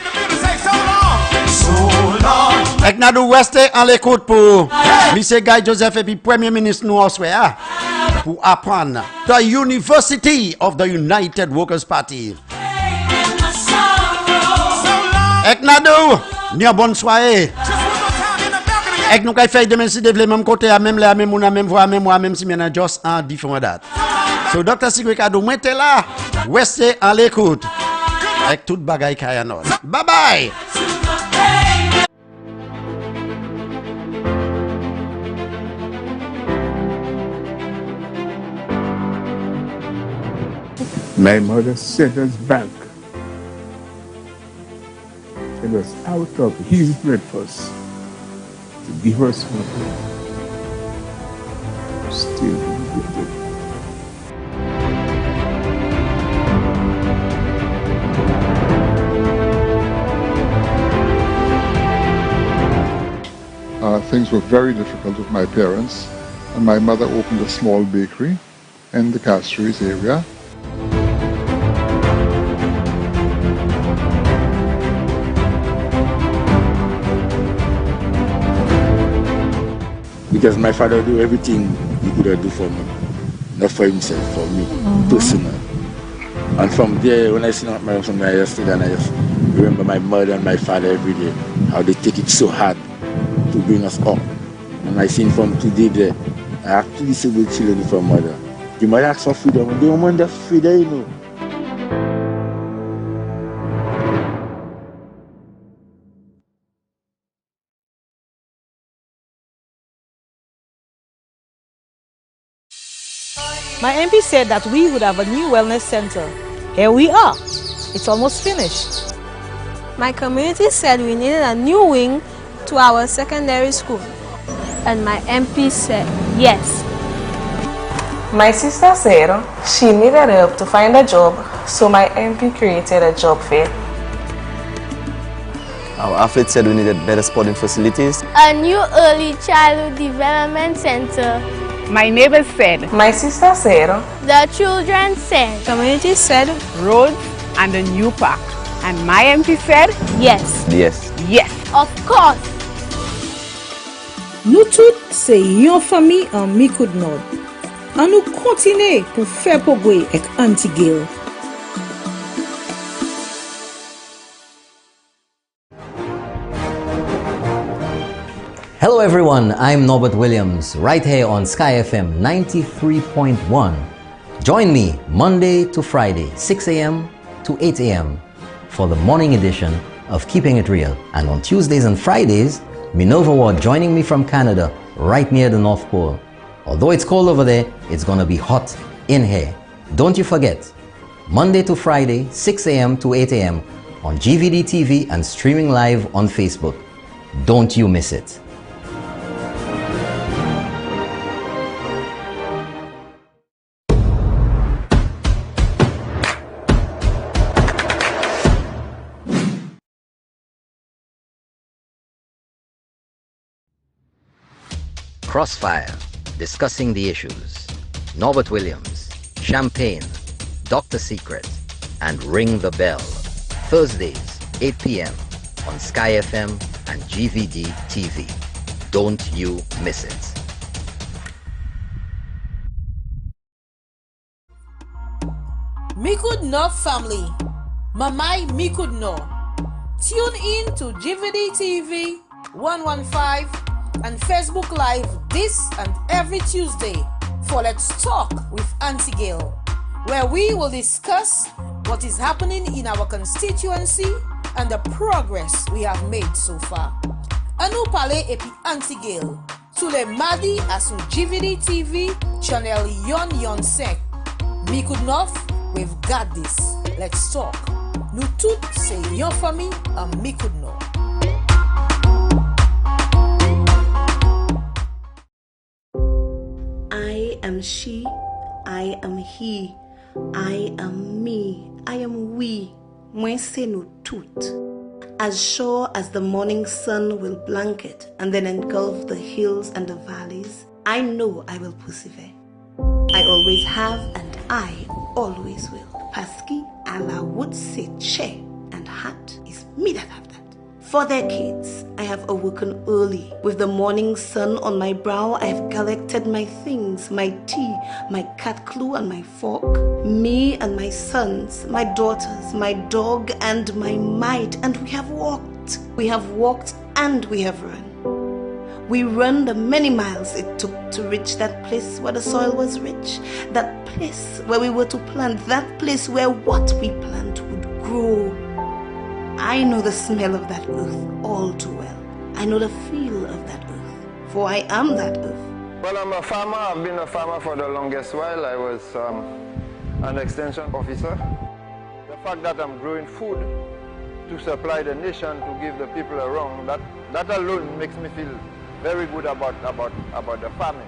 Et nous rester en l'écoute pour M. Guy Joseph et puis Premier ministre nous en souhait pour apprendre the University of the United Workers Party. Et cadeau. Ni une bonne soirée. Et nous avons fait demain si développer même côté, même là, même on même voix, même moi, même si maintenant juste en différentes dates. So, Dr. Secret Cadeau, moi, t'es là. Restez à l'écoute. Avec toute bagaille qu'il y a. Bye bye. My mother sent us back. It was out of his breakfast to give us something. Still good. Things were very difficult with my parents, and my mother opened a small bakery in the Castries area. Because my father do everything he could do for me, not for himself, for me, personal. And from there, when I see my parents yesterday, and I just remember my mother and my father every day, how they take it so hard to bring us up. And I seen from today there, I have 2 disabled children from mother. The mother asks for freedom, and they don't want that freedom, you know. My MP said that we would have a new wellness center. Here we are. It's almost finished. My community said we needed a new wing to our secondary school. And my MP said yes. My sister said she needed help to find a job, so my MP created a job fair. Our athlete said we needed better sporting facilities. A new early childhood development center. My neighbors said. My sister said. The children said. Community said. Roads and a new park. And my MP said. Yes. Yes. Yes. Of course. Nous toutes, c'est une famille en Micoud Nord. Et nous continuons pour faire progrès avec Antigil. Hello everyone, I'm Norbert Williams, right here on Sky FM 93.1. Join me Monday to Friday, 6 a.m. to 8 a.m. for the morning edition of Keeping It Real. And on Tuesdays and Fridays, Minerva Ward joining me from Canada, right near the North Pole. Although it's cold over there, it's gonna be hot in here. Don't you forget, Monday to Friday, 6 a.m. to 8 a.m. on GVD TV and streaming live on Facebook. Don't you miss it. Crossfire, discussing the issues. Norbert Williams, Champagne, Dr. Secret, and Ring the Bell. Thursdays, 8 p.m. on Sky FM and GVD TV. Don't you miss it. Micoud North family, Mamai Micoud North. Tune in to GVD TV 115 and Facebook Live this and every Tuesday for Let's Talk with Auntie Gail, where we will discuss what is happening in our constituency and the progress we have made so far. Anou pale epi Auntie Gail, sous le mardi à son GVD TV channel Yon Sek. Micoud North, we've got this. Let's talk. Nous toutes, c'est yon famille à Micoud North. I am she, I am he, I am me, I am we, mwen se nou tout. As sure as the morning sun will blanket and then engulf the hills and the valleys, I know I will persevere. I always have and I always will. Paski ala would say che and hat is me that have that. For decades, I have awoken early. With the morning sun on my brow, I have collected my things, my tea, my cat clue and my fork. Me and my sons, my daughters, my dog and my mite, and we have walked walked, and we have run. We run the many miles it took to reach that place where the soil was rich, that place where we were to plant, that place where what we plant would grow. I know the smell of that earth all too well. I know the feel of that earth, for I am that earth. Well, I'm a farmer. I've been a farmer for the longest while. I was an extension officer. The fact that I'm growing food to supply the nation, to give the people around, that alone makes me feel very good about the farming.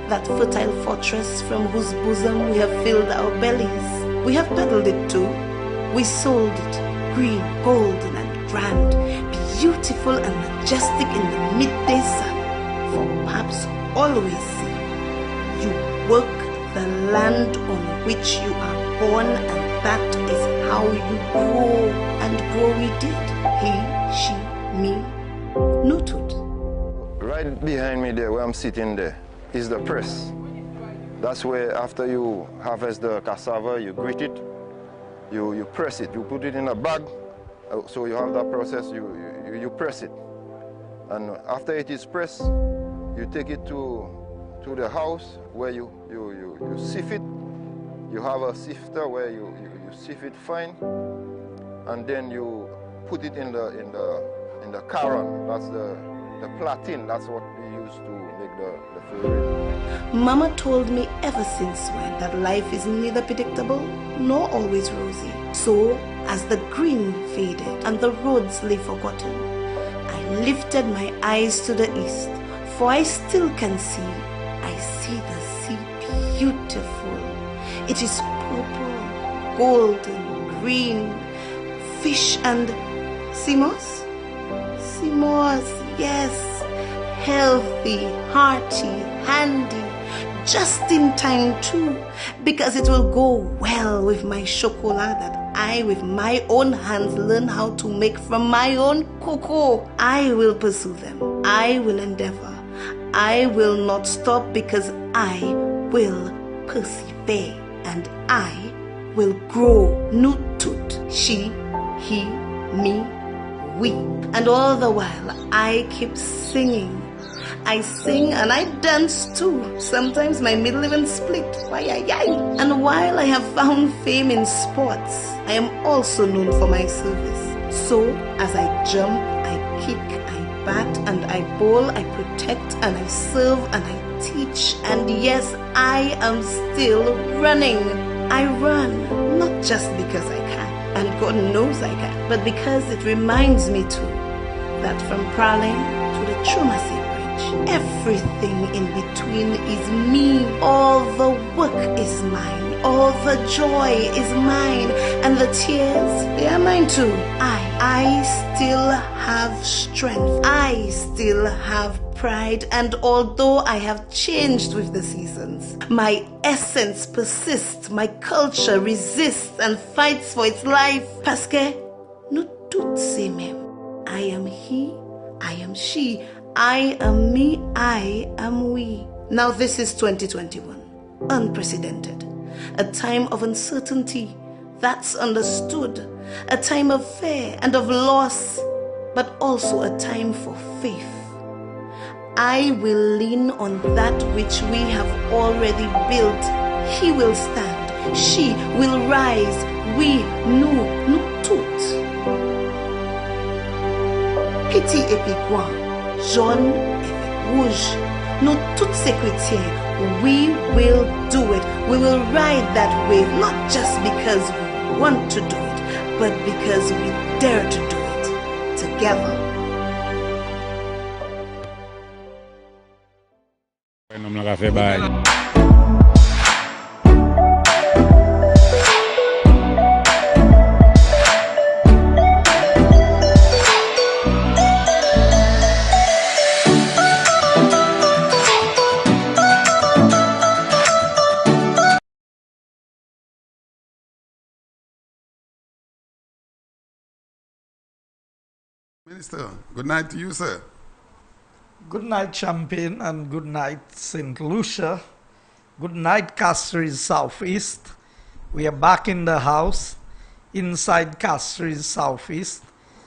That fertile fortress from whose bosom we have filled our bellies. We have peddled it too. We sold it, green, golden and grand, beautiful and majestic in the midday sun. For perhaps always see, you work the land on which you are born, and that is how you grow. And grow we did. He, she, me, noted. Right behind me there, where I'm sitting there, is the press. That's where after you harvest the cassava, you grit it, you press it, you put it in a bag. So you have that process, you press it. And after it is pressed, you take it to the house where you sift it. You have a sifter where you sift it fine, and then you put it in the caron. That's the platin. That's what we use to make the flour. Mama told me ever since when that life is neither predictable nor always rosy. So, as the green faded and the roads lay forgotten, I lifted my eyes to the east, for I still can see. I see the sea beautiful. It is purple, golden, green, fish and simos? Simos, yes. Healthy, hearty, handy, just in time too, because it will go well with my chocolate that I with my own hands learn how to make from my own cocoa. I will pursue them. I will endeavor. I will not stop, because I will persevere, and I will grow. Nutut, she, he, me, we. And all the while I keep singing. I sing and I dance too. Sometimes my middle even split. And while I have found fame in sports, I am also known for my service. So as I jump, I kick, I bat and I bowl, I protect and I serve and I teach. And yes, I am still running. I run, not just because I can, and God knows I can, but because it reminds me too that from Prowling to the Trumasi, everything in between is me. All the work is mine. All the joy is mine. And the tears, they are mine too. I still have strength. I still have pride. And although I have changed with the seasons, my essence persists. My culture resists and fights for its life. Parce que nous toutes ces mêmes. I am he, I am she. I am me, I am we. Now this is 2021, unprecedented. A time of uncertainty, that's understood. A time of fear and of loss, but also a time for faith. I will lean on that which we have already built. He will stand, she will rise, we, nous toutes. Piti épigouin. Jaune et rouge. Nous toutes ces chrétiens, we will do it. We will ride that wave, not just because we want to do it, but because we dare to do it together. Minister, good night to you, sir. Good night, Champagne, and good night, St. Lucia. Good night, Castries Southeast. We are back in the house, inside Castries Southeast.